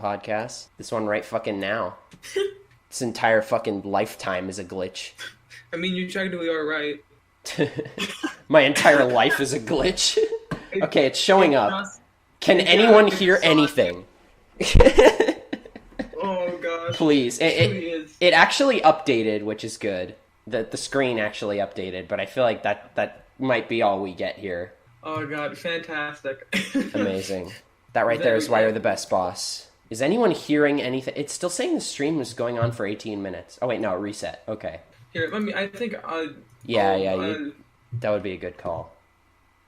podcast. This one right fucking now. This entire fucking lifetime is a glitch. I mean, you technically are right. My entire life is a glitch. Okay, it's showing up. Can anyone hear anything? Oh gosh. Please. It actually updated, which is good. The screen actually updated, but I feel like that might be all we get here. Oh god, fantastic. Amazing. That right there is why you're the best boss. Is anyone hearing anything? It's still saying the stream was going on for 18 minutes. Oh wait, no, reset. Okay. Here, I think that would be a good call.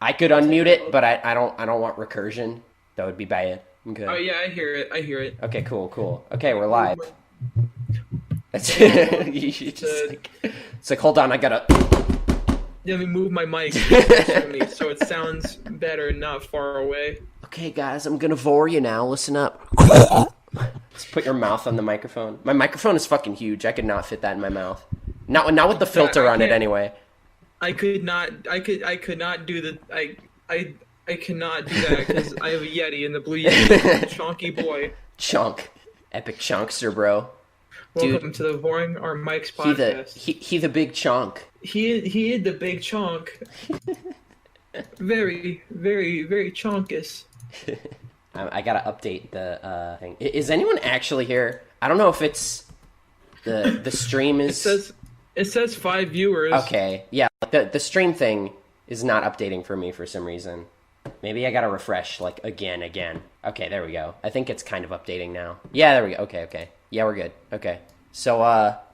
I could unmute it, but I don't want recursion. That would be bad. I'm good. Oh yeah, I hear it. Okay, cool. Okay, we're live. It's like, hold on, I gotta... Let me move my mic so it sounds better, not far away. Okay, guys, I'm gonna vore you now. Listen up. Just put your mouth on the microphone. My microphone is fucking huge. I could not fit that in my mouth. Not with the filter on it, anyway. I could not do the. I cannot do that because I have a Yeti in the blue Yeti. Chonky boy. Chunk. Epic chunkster, bro. Welcome to the Voring Our Mics podcast. He the big chunk. He is the big chunk. Very, very, very chonkus. I gotta update the thing. Is anyone actually here? I don't know if it's the stream is. It says 5 viewers. Okay, yeah. The stream thing is not updating for me for some reason. Maybe I gotta refresh like again. Okay, there we go. I think it's kind of updating now. Yeah, there we go. Okay. Yeah, we're good. Okay. So, what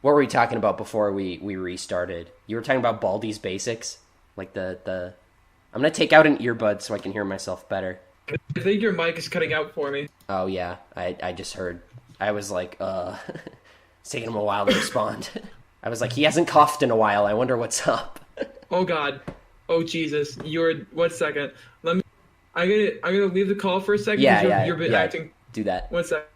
were we talking about before we restarted? You were talking about Baldi's Basics? Like the... I'm gonna take out an earbud so I can hear myself better. I think your mic is cutting out for me. Oh, yeah. I just heard. I was like, it's taking him a while to respond. I was like, he hasn't coughed in a while. I wonder what's up. Oh, God. Oh, Jesus. 1 second. I'm gonna leave the call for a second. Yeah, you're acting... Do that. 1 second.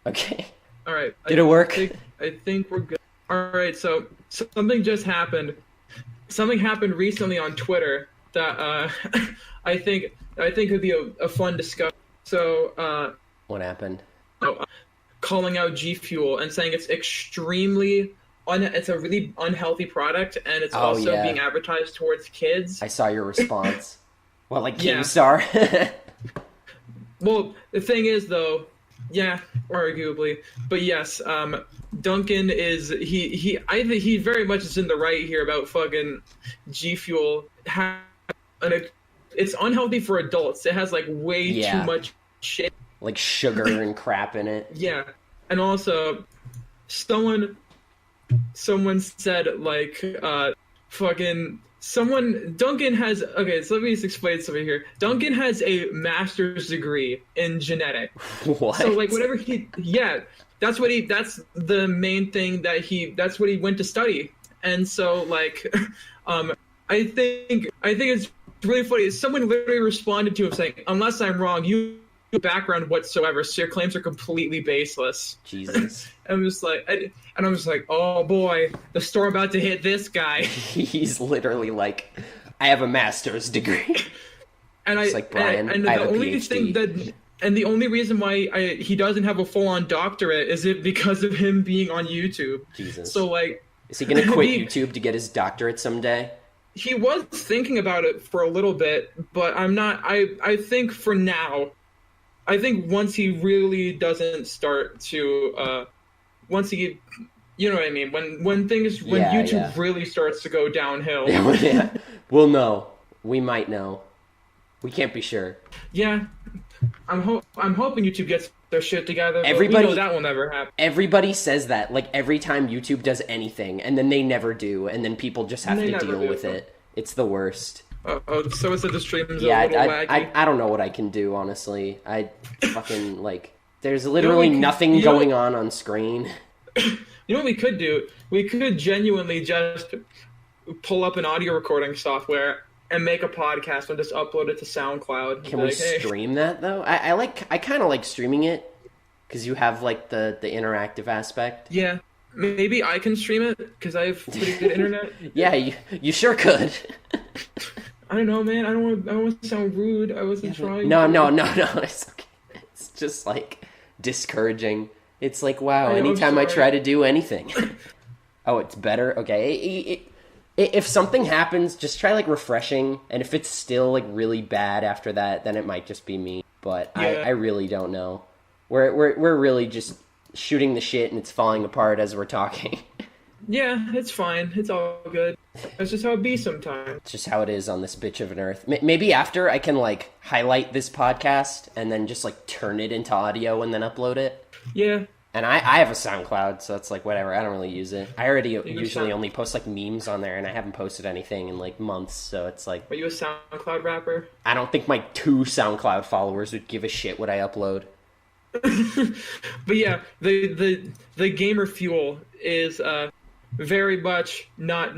Okay. All right. Did it work? I think we're good. All right. So something just happened. Something happened recently on Twitter that I think would be a fun discussion. So what happened? Calling out G Fuel and saying it's extremely it's a really unhealthy product, and it's also being advertised towards kids. I saw your response. Well, like Keemstar. Well, the thing is, though, yeah, arguably, but yes, Duncan is I think he very much is in the right here about fucking G Fuel. It's unhealthy for adults. It has like way too much shit, like sugar and crap in it. Yeah, and also someone said like Duncan has, okay, so let me just explain something here. Duncan has a master's degree in genetics. What? So like whatever that's the main thing that's what he went to study. And so like, I think it's really funny. Someone literally responded to him saying, unless I'm wrong, you have no background whatsoever, so your claims are completely baseless. Jesus. I'm just like, oh boy, the storm about to hit this guy. He's literally like, I have a master's degree. And it's like, Brian, and I have the a only PhD. And the only reason why he doesn't have a full-on doctorate is it because of him being on YouTube. Jesus. So like, is he gonna quit YouTube to get his doctorate someday? He was thinking about it for a little bit, but I'm not. I think for now, I think once he really doesn't start to, once he, you know what I mean, when YouTube really starts to go downhill. Yeah, we'll know. We might know. We can't be sure. Yeah, I'm hoping YouTube gets their shit together. But we know that will never happen. Everybody says that, like every time YouTube does anything, and then they never do, and then people just have to deal with it. It's the worst. So it's that the stream's a little laggy. I don't know what I can do, honestly. I fucking, like, there's literally nothing going on screen. You know what we could do? We could genuinely just pull up an audio recording software and make a podcast and just upload it to SoundCloud. Can we stream that, though? I kind of like streaming it, because you have, like, the interactive aspect. Yeah. Maybe I can stream it, because I have pretty good internet. Yeah, you sure could. I don't know, man. I don't want to sound rude. I wasn't trying. No. It's okay. It's just like, discouraging. It's like, wow, I'm anytime I sorry. try to do anything. Oh, it's better? Okay. If something happens, just try like refreshing, and if it's still like really bad after that, then it might just be me. But Yeah. I really don't know. We're really just shooting the shit, and it's falling apart as we're talking. Yeah, it's fine. It's all good. That's just how it be sometimes. It's just how it is on this bitch of an earth. Maybe after I can like highlight this podcast and then just like turn it into audio and then upload it. Yeah. And I have a SoundCloud, so it's like whatever. I don't really use it. I already you usually sound- only post like memes on there, and I haven't posted anything in like months. So it's like Are you a SoundCloud rapper? I don't think my 2 SoundCloud followers would give a shit what I upload. But yeah, the gamer fuel is very much not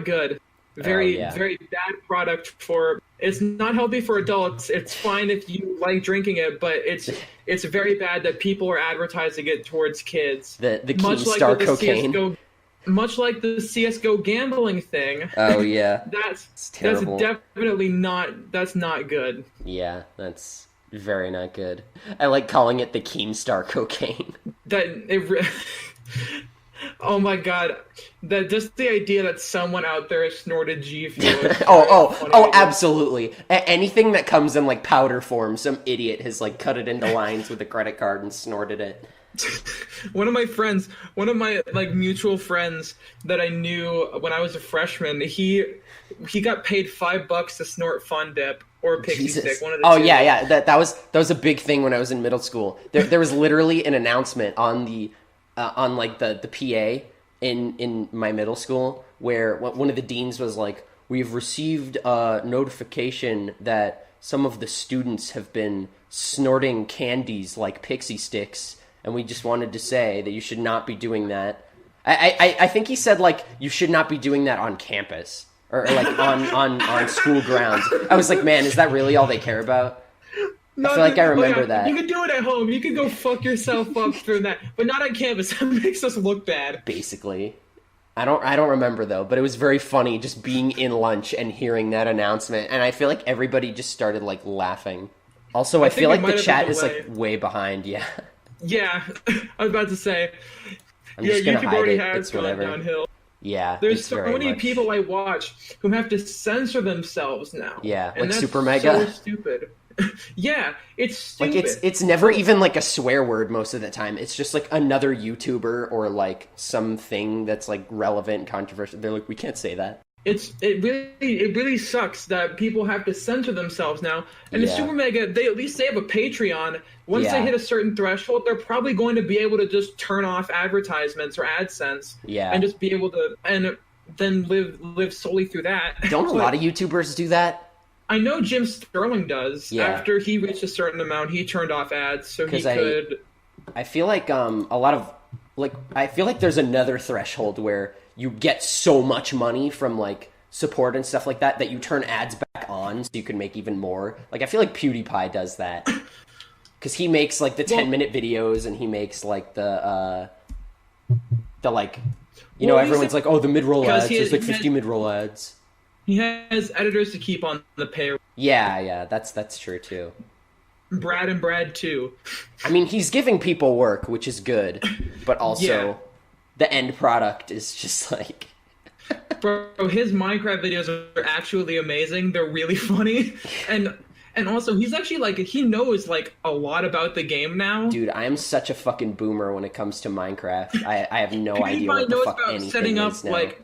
good. Very yeah. very bad product for. It's not healthy for adults. It's fine if you like drinking it, but it's very bad that people are advertising it towards kids. The Much Keemstar like with the cocaine. CS:GO, much like the CS:GO gambling thing. Oh yeah, That's terrible. definitely not. That's not good. yeah, that's very not good. I like calling it the Keemstar cocaine. Oh my god, that just the idea that someone out there has snorted G Fuel. is Oh, very funny. absolutely. Anything that comes in like powder form, some idiot has like cut it into lines with a credit card and snorted it. One of my like mutual friends that I knew when I was a freshman, he got paid $5 to snort Fun Dip or Pixie Jesus. Stick. One of the Oh two. yeah. That was a big thing when I was in middle school. There was literally an announcement on the on like the PA in my middle school where one of the deans was like, "We've received a notification that some of the students have been snorting candies like Pixie Sticks, and we just wanted to say that you should not be doing that." I think he said like you should not be doing that on campus or like on school grounds. I was like, man, is that really all they care about? I feel like I remember that. You can do it at home. You can go fuck yourself up through that, but not on campus. That makes us look bad. Basically. I don't remember though, but it was very funny just being in lunch and hearing that announcement, and I feel like everybody just started like laughing. Also, I think feel it like might the have chat been is delay. like way behind. Yeah, Yeah, I was about to say. I'm just gonna YouTube hide already it. has It's gone whatever. downhill. Yeah, There's it's so very many much. people I watch who have to censor themselves now. Yeah, and like that's Super Mega. So stupid. Yeah, it's stupid. Like it's never even like a swear word most of the time. It's just like another YouTuber or like something that's like relevant and controversial. They're like, we can't say that. It really sucks that people have to censor themselves now. And the Yeah. Super Mega, they at least they have a Patreon. Once Yeah. they hit a certain threshold, they're probably going to be able to just turn off advertisements or AdSense. Yeah. And just be able to and then live solely through that. Don't a But lot of YouTubers do that? I know Jim Sterling does. Yeah. After he reached a certain amount, he turned off ads so he 'Cause could. I feel like a lot of like I feel like there's another threshold where you get so much money from like support and stuff like that that you turn ads back on so you can make even more. Like I feel like PewDiePie does that because he makes like the 10-minute videos and he makes like the like you know Well, at least everyone's like, oh, the mid-roll because ads. he There's like has- 50 mid-roll ads. He has editors to keep on the payroll. Yeah, that's true too. Brad and Brad too. I mean, he's giving people work, which is good, but also Yeah. the end product is just like Bro, his Minecraft videos are actually amazing. They're really funny, and also he's actually like he knows like a lot about the game now. dude, I am such a fucking boomer when it comes to Minecraft. I have no idea PewDiePie what the knows fuck about anything setting up is now. like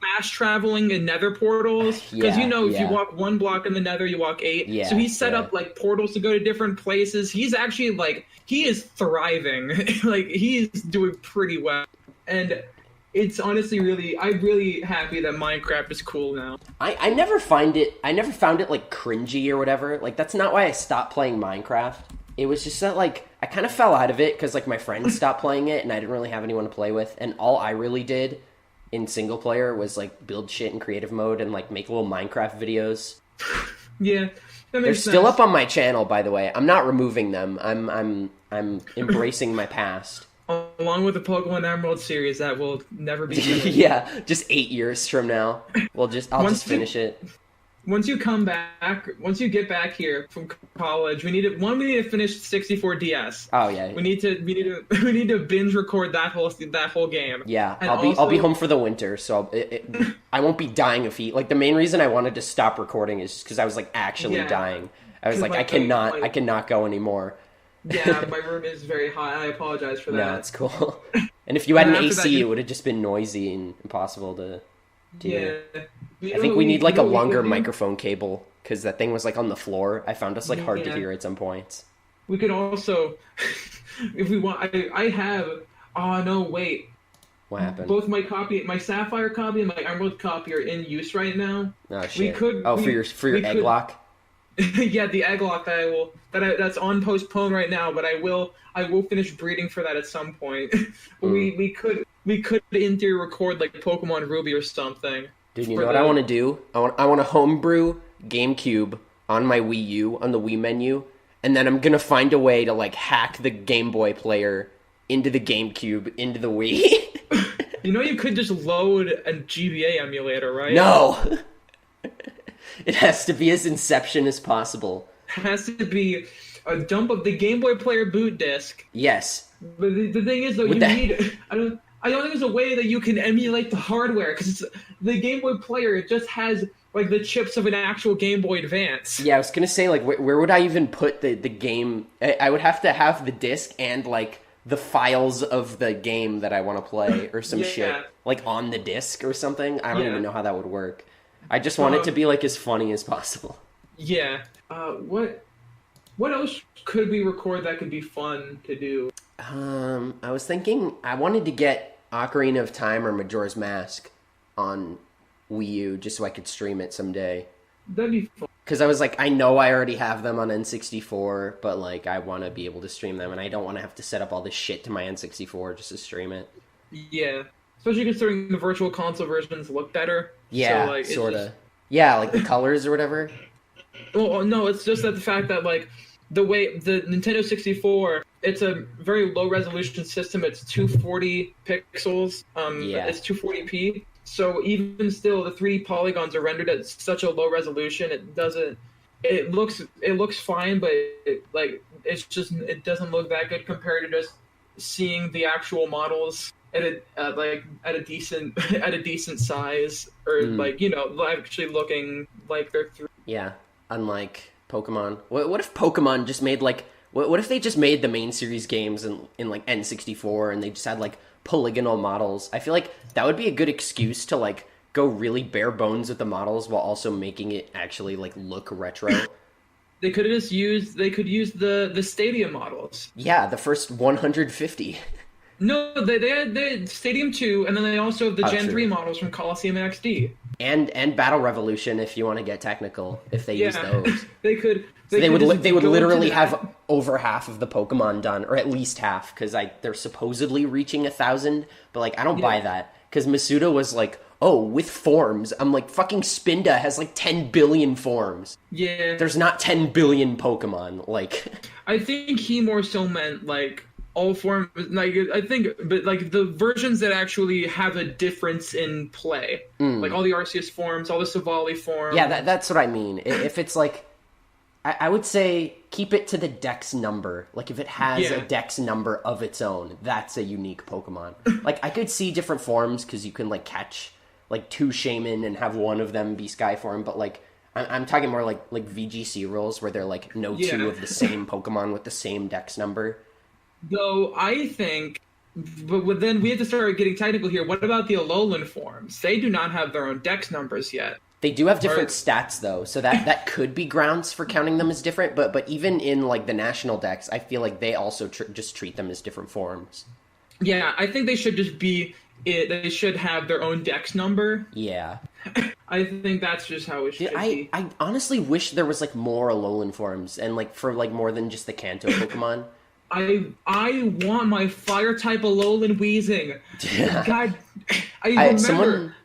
fast traveling in nether portals because Yeah, you know if you yeah. walk one block in the nether you walk 8. Yeah, So he set yeah. up like portals to go to different places. He's actually like he is thriving. Like he's doing pretty well, and it's honestly I'm really happy that Minecraft is cool now. I never found it like cringy or whatever. Like that's not why I stopped playing Minecraft. It was just that like I kind of fell out of it because like my friends stopped playing it and I didn't really have anyone to play with, and all I really did in single player was like build shit in creative mode and like make little Minecraft videos. Yeah, that They're makes still sense. up on my channel, by the way. I'm not removing them. I'm embracing my past. Along with the Pokemon Emerald series that will never be finished. Yeah, just 8 years from now, I'll Once just finish it. once you come back, once you get back here from college, we need to finish 64 DS. Oh yeah. We need to binge record that whole game. Yeah, And I'll be home for the winter, so I won't be dying of heat. Like the main reason I wanted to stop recording is just because I was like actually Yeah. dying. I was 'Cause, like, like, I cannot go anymore. Yeah, my room is very hot. I apologize for that. No, it's cool. And if you had an And after AC, that, it would have just been noisy and impossible to do. Yeah. I think we need like a You know what we longer could do? microphone cable because that thing was like on the floor. I found us like hard to Yeah. hear at some points. We could also, if we want, I have. Oh no, wait. What happened? Both my Sapphire copy and my Emerald copy are in use right now. Oh shit! could- oh, we- for your we egg could- lock. Yeah, the egg lock that's on postpone right now, but I will finish breeding for that at some point. But we could in theory record like Pokemon Ruby or something. Dude, you for know what I want to do? I want to homebrew GameCube on my Wii U on the Wii menu, and then I'm gonna find a way to like hack the Game Boy player into the GameCube into the Wii. You know, you could just load a GBA emulator, right? No, it has to be as Inception as possible. It has to be a dump of the Game Boy player boot disc. Yes. But the thing is, though, With you that- need. I don't think there's a way that you can emulate the hardware because the Game Boy player just has like the chips of an actual Game Boy Advance. Yeah, I was gonna say like where would I even put the game? I would have to have the disc and like the files of the game that I want to play or some Yeah. shit like on the disc or something. I don't Yeah. even know how that would work. I just want it to be like as funny as possible. Yeah. What else could we record that could be fun to do? I was thinking I wanted to get Ocarina of Time or Majora's Mask on Wii U just so I could stream it someday. That'd be fun. Because I was like, I know I already have them on N64, but like I want to be able to stream them, and I don't want to have to set up all this shit to my N64 just to stream it. Yeah. Especially considering the virtual console versions look better. Yeah, So, like, it's sort of. just- Yeah, like the colors or whatever. Well, no, it's just that the fact that like the way the Nintendo 64, it's a very low resolution system. It's 240 pixels. Yeah. It's 240p. So even still, the 3 polygons are rendered at such a low resolution. It doesn't. It looks fine, but it doesn't look that good compared to just seeing the actual models at a decent at a decent size, or like, you know, actually looking like they're through. Yeah, unlike Pokemon. What if Pokemon just made like what if they just made the main series games in like N64 and they just had like polygonal models? I feel like that would be a good excuse to like go really bare bones with the models while also making it actually like look retro. They could use the Stadium models. Yeah, the first 150. No, they had Stadium 2, and then they also have the Gen true. 3 models from Coliseum XD. And Battle Revolution, if you want to get technical, if they use those. They could. They would just they would go literally to that. have over half of the Pokemon done, or at least half, because they're supposedly reaching 1,000. But like, I don't buy that, because Masuda was like, oh, with forms. I'm like, fucking Spinda has like 10 billion forms. Yeah. There's not 10 billion Pokemon. Like, I think he more so meant like all forms. Like I think, but like the versions that actually have a difference in play, like all the Arceus forms, all the Savali forms. yeah, that's what I mean. If it's like, I would say keep it to the Dex number. Like, if it has a Dex number of its own, that's a unique Pokemon. Like, I could see different forms because you can like catch like 2 Shaman and have one of them be Sky form, but like I'm talking more like VGC rules where they're like no 2 of the same Pokemon with the same Dex number. Though I think, but then we have to start getting technical here. What about the Alolan forms? They do not have their own Dex numbers yet. They do have different stats though, so that could be grounds for counting them as different. But even in like the national Dex, I feel like they also just treat them as different forms. Yeah, I think they should just be. They should have their own Dex number. Yeah. I think that's just how it should be. I honestly wish there was like more Alolan forms and like for like more than just the Kanto Pokemon. I want my fire type Alolan Weezing. God, I remember.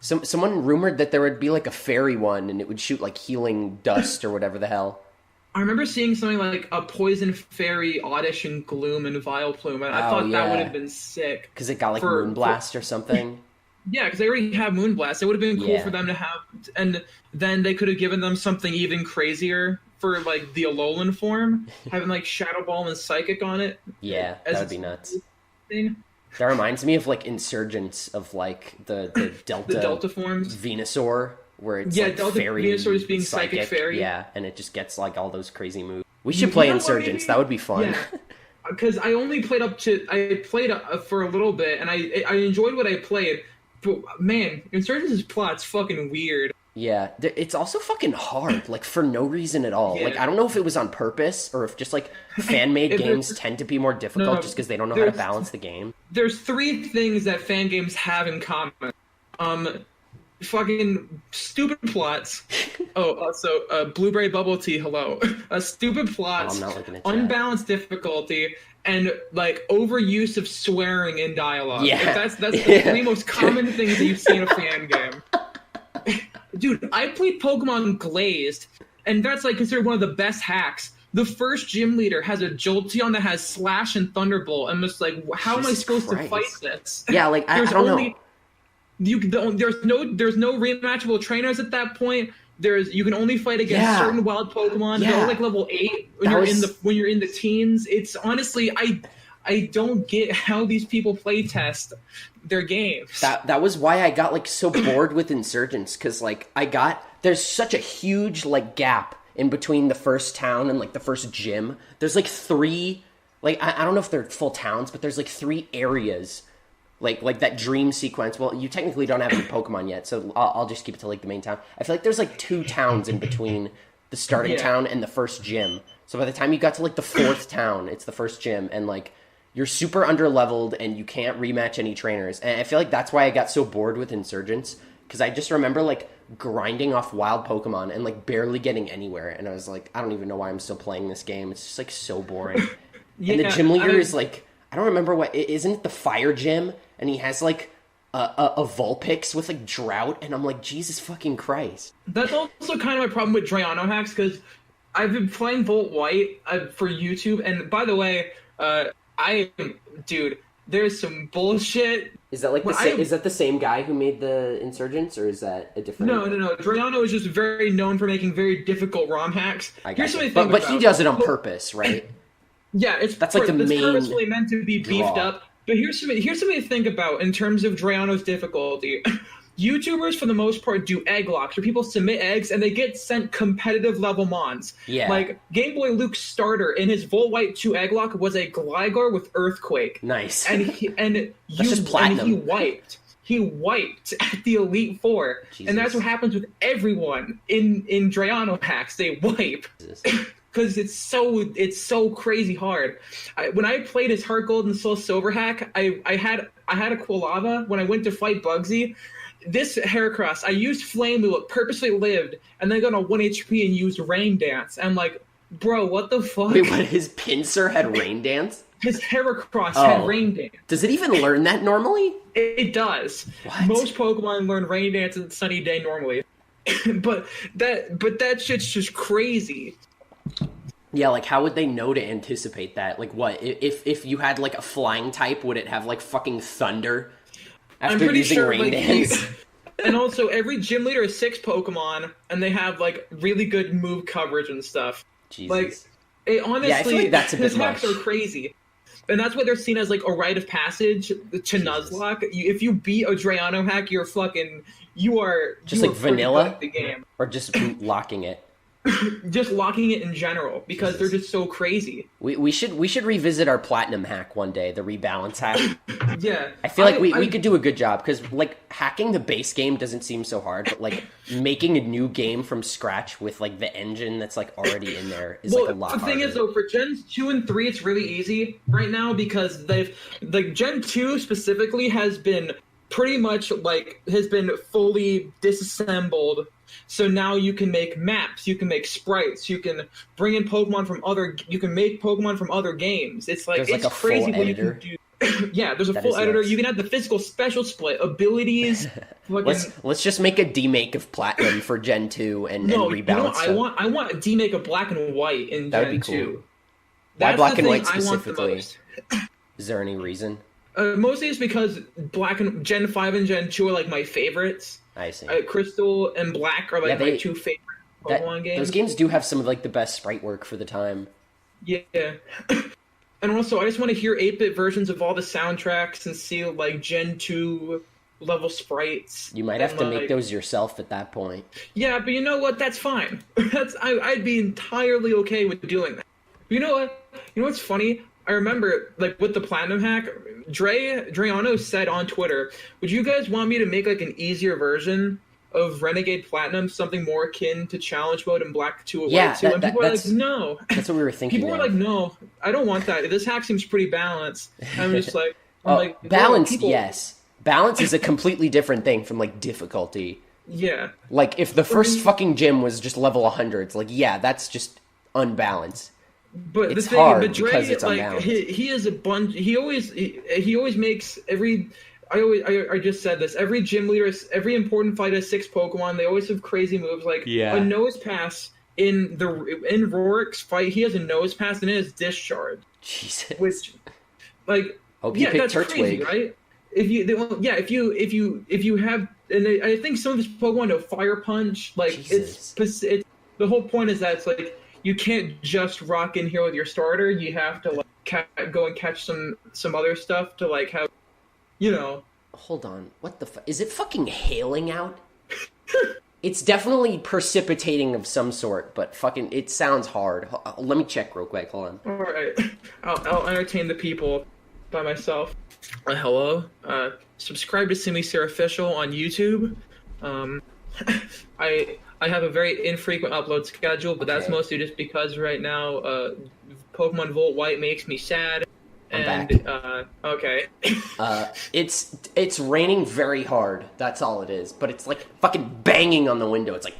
Someone rumored that there would be like a fairy one and it would shoot like healing dust or whatever the hell. I remember seeing something like a Poison Fairy Audition Gloom and Vileplume, and I thought that would have been sick. Because it got like For- Moonblast or something. Yeah, because they already have Moonblast. It would have been cool Yeah. for them to have, and then they could have given them something even crazier for like the Alolan form, having like Shadow Ball and Psychic on it Yeah, that as would its be nuts. thing. That reminds me of like Insurgents of like the The Delta Delta forms. Venusaur, where it's Yeah, like Delta fairy Venusaur is being Psychic Fairy. Yeah, and it just gets like all those crazy moves. We should play You know what, Insurgents. maybe? That would be fun. Yeah, because I played for a little bit, and I enjoyed what I played. But man, Insurgents' plot's fucking weird. Yeah, it's also fucking hard, like for no reason at all. Yeah. Like I don't know if it was on purpose or if just like fan-made If games there's- tend to be more difficult No, just because they don't know how to there's- balance the game. There's three things that fan games have in common. Fucking stupid plots. Oh, also, Blueberry Bubble Tea, hello. Stupid plots, I'm not looking at that. unbalanced difficulty, and like overuse of swearing in dialogue. Yeah. Like, that's the three most common things that you see in a fan game. Dude, I played Pokemon Glazed, and that's like considered one of the best hacks. The first gym leader has a Jolteon that has Slash and Thunderbolt. I'm just like, how am I Jesus supposed Christ. to fight this? Yeah, like I don't know. There's no rematchable trainers at that point. You can only fight against Yeah. certain wild Pokemon. Yeah. They're like level 8 when you're in the teens. It's honestly I don't get how these people play test their games. That was why I got like so bored with Insurgents, because like there's such a huge like gap in between the first town and like the first gym. There's like three, like I don't know if they're full towns, but there's like three areas, like that dream sequence. Well, you technically don't have any Pokemon yet, so I'll just keep it to like the main town. I feel like there's like two towns in between the starting Yeah. town and the first gym. So by the time you got to like the fourth town, it's the first gym, and like you're super under-leveled and you can't rematch any trainers. And I feel like that's why I got so bored with Insurgents, because I just remember like grinding off wild Pokemon and like barely getting anywhere. And I was like, I don't even know why I'm still playing this game. It's just like so boring. And the gym leader is like, I don't remember isn't it the fire gym? And he has like a Vulpix with like drought. And I'm like, Jesus fucking Christ. That's also kind of my problem with Drayano hacks, because I've been playing Volt White for YouTube, and by the way, dude, there's some bullshit. Is that like is that the same guy who made the Insurgents, or is that a different? No. Drayano is just very known for making very difficult ROM hacks. But he does it on purpose, right? Yeah, that's like the main purposely meant to be beefed draw. up. But here's something to think about in terms of Drayano's difficulty. YouTubers, for the most part, do egg locks, where people submit eggs and they get sent competitive level mons. Yeah. Like, Game Boy Luke's starter in his Volt White 2 egg lock was a Gligar with Earthquake. Nice. And just platinum. He wiped at the Elite Four. Jesus. And that's what happens with everyone in Drayano hacks. They wipe. Because it's so crazy hard. When I played his Heart Gold and Soul Silver hack, I had a Quilava when I went to fight Bugsy. This Heracross, I used Flame Wheel, it purposely lived, and then got on 1 HP and used Rain Dance. I'm like, bro, what the fuck? Wait, what? His Pinsir had Rain Dance? His Heracross had Rain Dance. Does it even learn that normally? It does. What? Most Pokemon learn Rain Dance and Sunny Day normally. but that shit's just crazy. Yeah, like how would they know to anticipate that? Like what? If you had like a flying type, would it have like fucking thunder after I'm pretty using sure, Rain like, Dance? And also, every gym leader is 6 Pokemon, and they have like really good move coverage and stuff. Jesus. Like, honestly, Yeah, I feel like that's a bit his hacks much. are crazy. And that's why they're seen as like a rite of passage to Nuzlocke. If you beat a Drayano hack, you are Just you like are pretty vanilla? good at the game. Or just locking it? Just locking it in general, because they're just so crazy. We should revisit our platinum hack one day, the rebalance hack. Yeah, I feel like we could do a good job, because like hacking the base game doesn't seem so hard, but like making a new game from scratch with like the engine that's like already in there is like a lot harder. The thing is though, for Gens 2 and 3, it's really easy right now, because Gen 2 specifically has been pretty much has been fully disassembled. So now you can make maps, you can make sprites, you can bring in Pokemon you can make Pokemon from other games. It's like, There's like it's a full crazy what you editor. can do. Yeah, there's a That full is editor. nuts. You can have the physical special split abilities. Let's just make a demake of platinum for Gen 2 and rebalance I want a demake of black and white in That would Gen be cool. 2. Why That's black the and white thing I want the specifically? most. Is there any reason? Mostly it's because Black and Gen 5 and Gen 2 are like my favorites. I see. Crystal and Black are like my two favorite Pokemon games. Those games do have some of like the best sprite work for the time. Yeah. And also, I just want to hear 8-bit versions of all the soundtracks and see like Gen 2 level sprites. You might have to make those yourself at that point. Yeah, but you know what? That's fine. I'd be entirely okay with doing that. But you know what? You know what's funny? I remember, like, with the Platinum hack, Dreano said on Twitter, would you guys want me to make, like, an easier version of Renegade Platinum, something more akin to Challenge Mode and Black 2 yeah, 2? And people were like, no. That's what we were thinking. People were like, no, I don't want that. This hack seems pretty balanced. I'm just like... balanced, yes. Balance is a completely different thing from, like, difficulty. Yeah. Like, if the first fucking gym was just level 100, it's like, yeah, that's just unbalanced. But it's the thing, hard but Dre, because it's like unbalanced. he is a bunch. He always makes every. I just said this. Every gym leader, every important fight has 6 Pokemon. They always have crazy moves like a nose pass in Rorik's fight. He has a nose pass and it is discharge. Jesus. Which, like, hope you picked that's crazy, right? If you have, and I think some of his Pokemon know Fire Punch. Like it's the whole point is that it's like. You can't just rock in here with your starter. You have to like go and catch some other stuff to like have, you know. Hold on, what the is it fucking hailing out? It's definitely precipitating of some sort, but fucking it sounds hard. Let me check real quick. Hold on. All right, I'll entertain the people by myself. Hello, subscribe to SimiSir Official on YouTube. I have a very infrequent upload schedule, but that's mostly just because right now Pokemon Volt White makes me sad. And okay. It's raining very hard. That's all it is. But it's like fucking banging on the window. It's like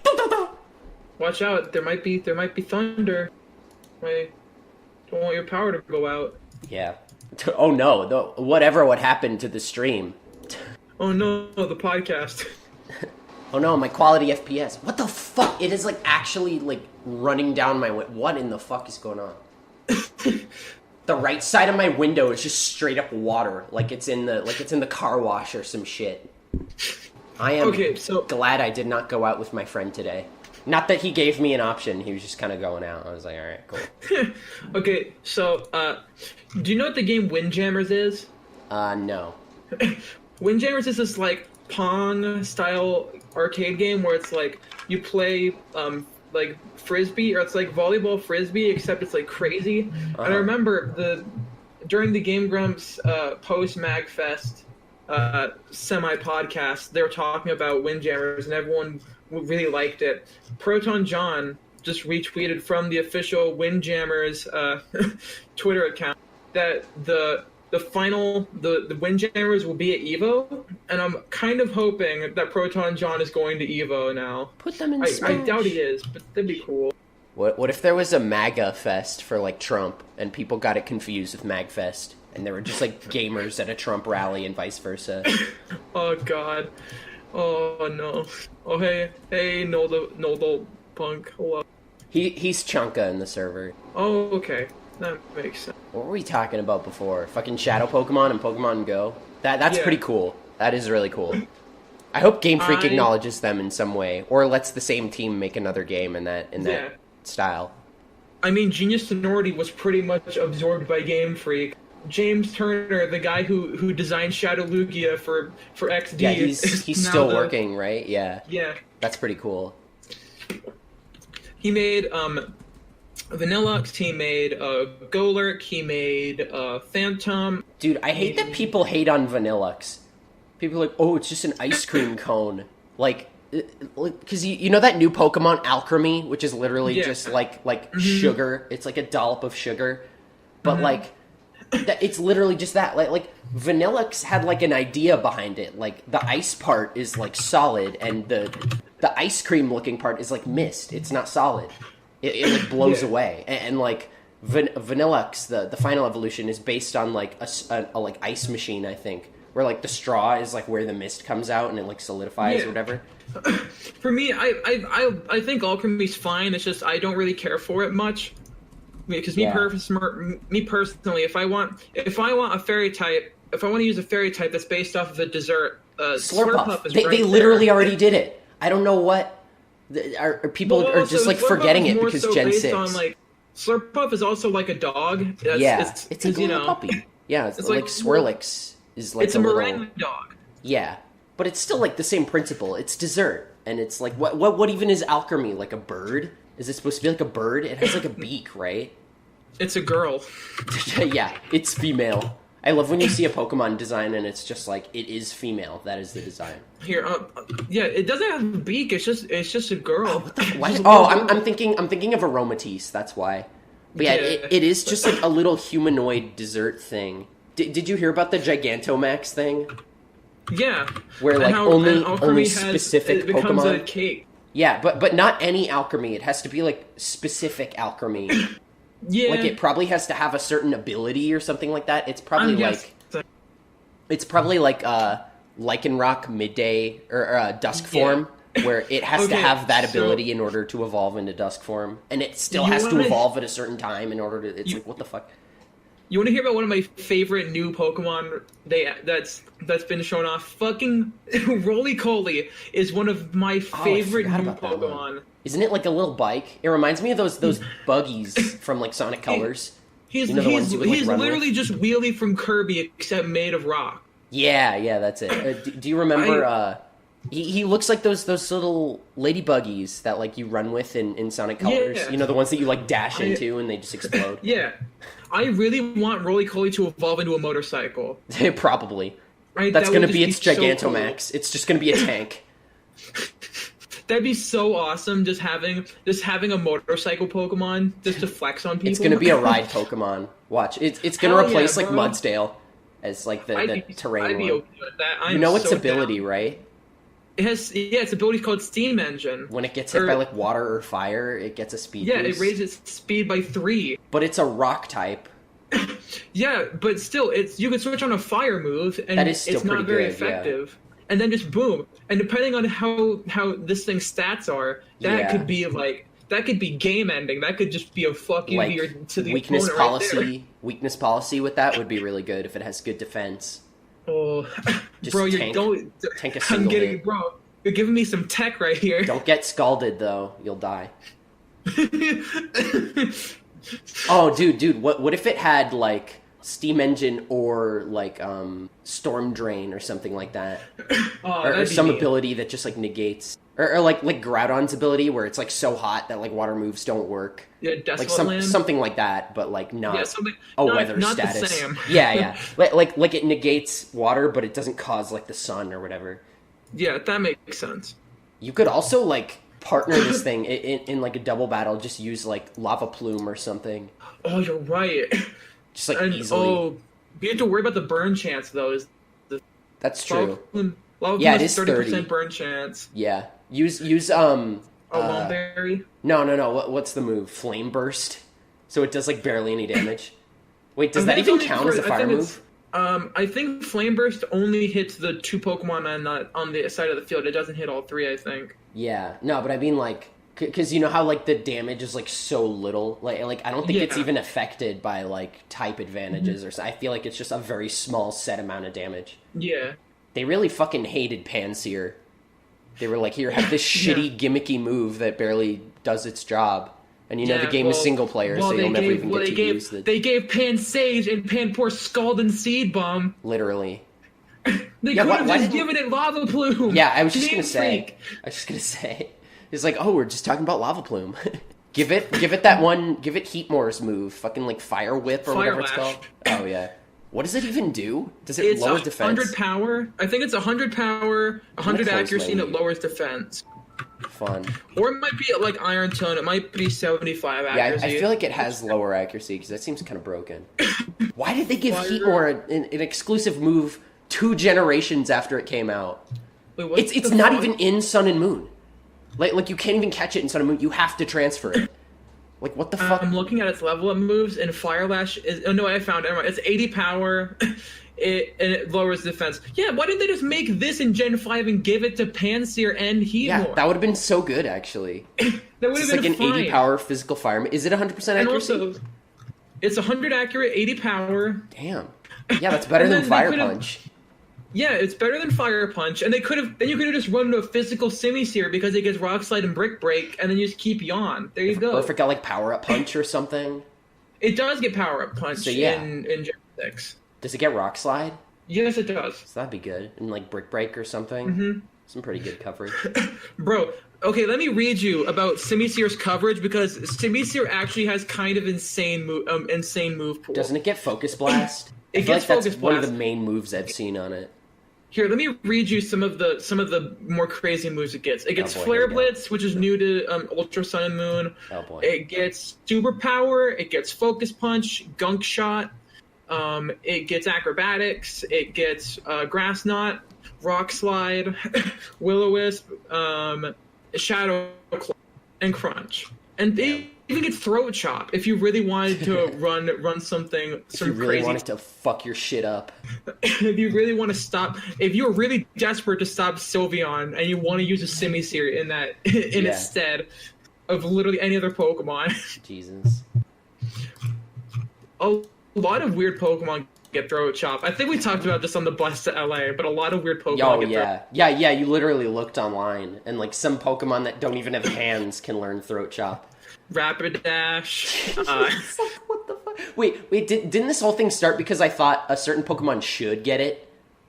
watch out, there might be thunder. I don't want your power to go out. Yeah. Oh no, whatever what happened to the stream. Oh no, the podcast. Oh no, my quality FPS. What the fuck? It is like actually like running down my what in the fuck is going on? The right side of my window is just straight up water, like it's in the car wash or some shit. I am glad I did not go out with my friend today. Not that he gave me an option, he was just kind of going out. I was like, all right, cool. Okay, so do you know what the game Windjammers is? No. Windjammers is this like Pong style arcade game where it's like you play like frisbee, or it's like volleyball frisbee, except it's like crazy. And I remember during the Game Grumps post Magfest semi podcast, they were talking about Windjammers and everyone really liked it. Proton John just retweeted from the official Windjammers Twitter account that the Windjammers will be at EVO, and I'm kind of hoping that Proton John is going to EVO now. Put them in Smash. I doubt he is, but that'd be cool. What if there was a MAGA fest for like Trump, and people got it confused with MAGFest, and there were just like gamers at a Trump rally and vice versa? Oh god. Oh no. Oh hey Noldo Punk. Hello. He's Chunka in the server. Oh okay. That makes sense. What were we talking about before? Fucking Shadow Pokemon and Pokemon Go? That's pretty cool. That is really cool. I hope Game Freak acknowledges them in some way, or lets the same team make another game in that style. I mean, Genius Sonority was pretty much absorbed by Game Freak. James Turner, the guy who designed Shadow Lugia for XD, yeah, he's still working, right? Yeah. Yeah. That's pretty cool. He made Vanillux, he made Golurk, he made Phantom. Dude, I hate that people hate on Vanillux. People are like, oh, it's just an ice cream cone. Like, because you know that new Pokemon, Alchemy, which is literally just like sugar. It's like a dollop of sugar. But like, it's literally just that. Like Vanillux had like an idea behind it. Like, the ice part is like solid, and the ice cream looking part is like mist. It's not solid. It like blows away, and like Vanillux, the final evolution is based on like a like ice machine, I think, where like the straw is like where the mist comes out and it like solidifies or whatever. For me, I think Alchemy's fine. It's just I don't really care for it much, because me personally, if I want a fairy type if I want to use a fairy type that's based off of a dessert, Slurpuff. is They literally already did it. I don't know what people are just like Slurpuff forgetting is it more because so Gen based 6. On, like, Slurpuff is also like a dog. It's a little puppy. Yeah, it's like Swirlix is like it's a meringue dog. Yeah, but it's still like the same principle. It's dessert, and it's like what even is alchemy? Like a bird? Is it supposed to be like a bird? It has like a beak, right? It's a girl. Yeah, it's female. I love when you see a Pokemon design and it's just like it is female. That is the design. Here, yeah, it doesn't have a beak. It's just a girl. What? Oh, I'm thinking of Aromatisse. That's why. But yeah, it is just like a little humanoid dessert thing. Did you hear about the Gigantamax thing? Yeah. Where like only specific it becomes Pokemon. A cake. Yeah, but not any alchemy. It has to be like specific alchemy. Yeah. Like it probably has to have a certain ability or something like that. It's probably like Lycanroc midday or dusk form. Where it has to have that ability in order to evolve into dusk form, and it still has to evolve at a certain time in order to. It's like what the fuck. You want to hear about one of my favorite new Pokemon that's been shown off? Fucking Roly-Coly is one of my favorite new Pokemon. Isn't it like a little bike? It reminds me of those buggies from like Sonic Colors. He's literally just Wheelie from Kirby except made of rock. Yeah, that's it. Do you remember? He looks like those little ladybuggies that like you run with in Sonic Colors. Yeah. You know, the ones that you like dash into and they just explode. Yeah. I really want Roly-Coly to evolve into a motorcycle. Probably. That's going to be its Gigantamax. So cool. It's just going to be a tank. That'd be so awesome, just having a motorcycle Pokemon just to flex on people. It's going to be a ride Pokemon. Watch. It's going to replace like Mudsdale as like the terrain I'd be one. okay with that. You know its ability, right? It has, its ability is called Steam Engine. When it gets hit by like water or fire, it gets a speed boost. Yeah, it raises speed by 3. But it's a rock type. Yeah, but still, you can switch on a fire move, and that is still it's not very effective. Yeah. And then just boom. And depending on how this thing's stats are, could be like that could be game ending. That could just be a fuck you like to the weakness opponent policy. Right there. Weakness policy with that would be really good if it has good defense. Oh, just bro, tank a single hit. Bro, you're giving me some tech right here. Don't get scalded though; you'll die. Oh, dude, what if it had like Steam Engine or like Storm Drain or something like that, or some ability that just like negates, or like Groudon's ability where it's like so hot that like water moves don't work. Yeah, Desolate Land? Something like that, but like not weather not status. The same. Yeah, like it negates water, but it doesn't cause like the sun or whatever. Yeah, that makes sense. You could also like partner this thing in like a double battle. Just use like Lava Plume or something. Oh, you're right. Just like easily. Oh, you have to worry about the burn chance though. That's true. Lava yeah, Plume it is 30% burn chance. Yeah, use Lomberry? No. What's the move? Flame Burst. So it does like barely any damage. Wait, does that even count as a fire move? I think Flame Burst only hits the 2 Pokemon on the side of the field. It doesn't hit all 3, I think. Yeah, no, but I mean like, because you know how like the damage is like so little. Like I don't think it's even affected by like type advantages or something. I feel like it's just a very small set amount of damage. Yeah. They really fucking hated Pansear. They were like, here, have this shitty gimmicky move that barely does its job. And you know the game is single player, so you'll never even get to use the... They gave Pansage and Panpour Scald and Seed Bomb. Literally. They could have just given it Lava Plume. Yeah, I was just gonna say. It's like, oh, we're just talking about Lava Plume. give it Heatmore's move. Fucking like Fire Whip or whatever it's called. Oh yeah. What does it even do? Does it lower defense? It's 100 power. I think it's 100 power, 100 accuracy, and it lowers defense. Fun. Or it might be like Iron Tone. It might be 75 accuracy. Yeah, I feel like it has lower accuracy because that seems kind of broken. Why did they give Heatmore an exclusive move 2 generations after it came out? Wait, it's not even in Sun and Moon. Like you can't even catch it in Sun and Moon. You have to transfer it. Like, what the fuck? I'm looking at its level up moves, and Fire Lash is... Oh, no, I found it. It's 80 power, and it lowers defense. Yeah, why didn't they just make this in Gen 5 and give it to Pansear and Heatmore? Yeah, that would have been so good, actually. That would have been like an 80 power physical fire. Is it 100% accuracy? And also, it's 100 accurate, 80 power. Damn. Yeah, that's better And than then Fire Punch. Yeah, it's better than Fire Punch, and then you could have just run into a physical Simisear because it gets Rock Slide and Brick Break, and then you just keep Yawn. There you go. Or if it got like Power Up Punch or something. It does get Power Up Punch So, yeah. in Gen 6. Does it get Rock Slide? Yes, it does. So that'd be good. And like Brick Break or something. Mm-hmm. Some pretty good coverage. Bro, okay, let me read you about Simisear's coverage because Simisear actually has kind of insane move pool. Doesn't it get Focus Blast? It I feel gets like that's Focus one of Blast. the main moves I've seen on it. Here, let me read you some of the more crazy moves it gets. It gets Oh boy, Flare here we go. Blitz, which is new to Ultra Sun and Moon. Oh boy. It gets Super Power. It gets Focus Punch, Gunk Shot. It gets Acrobatics. It gets Grass Knot, Rock Slide, Will-O-Wisp, Shadow Claw, and Crunch. And they even get Throat Chop if you really wanted to run something If you really crazy. wanted to fuck your shit up. If you really want to stop, if you're really desperate to stop Sylveon and you want to use a Simisear in that in Yeah. its stead of literally any other Pokemon, Jesus. a lot of weird Pokemon get Throat Chop. I think we talked about this on the bus to LA, but a lot of weird Pokemon Oh get yeah. You literally looked online, and like some Pokemon that don't even have hands can learn Throat Chop. Rapid Dash. It's like, what the fuck? Wait, didn't this whole thing start because I thought a certain Pokemon should get it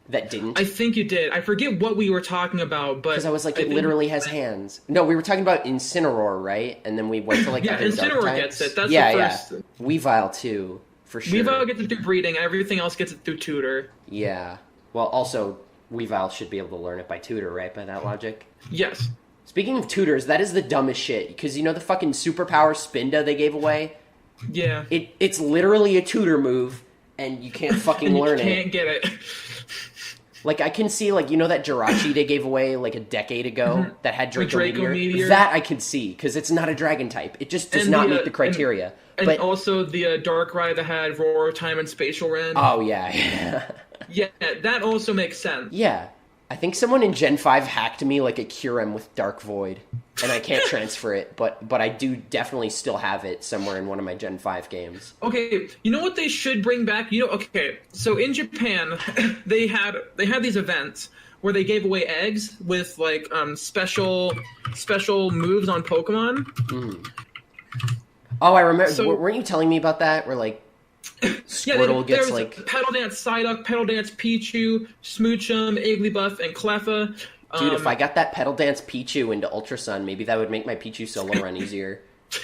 that didn't? I think you did. I forget what we were talking about, but Because I was like, it think- literally has hands. No, we were talking about Incineroar, right? And then we went to like Yeah, other dark Incineroar types. gets it. That's yeah, the first. yeah. Weavile too, for sure. Weavile gets it through breeding. Everything else gets it through tutor. Yeah. Well, also Weavile should be able to learn it by tutor, right? By that logic. Yes. Speaking of tutors, that is the dumbest shit. Because you know the fucking superpower Spinda they gave away? Yeah. It's literally a tutor move, and you can't fucking And you learn can't it. get it. Like, I can see, like, you know that Jirachi they gave away, like, a decade ago that had Draco, Draco Meteor? That I can see, because it's not a dragon type. It just does And not the, meet the criteria. And but, also the Darkrai that had Roar Time and Spatial Rend. oh, yeah. Yeah, that also makes sense. Yeah. I think someone in Gen 5 hacked me, like, a Kyurem with Dark Void, and I can't transfer it, but I do definitely still have it somewhere in one of my Gen 5 games. Okay, you know what they should bring back? Okay, so in Japan, they had these events where they gave away eggs with like special moves on Pokemon. Oh, I remember. So- Weren't you telling me about that? Where, like, Squirtle there gets, was like... Petal Dance Psyduck, Petal Dance Pichu, Smoochum, Igglybuff, and Cleffa. Dude, if I got that Petal Dance Pichu into Ultra Sun, maybe that would make my Pichu solo run easier.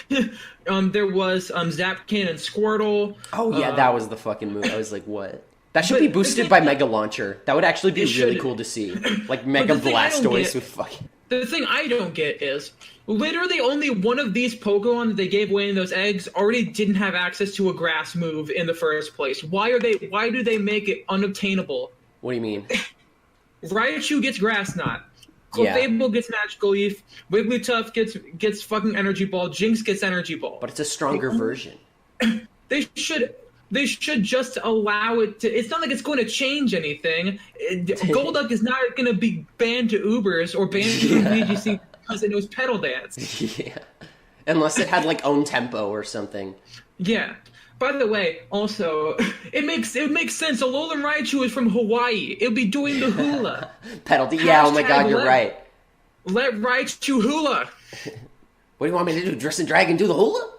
There was Zapcan and Squirtle. Oh, yeah, that was the fucking move. I was like, what? That should be boosted by Mega Launcher. That would actually be It really should. cool to see. Like, Mega the thing I don't Blastoise get- with fucking... The thing I don't get is literally only one of these Pokemon that they gave away in those eggs already didn't have access to a grass move in the first place. Why do they make it unobtainable? What do you mean? Raichu gets Grass Knot. Yeah. Clefable gets Magical Leaf. Wigglytuff gets fucking Energy Ball. Jinx gets Energy Ball. But it's a stronger version. They should just allow it to. It's not like it's going to change anything. Golduck is not going to be banned to Ubers or banned to VGC because it knows Petal Dance. Yeah. Unless it had, like, own tempo or something. Yeah. By the way, also, it makes sense. Alolan Raichu is from Hawaii. It'll be doing the hula. Penalty. Yeah, oh my god, you're right. Let Raichu hula. What do you want me to do? Dress and drag and do the hula?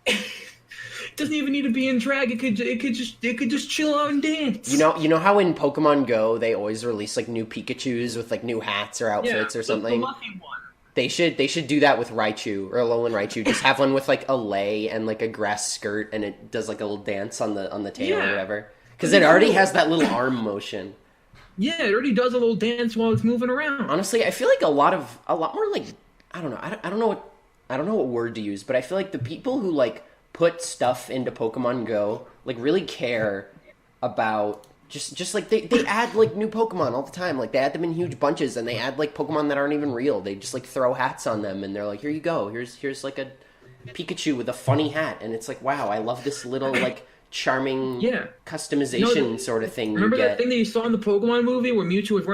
It doesn't even need to be in drag. It could just chill out and dance. You know how in Pokemon Go they always release like new Pikachus with like new hats or outfits or something? The lucky one. They should do that with Raichu or Alolan Raichu. Just have one with like a lei and like a grass skirt, and it does like a little dance on the tail or Yeah. whatever. Because it already has that little arm motion. Yeah, it already does a little dance while it's moving around. Honestly, I feel like a lot more like I don't know. I don't know what word to use, but I feel like the people who like put stuff into Pokemon Go like really care about just like they add like new Pokemon all the time. Like they add them in huge bunches, and they add like Pokemon that aren't even real. They just like throw hats on them, and they're like, here you go. Here's like a Pikachu with a funny hat, and it's like, wow, I love this little like charming customization sort of thing. Remember you that get. thing that you saw in the Pokemon movie where Mewtwo was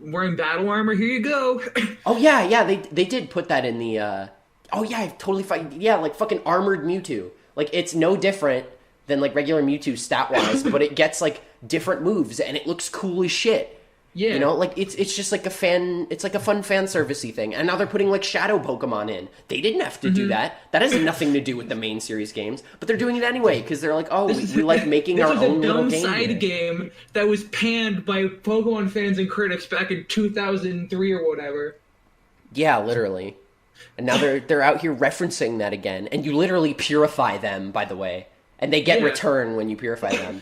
wearing battle armor? Here you go. Oh yeah, they did put that in the. Oh yeah, I totally like fucking armored Mewtwo. Like it's no different than like regular Mewtwo stat wise, but it gets like different moves and it looks cool as shit. Yeah. You know, like it's just like it's like a fun fan servicey thing. And now they're putting like shadow Pokemon in. They didn't have to do that. That has nothing to do with the main series games, but they're doing it anyway because they're like, oh, we like making our own little game. This was a dumb side game that was panned by Pokemon fans and critics back in 2003 or whatever. Yeah, literally. And now they're out here referencing that again, and you literally purify them, by the way, and they get return when you purify them.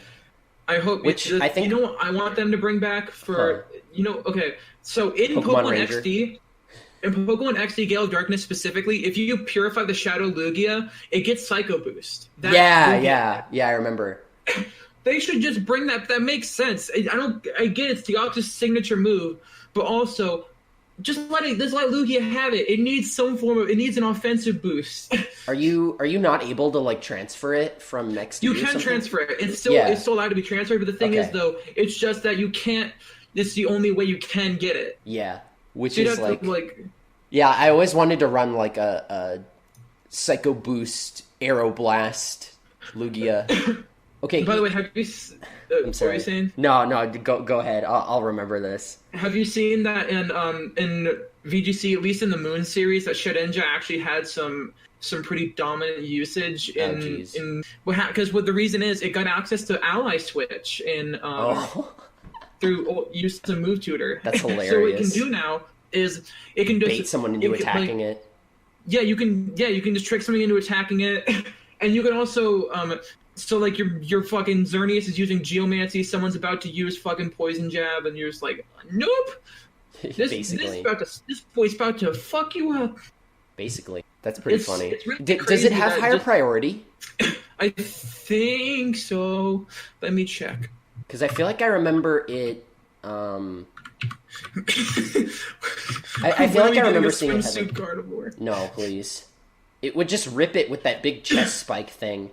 I hope. I think, you know what I want them to bring back for okay. So in Pokemon XD Gale of Darkness specifically, if you purify the Shadow Lugia, it gets Psycho Boost. Yeah, I remember. They should just bring that. That makes sense. I get it's Deoxys' signature move, but also just let Lugia have it. It needs it needs an offensive boost. Are you not able to like transfer it from next? You can transfer it. It's still allowed to be transferred, but the thing is though, it's just that you can't. It's the only way you can get it. Yeah, which so is yeah. I always wanted to run like a Psycho Boost Aeroblast Lugia. Okay. By the way, have you? I'm sorry. What were you saying? No. Go ahead. I'll remember this. Have you seen that in VGC, at least in the Moon series, that Shedinja actually had some pretty dominant usage in because what the reason is it got access to Ally Switch through use of Move Tutor. That's hilarious. So what it can do now is it can just bait someone into attacking it. Yeah, you can just trick somebody into attacking it, and you can also so like your fucking Xerneas is using Geomancy, someone's about to use fucking Poison Jab, and you're just like, nope. This boy's about to fuck you up. Basically, that's pretty funny. It's really does it have higher priority? I think so. Let me check. Because I feel like I remember it. I feel like I remember seeing it. Swimsuit carnivore. No, please. It would just rip it with that big chest spike thing.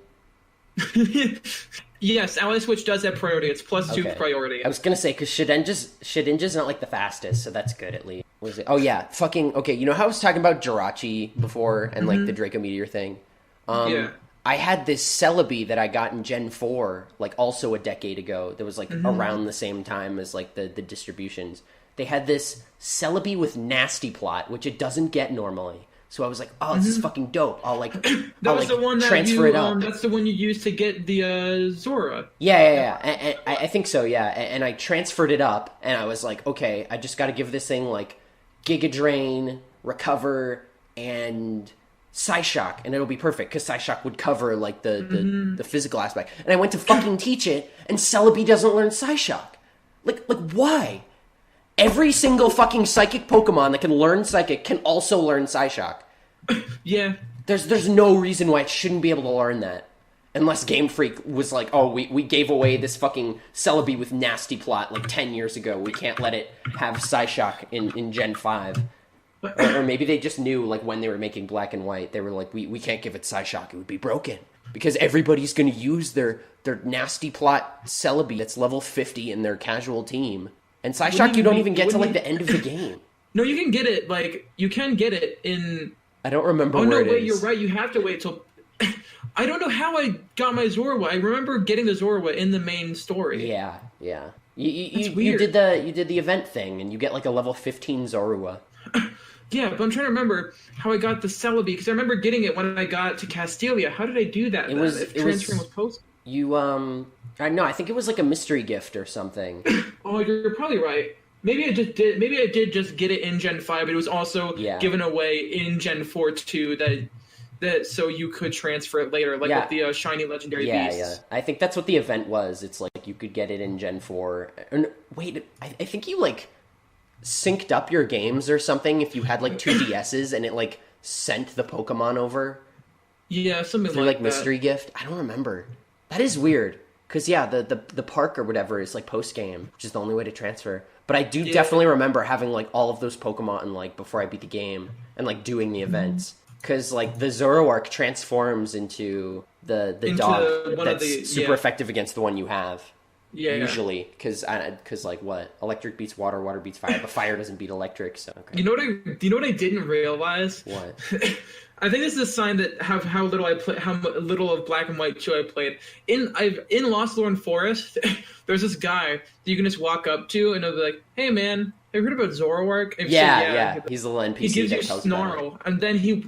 Yes, Ally Switch does have priority. It's +2 priority. I was gonna say because Shedinja's not like the fastest, so that's good at least. What was it? Oh yeah, fucking okay. You know how I was talking about Jirachi before and like the Draco Meteor thing? Yeah. I had this Celebi that I got in Gen 4, like also a decade ago. That was like around the same time as like the distributions. They had this Celebi with Nasty Plot, which it doesn't get normally. So I was like, oh, this is fucking dope. I'll like, the one that transfer it up. That's the one you used to get the Zora. Yeah. And I think so, yeah. And I transferred it up, and I was like, okay, I just got to give this thing like Giga Drain, Recover, and Psyshock, and it'll be perfect because Psyshock would cover like the physical aspect. And I went to fucking teach it, and Celebi doesn't learn Psyshock. Like why? Every single fucking psychic Pokemon that can learn Psychic can also learn Psyshock. Yeah. There's no reason why it shouldn't be able to learn that. Unless Game Freak was like, oh, we gave away this fucking Celebi with Nasty Plot like 10 years ago. We can't let it have Psyshock in Gen 5. Or maybe they just knew, like, when they were making Black and White, they were like, we can't give it Psyshock. It would be broken. Because everybody's going to use their Nasty Plot Celebi that's level 50 in their casual team. And Psyshock, you don't even get to, like, the end of the game. No, you can get it, like, you can get it in... I don't remember where it is. You're right, you have to wait till... I don't know how I got my Zorua. I remember getting the Zorua in the main story. Yeah. You did the event thing, and you get, like, a level 15 Zorua. Yeah, but I'm trying to remember how I got the Celebi, because I remember getting it when I got to Castelia. How did I do that? Transferring was post? I think it was like a mystery gift or something. Oh, you're probably right. Maybe I did just get it in Gen 5, but it was also given away in Gen 4 too, that so you could transfer it later, like with the shiny legendary beasts. Yeah. I think that's what the event was. It's like you could get it in Gen 4. Wait, I think you like synced up your games or something if you had like 2 DSs and it like sent the Pokemon over. Yeah, something through, like that. Mystery gift. I don't remember. That is weird. Because, the park or whatever is, like, post-game, which is the only way to transfer. But I do definitely remember having, like, all of those Pokemon, like, before I beat the game. And, like, doing the events. Because, like, the Zoroark transforms into the dog that's super effective against the one you have. Yeah. Usually, because like what? Electric beats water, water beats fire, but fire doesn't beat electric. So okay. You know what I didn't realize? What? I think this is a sign that how little I play, how little of Black and White 2 I played. In Lost Lorn Forest, there's this guy that you can just walk up to and he'll be like, "Hey man, have you heard about Zoroark?" Yeah. He's a little NPC. He gives you Snarl, and then he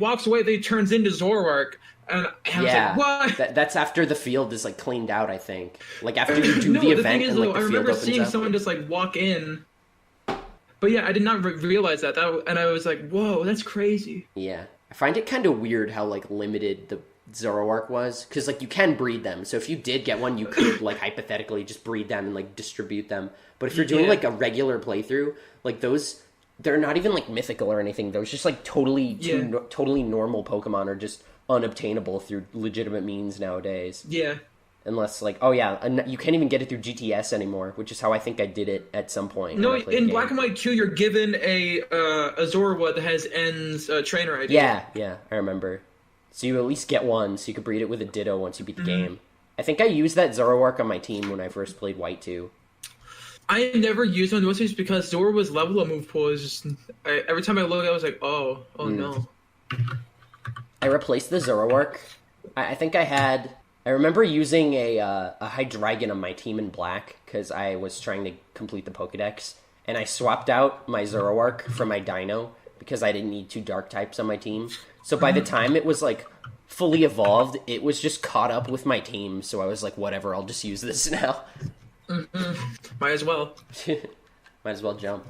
walks away. Then he turns into Zoroark, and I was like, "What?" That's after the field is like cleaned out. I think like after you do no, the event thing is, and like though, the I field remember opens seeing up. someone just like walk in. But yeah, I did not realize that, and I was like, "Whoa, that's crazy." Yeah, I find it kind of weird how like limited the Zoroark was, because like you can breed them. So if you did get one, you could like hypothetically just breed them and like distribute them. But if you're doing like a regular playthrough, like those, they're not even like mythical or anything. Those just like totally normal Pokemon are just unobtainable through legitimate means nowadays. Yeah. Unless, like, oh yeah, you can't even get it through GTS anymore, which is how I think I did it at some point. No, in Black and White 2, you're given a Zorua that has N's trainer ID. Yeah, I remember. So you at least get one, so you could breed it with a Ditto once you beat the game. I think I used that Zoroark on my team when I first played White 2. I never used one mostly because Zorua's level up move pool is just... every time I look, I was like, oh no. I replaced the Zoroark. I think I remember using a Hydreigon on my team in Black, because I was trying to complete the Pokedex, and I swapped out my Zoroark for my Dino, because I didn't need 2 Dark types on my team. So by the time it was, like, fully evolved, it was just caught up with my team, so I was like, whatever, I'll just use this now. Might as well. Might as well jump.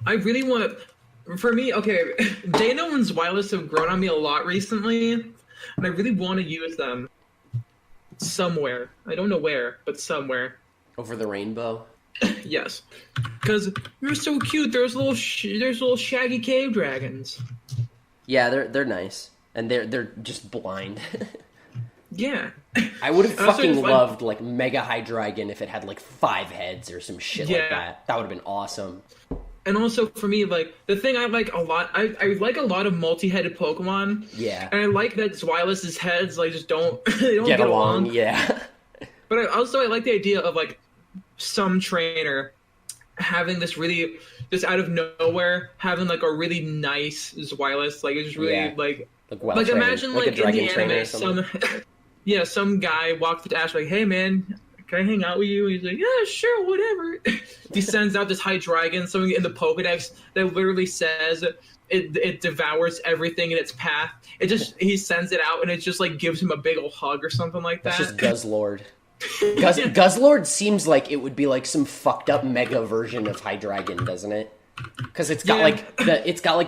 I really want to... For me, okay, Dano and Zweilous have grown on me a lot recently, and I really want to use them. Somewhere. I don't know where, but somewhere. Over the rainbow? Yes. Because you're so cute. There's little shaggy cave dragons. Yeah, they're nice. And they're just blind. Yeah. I would have fucking loved, like, Mega Hydreigon if it had, like, 5 heads or some shit like that. That would have been awesome. And also, for me, like, the thing I like a lot, I like a lot of multi-headed Pokemon. Yeah. And I like that Zweilous' heads, like, just don't, they don't get along. Yeah. But I like the idea of, like, some trainer having this really, just out of nowhere, having, like, a really nice Zweilous, like, it's just really, like imagine, like in the anime, some guy walks to Ash, like, hey, man, can I hang out with you? And he's like, yeah, sure, whatever. He sends out this Hydreigon, something in the Pokedex that literally says it devours everything in its path. He sends it out, and it just, like, gives him a big ol' hug or something like that. That's just Guzzlord. Guzzlord seems like it would be, like, some fucked up mega version of Hydreigon, doesn't it? Because it's got like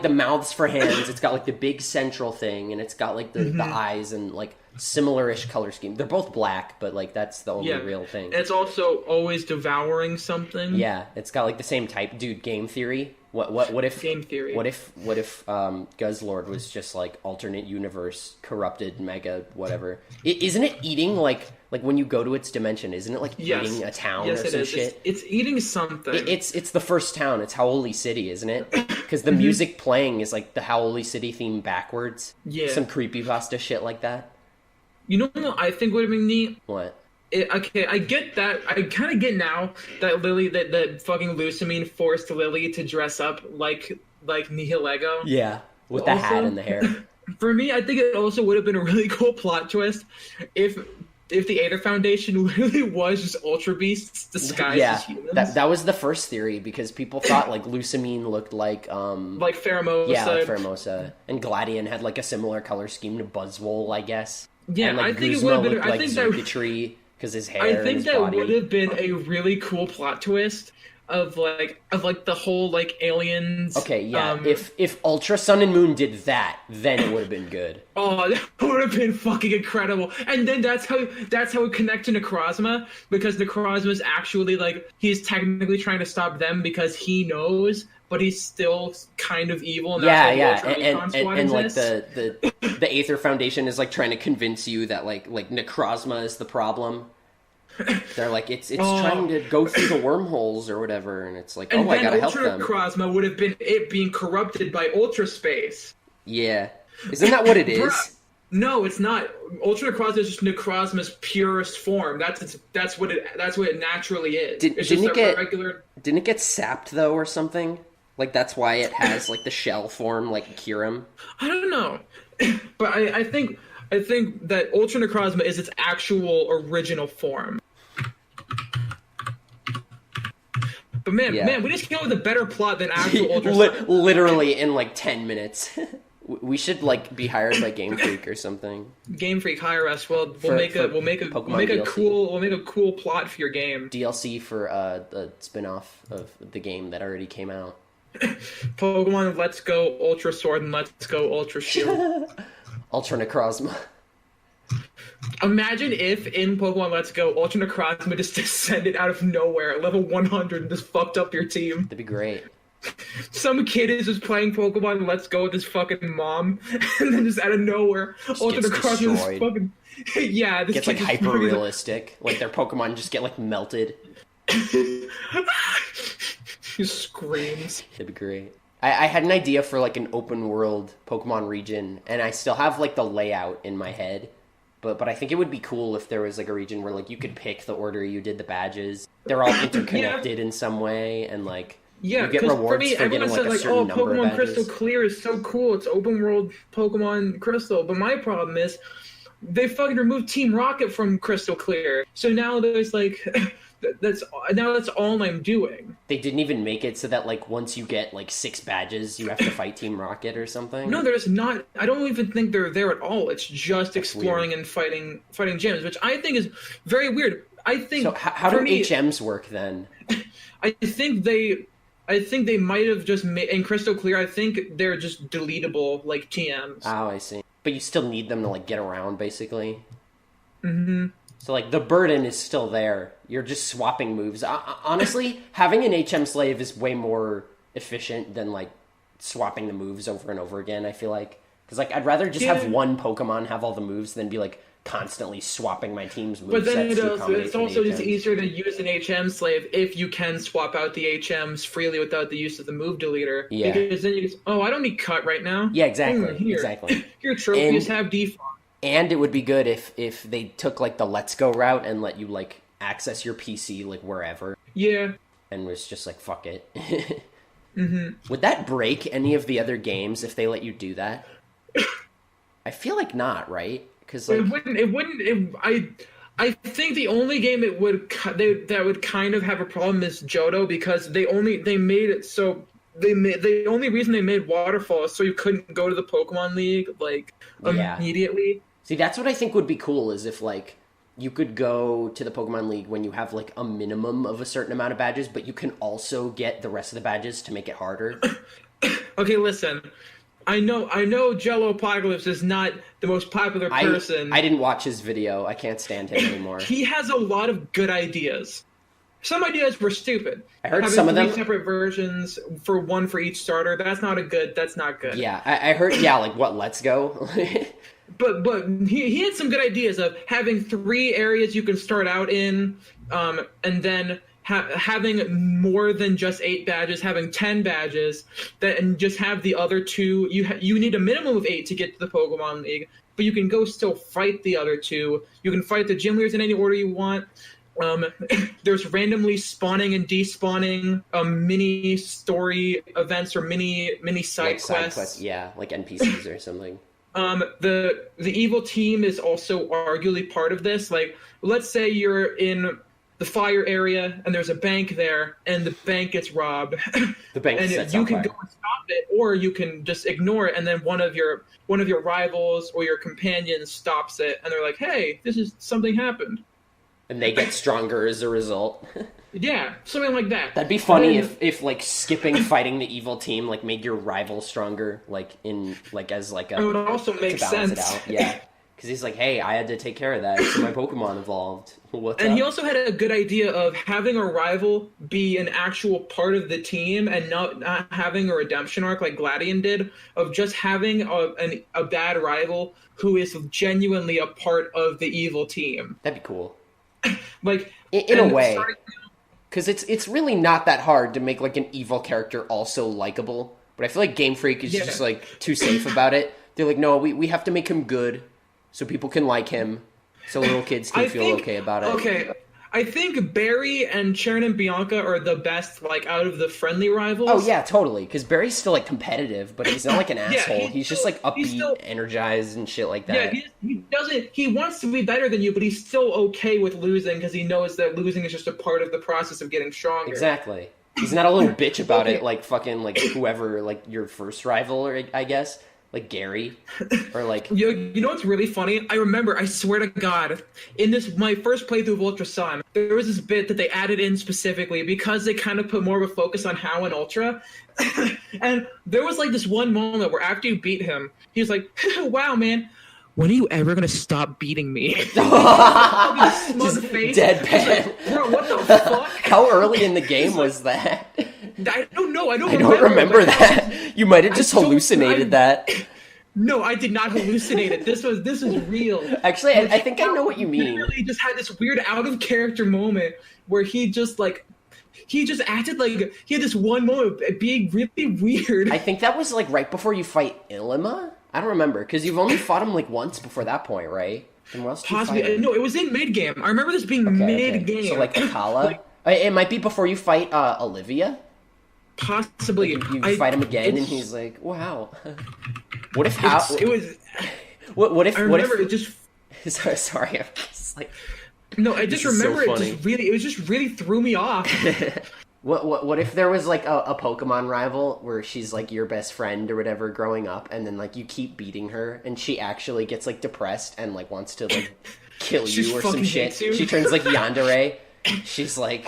the mouths for hands, it's got like the big central thing, and it's got like the eyes and like similar-ish color scheme. They're both black, but like that's the only real thing. It's also always devouring something. Yeah, it's got like the same type. Dude, game theory. What if game theory? What if Guzzlord was just like alternate universe corrupted mega whatever? Isn't it eating like when you go to its dimension? Isn't it like eating a town or some shit? It's eating something. It's the first town. It's Howley City, isn't it? Because the music playing is like the Howley City theme backwards. Yeah, some creepypasta shit like that. You know what I think would have been neat? What? Okay, I get that. I kind of get now that that fucking Lusamine forced Lily to dress up like Nihilego. Yeah, with the hat and the hair. For me, I think it also would have been a really cool plot twist if the Aether Foundation literally was just Ultra Beasts disguised as humans. That was the first theory, because people thought like Lusamine looked like Pheromosa. Yeah, like Pheromosa. And Gladion had like a similar color scheme to Buzzwole, I guess. Yeah, and, like, I think Guzma it would have been. looked like Zerkatry because his hair. I think and his that body. would have been a really cool plot twist of the whole like aliens. Okay, yeah. If Ultra Sun and Moon did that, then it would have been good. Oh, that would have been fucking incredible. And then that's how it connects to Necrozma, because Necrozma's actually like he's technically trying to stop them because he knows, but he's still kind of evil. And and like the Aether Foundation is like trying to convince you that like Necrozma is the problem. They're like, it's trying to go through the wormholes or whatever, and it's like, I gotta help them. Necrozma would have been it being corrupted by Ultra Space. Yeah, isn't that what it is? No, it's not. Ultra Necrozma is just Necrozma's purest form. That's what it naturally is. It's just a regular. Didn't it get sapped though, or something? Like that's why it has like the shell form, like Kyurem. I don't know, but I think that Ultra Necrozma is its actual original form. But man, we just came up with a better plot than actual Ultra. Literally in like 10 minutes. We should like be hired by Game Freak or something. Game Freak, hire us. We'll make a cool plot for your game. DLC for the spin-off of the game that already came out. Pokemon Let's Go Ultra Sword and Let's Go Ultra Shield. Ultra Necrozma. Imagine if in Pokemon Let's Go, Ultra Necrozma just descended out of nowhere at level 100 and just fucked up your team. That'd be great. Some kid is just playing Pokemon Let's Go with his fucking mom, and then just out of nowhere, Ultra Necrozma is fucking... Yeah, this gets like hyper-realistic. Like their Pokemon just get like melted. He screams. That'd be great. I had an idea for like an open world Pokemon region, and I still have like the layout in my head. But I think it would be cool if there was like a region where like you could pick the order you did the badges. They're all interconnected in some way, and like you get rewards for getting like a certain number of Pokemon badges. Crystal Clear is so cool. It's open world Pokemon Crystal. But my problem is they fucking removed Team Rocket from Crystal Clear. So now there's like that's all I'm doing. They didn't even make it so that like once you get like 6 badges, you have to fight Team Rocket or something. No, there's not. I don't even think they're there at all. It's just exploring and fighting gyms, which I think is very weird. I think. So how do HMs work then? I think they might have just made in Crystal Clear. I think they're just deletable like TMs. Oh, I see. But you still need them to like get around, basically. Mm-hmm. So like the burden is still there. You're just swapping moves. Honestly, having an HM slave is way more efficient than like swapping the moves over and over again. I feel like because like I'd rather just have one Pokemon have all the moves than be like constantly swapping my team's moves. But then it's also just easier to use an HM slave if you can swap out the HMs freely without the use of the move deleter. Yeah. Because then you just, I don't need cut right now. Yeah, exactly. Here. Exactly. Your trophies have default. And it would be good if they took like the Let's Go route and let you like access your PC like wherever. Yeah. And was just like fuck it. Mm-hmm. Would that break any of the other games if they let you do that? I feel like not, right? Because like it wouldn't. I think the only game that would kind of have a problem is Johto because they made it so. The only reason they made Waterfall is so you couldn't go to the Pokemon League like immediately. See, that's what I think would be cool is if like you could go to the Pokemon League when you have like a minimum of a certain amount of badges, but you can also get the rest of the badges to make it harder. Okay, listen. I know Jello Apocalypse is not the most popular person. I didn't watch his video. I can't stand him anymore. He has a lot of good ideas. Some ideas were stupid. I heard some of them. Separate versions for each starter. That's not good. Yeah, I heard. Yeah, like what? Let's Go. But he had some good ideas of having 3 areas you can start out in, and then having more than just 8 badges, having 10 badges, and just have the other 2. You need a minimum of 8 to get to the Pokemon League, but you can go still fight the other 2. You can fight the gym leaders in any order you want. There's randomly spawning and despawning mini story events or mini side quests. Yeah, like NPCs or something. The evil team is also arguably part of this. Like, let's say you're in the fire area and there's a bank there and the bank gets robbed. The bank and sets you on can fire. go and stop it, or you can just ignore it, and then one of your rivals or your companions stops it, and they're like, "Hey, something happened." And they get stronger as a result. Yeah, something like that. That'd be funny if like skipping fighting the evil team like made your rival stronger, like in like as like a. It would also make to balance sense. It out. Yeah, because he's like, hey, I had to take care of that, so my Pokemon evolved. What's and up? he also had a good idea of having a rival be an actual part of the team and not having a redemption arc like Gladion did, of just having a bad rival who is genuinely a part of the evil team. That'd be cool. Like in a way, because it's really not that hard to make like an evil character also likable. But I feel like Game Freak is just like too safe about it. They're like, no, we have to make him good, so people can like him, so little kids can feel okay about it. Okay, I think Barry and Sharon and Bianca are the best, like, out of the friendly rivals. Oh yeah, totally. Because Barry's still like competitive, but he's not like an asshole. He's just like upbeat, energized, and shit like that. Yeah, he doesn't. He wants to be better than you, but he's still okay with losing because he knows that losing is just a part of the process of getting stronger. Exactly. He's not a little bitch about it, like fucking like whoever, like your first rival, or I guess. Like Gary, or like... You know what's really funny? I remember, I swear to God, in my first playthrough of Ultra Sun, there was this bit that they added in specifically because they kind of put more of a focus on Hao and Ultra. And there was like this one moment where after you beat him, he was like, wow, man, when are you ever going to stop beating me? Just deadpan. Like, bro, what the fuck? How early in the game was that? I don't know. I don't remember that. You might have just hallucinated that. No, I did not hallucinate it. This is real. Actually, I think I know what you mean. He literally just had this weird out of character moment where he just acted like he had this one moment of being really weird. I think that was like right before you fight Ilima. I don't remember because you've only fought him like once before that point, right? And what else did you fight him? No, it was in mid game. I remember this being mid game. So like Akala. It might be before you fight Olivia. Possibly. Like you fight him again, and he's like, "Wow." What if it was? What if? I remember what if, it just. Sorry, I'm just like. No, I just remember so it just really threw me off. What if there was like a Pokemon rival where she's like your best friend or whatever growing up, and then like you keep beating her, and she actually gets like depressed and like wants to like kill you or some shit. She turns like Yandere. She's like.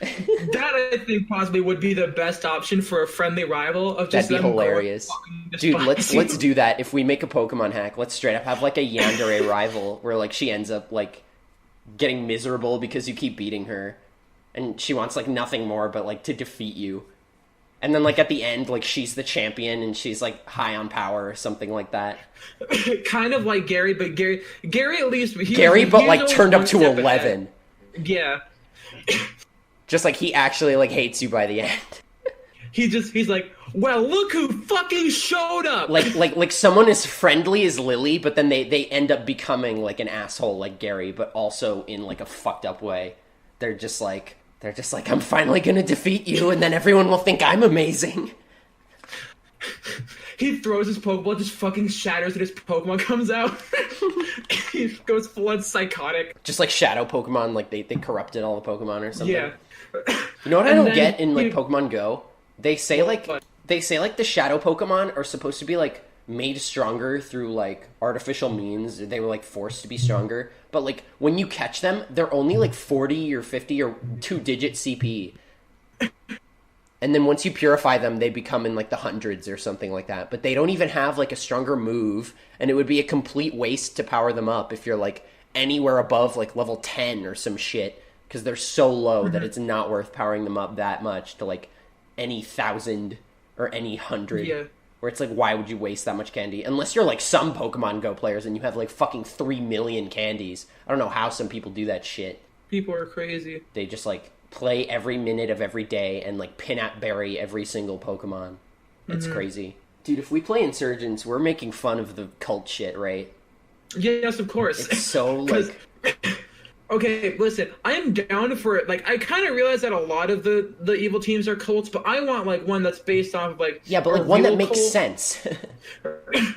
That I think possibly would be the best option for a friendly rival of just that'd be hilarious. Dude, let's do that. If we make a Pokemon hack, let's straight up have like a Yandere rival where like she ends up like getting miserable because you keep beating her and she wants like nothing more but like to defeat you. And then like at the end like she's the champion and she's like high on power or something like that. Kind of like Gary, but Gary at least but like turned up to 11. Yeah. Just like he actually like hates you by the end. He's like, well, look who fucking showed up. Like someone as friendly as Lily, but then they end up becoming like an asshole like Gary, but also in like a fucked up way. They're just like I'm finally gonna defeat you, and then everyone will think I'm amazing. He throws his Pokeball, just fucking shatters, and his Pokemon comes out. He goes full-on psychotic. Just like Shadow Pokemon, like they corrupted all the Pokemon or something. Yeah. You know what I don't get in like Pokemon Go? They say like the Shadow Pokemon are supposed to be like made stronger through like artificial means. They were like forced to be stronger, but like when you catch them, they're only like 40 or 50 or 2-digit CP. And then once you purify them, they become in like the hundreds or something like that. But they don't even have like a stronger move, and it would be a complete waste to power them up if you're like anywhere above like level 10 or some shit, because they're so low that it's not worth powering them up that much to like any 1,000 or any 100. Yeah. Where it's like, why would you waste that much candy? Unless you're like some Pokemon Go players and you have like fucking 3 million candies. I don't know how some people do that shit. People are crazy. They just like play every minute of every day and like pin at berry every single Pokemon. It's crazy. Dude, if we play Insurgents, we're making fun of the cult shit, right? Yes, of course. It's so like... Okay, listen, I am down for it. Like, I kind of realize that a lot of the evil teams are cults, but I want, like, one that's based off of, like... Yeah, but, like, one that makes sense.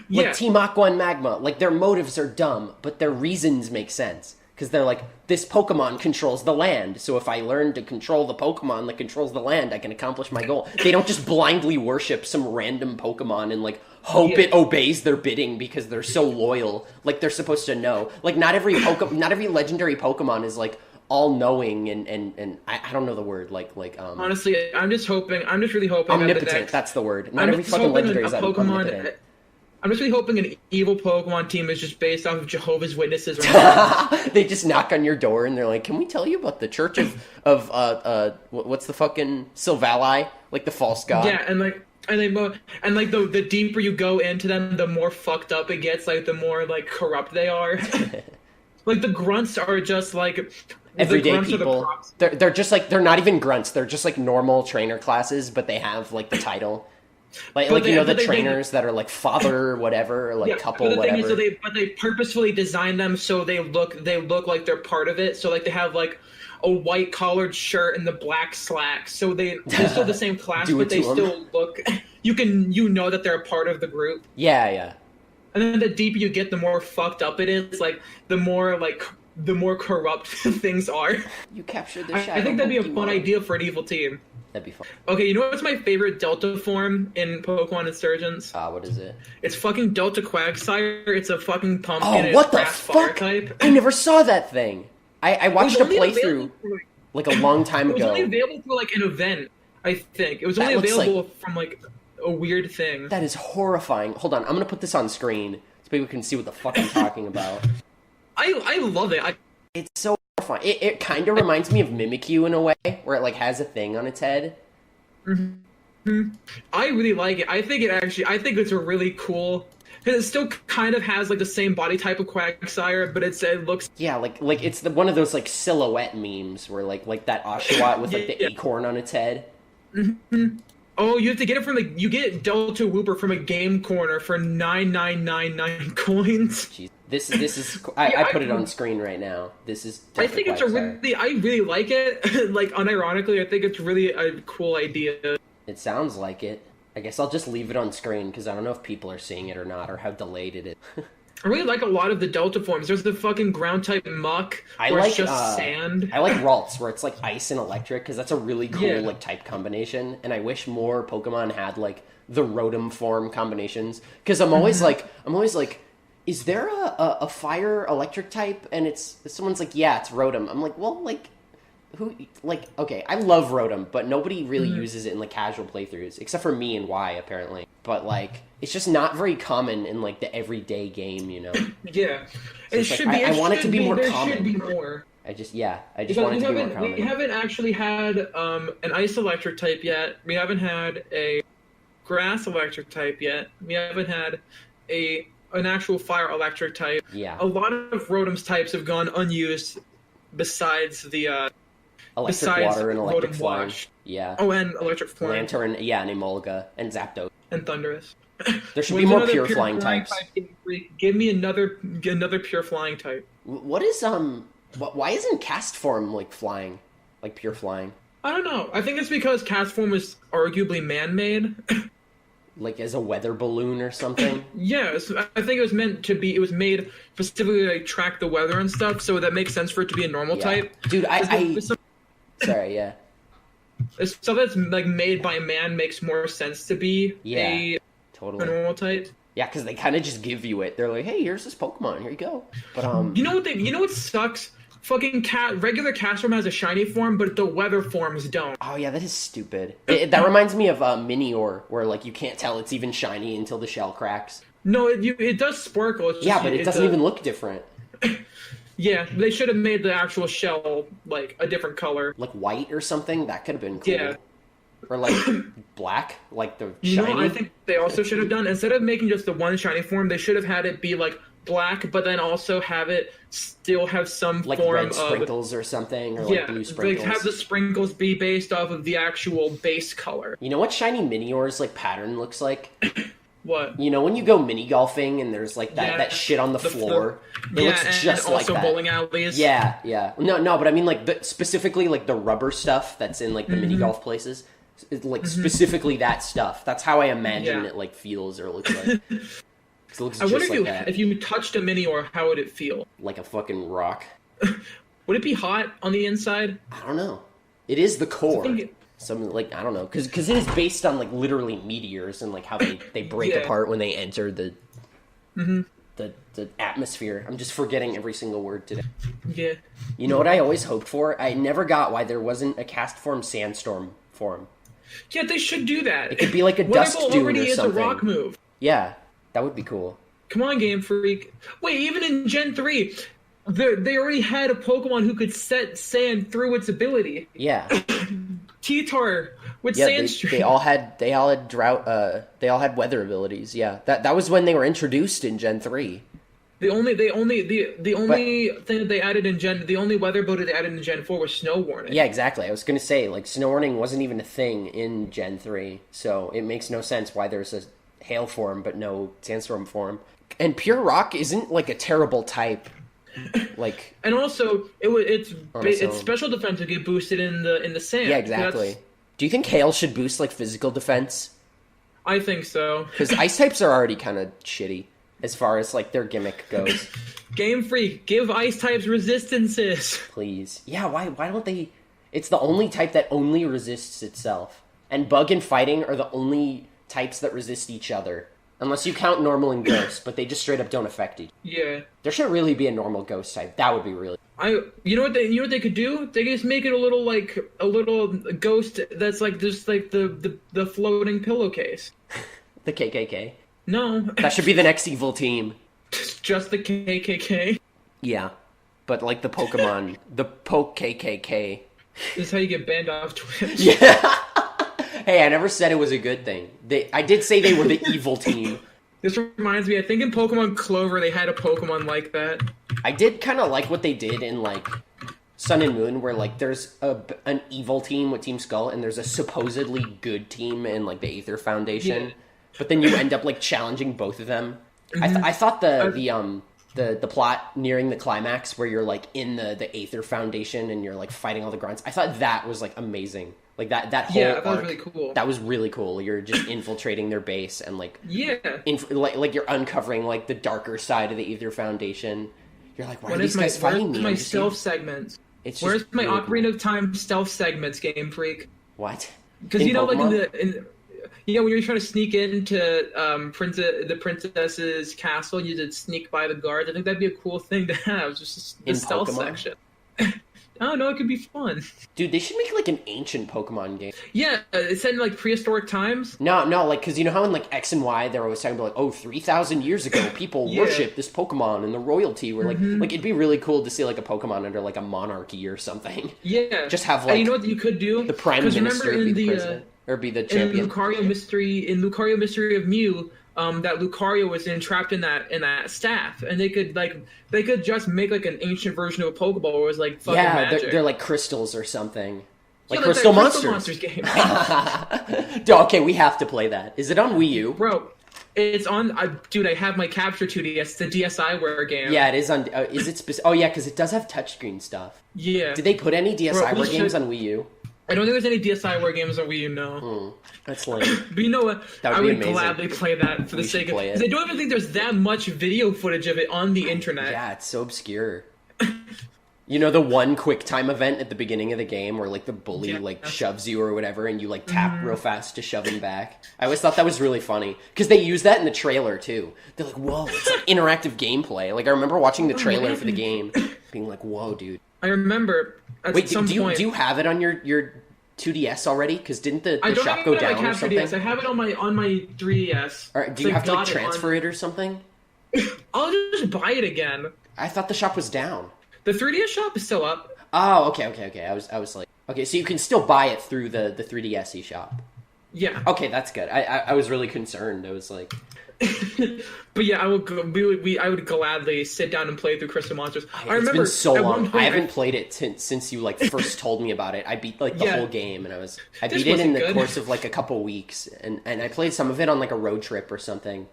Like, Team Aqua and Magma. Like, their motives are dumb, but their reasons make sense. Because they're like, this Pokemon controls the land, so if I learn to control the Pokemon that controls the land, I can accomplish my goal. They don't just blindly worship some random Pokemon and, like, hope it obeys their bidding because they're so loyal. Like, they're supposed to know. Like, not every legendary Pokemon is, like, all-knowing and I don't know the word, honestly, I'm just really hoping... Omnipotent, that's the word. Not every fucking legendary is omnipotent. I'm just really hoping an evil Pokemon team is just based off of Jehovah's Witnesses. Right? They just knock on your door and they're like, "Can we tell you about the Church of what's the fucking Silvally, like the false god?" Yeah, and the deeper you go into them, the more fucked up it gets. Like the more like corrupt they are. Like the grunts are just like everyday people. They're just like they're not even grunts. They're just like normal trainer classes, but they have like the title. Like But you know the they trainers that are like father whatever, or like yeah, couple but the thing whatever. is, they purposefully design them so they look like they're part of it. So like they have like a white collared shirt and the black slacks. So they're still the same class, Do it but they to 'em. still look. You know that they're a part of the group. Yeah, yeah. And then the deeper you get, the more fucked up it is. Like the more corrupt things are. You captured the shadow. I think that'd be a fun Pokemon. idea for an evil team. That'd be fun. Okay, you know what's my favorite Delta form in Pokemon Insurgents? What is it? It's fucking Delta Quagsire. It's a fucking pumpkin. Oh, and what it's the grass fire fuck? type. I never saw that thing. I watched a It was only playthrough available for, like a long time It was ago. only available for like an event, I think. It was That only looks available from like a weird thing. That is horrifying. Hold on, I'm gonna put this on screen so people can see what the fuck I'm talking about. I love it. It's so horrifying. It kind of reminds me of Mimikyu in a way, where it like has a thing on its head. I really like it. I think it's a really cool. Because it still kind of has like the same body type of Quagsire, but it looks. Yeah, like it's one of those like silhouette memes where like that Oshawott with like the Yeah. acorn on its head. Oh, you have to get it from you get Delta Wooper from a game corner for 9999 coins. Jeez. This is I put it on screen right now. This is I think it's I really like it. Like unironically, I think it's really a cool idea. It sounds like it. I guess I'll just leave it on screen because I don't know if people are seeing it or not, or how delayed it is. I really like a lot of the Delta forms. There's the fucking ground type Muck, where it's just sand. I like Ralts, where it's like ice and electric, because that's a really cool Yeah. like type combination. And I wish more Pokemon had like the Rotom form combinations, because I'm always like, is there a fire electric type? And someone's like, yeah, it's Rotom. I'm like, well, like. Who like okay? I love Rotom, but nobody really uses it in like casual playthroughs, except for me and Y apparently. But like, it's just not very common in like the everyday game, you know. Yeah, So it it's like, should be. I want it to be more there common. should be more. I just want it Because to be more common. we haven't actually had an ice electric type yet. We haven't had a grass electric type yet. We haven't had an actual fire electric type. Yeah. A lot of Rotom's types have gone unused. Besides the Electric water and electric Rotom flying. Wash. Yeah. Oh, and electric flying Lantern, yeah, and Emolga and Zapdos. and Thundurus. There should When's be more another pure flying types. type give me another pure flying type. What is why isn't cast form like flying, like pure flying? I don't know. I think it's because cast form was arguably man-made. Like as a weather balloon or something? Yes, I think it was meant to be. It was made specifically to like, track the weather and stuff, so that makes sense for it to be a normal Yeah. type. Dude, It's sorry, yeah. stuff that's like made by man makes more sense to be a Totally. normal type. Yeah, because they kind of just give you it. They're like, "Hey, here's this Pokemon. Here you go." But You know what sucks? Fucking regular cast form has a shiny form, but the weather forms don't. oh yeah, that is stupid. That reminds me of Minior, where like you can't tell it's even shiny until the shell cracks. No, it does sparkle. It's just, Yeah, but it doesn't even look different. Yeah, they should have made the actual shell like a different color. Like white or something. That could have been cool. Yeah. Or like black, like the You shiny. know what I think they also should have done? Instead of making just the one shiny form, they should have had it be like black, but then also have it still have some like form red of sprinkles or something, or like blue sprinkles. Like have the sprinkles be based off of the actual base color. You know what shiny Minior's like pattern looks like? What? You know when you go mini golfing and there's like that, Yeah, that shit on the floor? It looks and just like also that. bowling alleys. Yeah. No, but I mean like specifically like the rubber stuff that's in like the mini golf places. It's, like specifically that stuff. That's how I imagine it like feels or looks like. 'Cause it looks I just wonder like that. if you touched a Minior, how would it feel? Like a fucking rock. Would it be hot on the inside? I don't know. It is the core. I think Some like I don't know because it is based on like literally meteors and like how they break Yeah. apart when they enter the atmosphere. I'm just forgetting every single word today. Yeah. You know what I always hoped for? I never got why there wasn't a cast form sandstorm form. Yeah, they should do that. It could be like a dust Weather dune already or is something. a rock move. Yeah, that would be cool. Come on, Game Freak. Wait, even in Gen 3, they already had a Pokemon who could set sand through its ability. Yeah, T-Tar with yeah. Sandstream. They all had drought. They all had weather abilities. Yeah, that was when they were introduced in Gen 3. The only thing that they added in the only weather ability they added in Gen 4 was snow warning. Yeah, exactly. I was gonna say, like, snow warning wasn't even a thing in Gen 3, so it makes no sense why there's a hail form but no sandstorm form. And pure rock isn't like a terrible type. Like, and also its special defense would get boosted in the sand. yeah, exactly. Do you think hail should boost like physical defense? I think so. Because ice types are already kind of shitty as far as like their gimmick goes. Game Freak, give ice types resistances. Please. Yeah, why don't they? It's the only type that only resists itself. And bug and fighting are the only types that resist each other. Unless you count normal and ghost, but they just straight up don't affect each other. Yeah. There should really be a normal ghost type. That would be really... You know what they could do? They could just make it a little ghost that's like just like the floating pillowcase. The KKK. No. That should be the next evil team. Just the KKK. Yeah. But like the Pokemon, the Poke KKK. This is how you get banned off Twitch. Yeah. Hey, I never said it was a good thing. I did say they were the evil team. This reminds me, I think in Pokemon Clover they had a Pokemon like that. I did kind of like what they did in like Sun and Moon, where like there's an evil team with Team Skull and there's a supposedly good team in like the Aether Foundation. Yeah. But then you end up like challenging both of them. Mm-hmm. I thought the plot nearing the climax where you're like in the Aether Foundation and you're like fighting all the grunts. I thought that was like amazing. Like that whole arc, was really cool. That was really cool. You're just infiltrating their base and like like you're uncovering like the darker side of the Aether Foundation. You're like, why are these guys fighting me? Where's my stealth segments? Where's my really Ocarina of Time stealth segments, Game Freak? What? Because you know, Pokemon? Like when you're trying to sneak into the princess's castle, you did sneak by the guards. I think that'd be a cool thing to have, just the stealth Pokemon? Section. I don't know, it could be fun. Dude, they should make like an ancient Pokemon game. Yeah, it's set in like prehistoric times. No, like, because you know how in like X and Y they're always talking about like, oh, 3,000 years ago people worship this Pokemon and the royalty were like, like it'd be really cool to see like a Pokemon under like a monarchy or something. Yeah. Just have like, you know what you could do? The Prime Minister be the president, or be the champion. In Lucario Mystery of Mew, that Lucario was entrapped in that staff, and they could just make like an ancient version of a Pokeball where it was like fucking magic. They're like crystals or something. Like yeah, Crystal Monsters. Monsters game. Okay, we have to play that. Is it on Wii U? Bro, it's on... dude, I have my Capture 2DS, the DSiWare game. Yeah, it is on... is it oh, yeah, because it does have touchscreen stuff. Yeah. Did they put any DSiWare games on Wii U? I don't think there's any DSiWare games on Wii U, no. That's lame. But you know what? I would gladly play that for the sake of... Because I don't even think there's that much video footage of it on the internet. Yeah, it's so obscure. You know the one quick time event at the beginning of the game where like the bully like shoves you or whatever and you like tap real fast to shove him back? I always thought that was really funny. Because they use that in the trailer too. They're like, whoa, it's like interactive gameplay. Like I remember watching the trailer for the game being like, whoa, dude. I remember at some point... do you have it on your 2DS already? Because didn't the shop go down or something? I have it on my 3DS. Or do you have to like transfer it or something? I'll just buy it again. I thought the shop was down. The 3DS shop is still up. Oh, okay. I was like, okay, so you can still buy it through the 3DS eShop. Yeah. Okay, that's good. I was really concerned. I was like, but yeah, I would gladly sit down and play through Crystal Monsters. I remember it's been so long. I haven't played it since you like first told me about it. I beat like the whole game, and I beat it in the course of like a couple weeks, and I played some of it on like a road trip or something.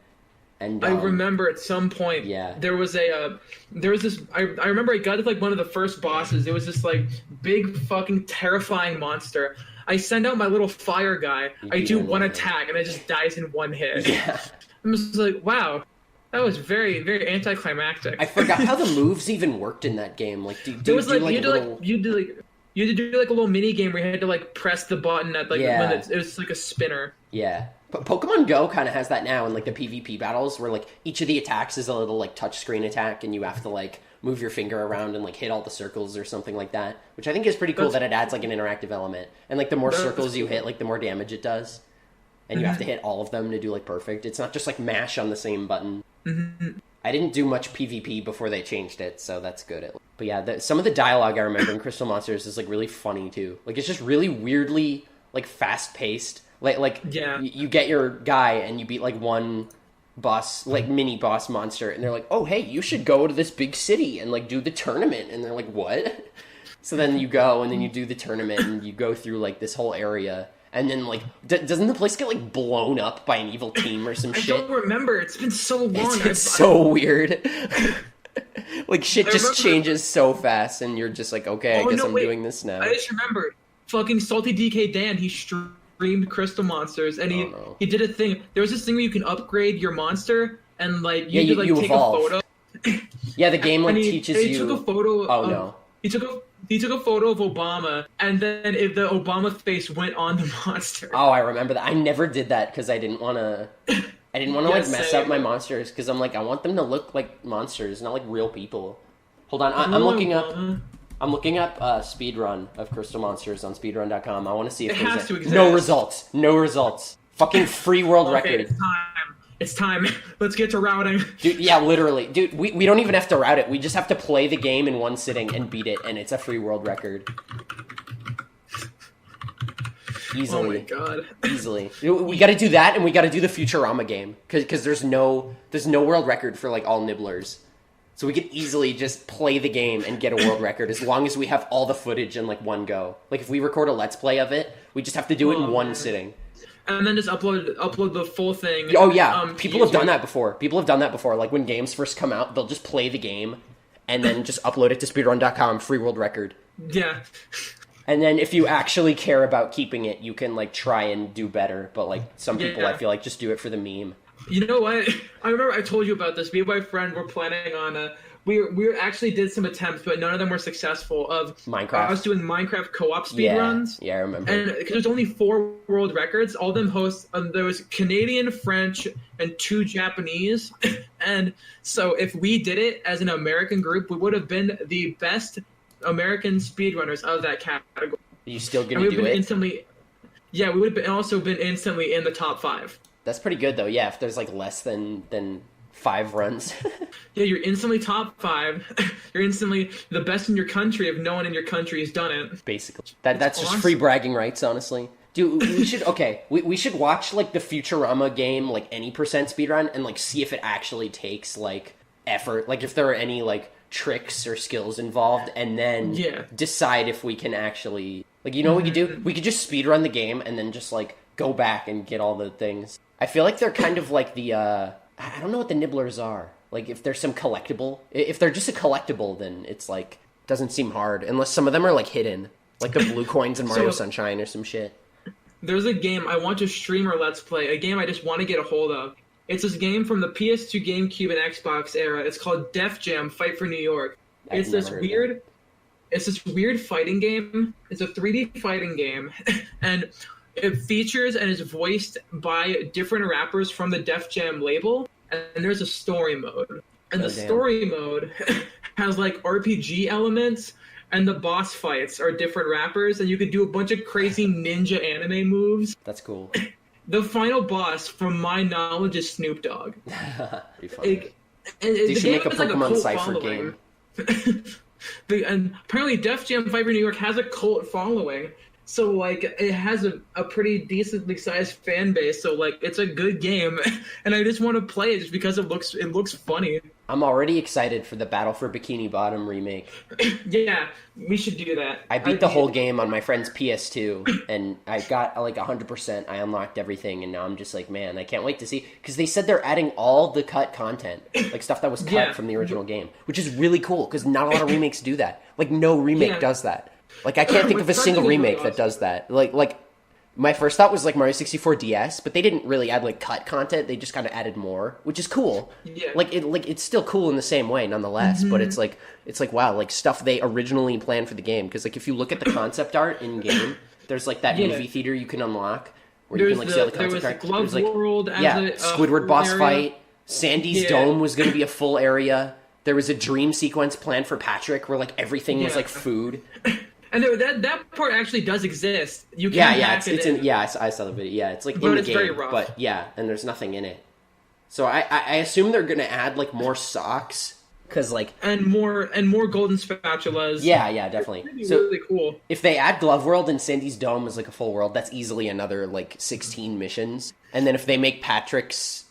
And I remember at some point, there was this. I remember I got to like one of the first bosses. It was this like big fucking terrifying monster. I send out my little fire guy. I do one attack, and it just dies in one hit. Yeah. I'm just like, wow, that was very, very anticlimactic. I forgot how the moves even worked in that game. Like, you had to do like a little mini game where you had to like press the button at like when it was like a spinner. Yeah. But Pokemon Go kind of has that now in like the PvP battles where like each of the attacks is a little like touchscreen attack and you have to like move your finger around and like hit all the circles or something like that, which I think is pretty cool that it adds like an interactive element. And like the more circles you hit, like the more damage it does. And you have to hit all of them to do like perfect. It's not just like mash on the same button. I didn't do much PvP before they changed it, so that's good. But yeah, some of the dialogue I remember in Crystal Monsters is like really funny too. Like it's just really weirdly like fast paced. You get your guy and you beat like one boss, like mini boss monster, and they're like, oh hey, you should go to this big city and like do the tournament, and they're like, what? So then you go and then you do the tournament and you go through like this whole area, and then like doesn't the place get like blown up by an evil team or some shit? I don't remember. It's been so long. It's so weird. Like shit just changes so fast, and you're just like, okay, I guess I'm doing this now. I just remembered. Fucking Salty DK Dan, he streamed Crystal Monsters, and he did a thing. There was this thing where you can upgrade your monster, and like you could like take evolve. a photo. Yeah, the game like teaches you. He took a photo. No. He took a photo of Obama, and then if the Obama face went on the monster. Oh, I remember that. I never did that because I didn't want to. I didn't want to like mess up my monsters because I'm like, I want them to look like monsters, not like real people. Hold on, I'm looking up. I'm looking up speedrun of Crystal Monsters on speedrun.com. I want to see if there's no results. No results. Fucking free world record. It's time. Let's get to routing. Dude, yeah, literally. Dude, we don't even have to route it. We just have to play the game in one sitting and beat it, and it's a free world record. Easily. Oh my god. Easily. We got to do that, and we got to do the Futurama game because there's no world record for like all nibblers. So we could easily just play the game and get a world record as long as we have all the footage in like one go. Like if we record a let's play of it, we just have to do it in one sitting. And then just upload the full thing. Oh yeah, people have done that before. Like when games first come out, they'll just play the game and then just upload it to speedrun.com, free world record. Yeah. And then if you actually care about keeping it, you can like try and do better. But like some people, I feel like just do it for the meme. You know what? I remember I told you about this. Me and my friend were planning on we actually did some attempts, but none of them were successful. Of Minecraft. I was doing Minecraft co-op speedruns. Yeah, I remember. And because there's only 4 world records, all of them host. There was Canadian, French, and 2 Japanese. And so if we did it as an American group, we would have been the best American speedrunners of that category. Are you still gonna do it? Yeah, we would have also been instantly in the top 5. That's pretty good though. Yeah, if there's like less than 5 runs. Yeah, you're instantly top 5. You're instantly the best in your country if no one in your country has done it. Basically, that's just free bragging rights, honestly. Dude, we should we should watch like the Futurama game, like any percent speedrun, and like see if it actually takes like effort, like if there are any like tricks or skills involved, and then decide if we can actually like what we could do? We could just speedrun the game and then just like go back and get all the things. I feel like they're kind of like the I don't know what the nibblers are. Like if there's some collectible. If they're just a collectible, then it's like doesn't seem hard unless some of them are like hidden. Like the blue coins in Mario Sunshine or some shit. There's a game I want to stream or let's play. A game I just want to get a hold of. It's this game from the PS2, GameCube, and Xbox era. It's called Def Jam Fight for New York. It's this weird fighting game. It's a 3D fighting game. And it features and is voiced by different rappers from the Def Jam label, and there's a story mode. And story mode has like RPG elements, and the boss fights are different rappers, and you could do a bunch of crazy ninja anime moves. That's cool. The final boss, from my knowledge, is Snoop Dogg. Pretty funny. They should make a Pokemon Cypher game. And apparently Def Jam Fight for New York has a cult following. So, like, it has a pretty decently sized fan base. So, like, it's a good game. And I just want to play it just because it looks funny. I'm already excited for the Battle for Bikini Bottom remake. Yeah, we should do that. I beat the whole game on my friend's PS2, and I got, like, 100%. I unlocked everything, and now I'm just like, man, I can't wait to see. Because they said they're adding all the cut content, like, stuff that was cut from the original game. Which is really cool, because not a lot of remakes do that. Like, no remake does that. Like, I can't think of a single remake that does that. Like, my first thought was, like, Mario 64 DS, but they didn't really add, like, cut content. They just kind of added more, which is cool. Yeah. It's still cool in the same way, nonetheless, but it's like, wow, like, stuff they originally planned for the game. Because, like, if you look at the concept art in-game, there's, like, that movie theater you can unlock, where you can, like, see all the concept art. There was the Glove World as Squidward boss fight. Sandy's Dome was going to be a full area. There was a dream sequence planned for Patrick, where, like, everything was, like, food. And that part actually does exist. You can hack it in. I saw the video. Yeah, it's like in the game, very rough. But yeah, and there's nothing in it. So I assume they're gonna add like more socks, cause like and more golden spatulas. Yeah, definitely. So really cool. If they add Glove World and Sandy's Dome as like a full world, that's easily another like 16 missions. And then if they make Patrick's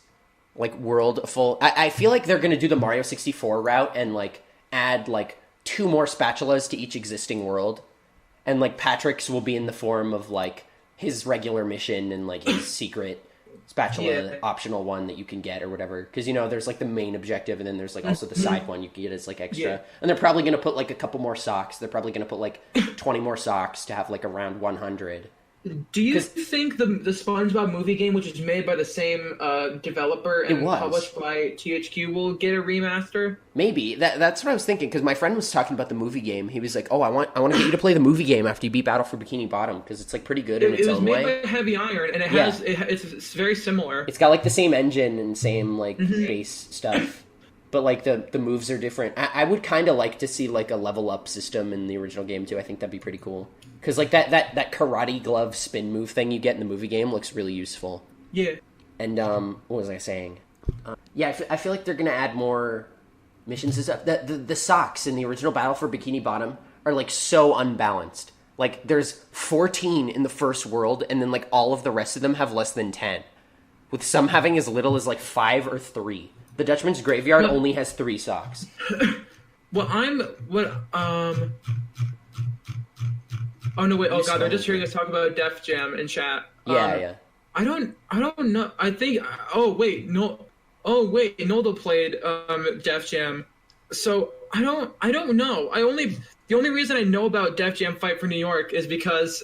like world full. I feel like they're gonna do the Mario 64 route and like add like 2 more spatulas to each existing world, and like Patrick's will be in the form of like his regular mission and like his secret spatula optional one that you can get or whatever. Because there's like the main objective, and then there's like also the side one you can get as like extra. And they're probably gonna put like a couple more socks. They're probably gonna put like 20 more socks to have like around 100. Do you think the SpongeBob movie game, which is made by the same developer and published by THQ, will get a remaster? Maybe. That's what I was thinking, because my friend was talking about the movie game. He was like, "Oh, I want to get you to play the movie game after you beat Battle for Bikini Bottom, because it's like pretty good in its own way." It was made by Heavy Iron, and it's very similar. It's got like the same engine and same like base stuff, but like the moves are different. I would kind of like to see like a level up system in the original game too. I think that'd be pretty cool. Because like that karate glove spin move thing you get in the movie game looks really useful. Yeah. And what was I saying? I feel like they're gonna add more missions and stuff. The socks in the original Battle for Bikini Bottom are like so unbalanced. Like there's 14 in the first world, and then like all of the rest of them have less than 10, with some having as little as like 5 or 3. The Dutchman's Graveyard only has 3 socks. Oh no! Wait! Oh god! They're just hearing us talk about Def Jam in chat. Yeah. I don't know. I think. Oh wait! No. Oh wait! Noldo played Def Jam. So I don't know. The only reason I know about Def Jam Fight for New York is because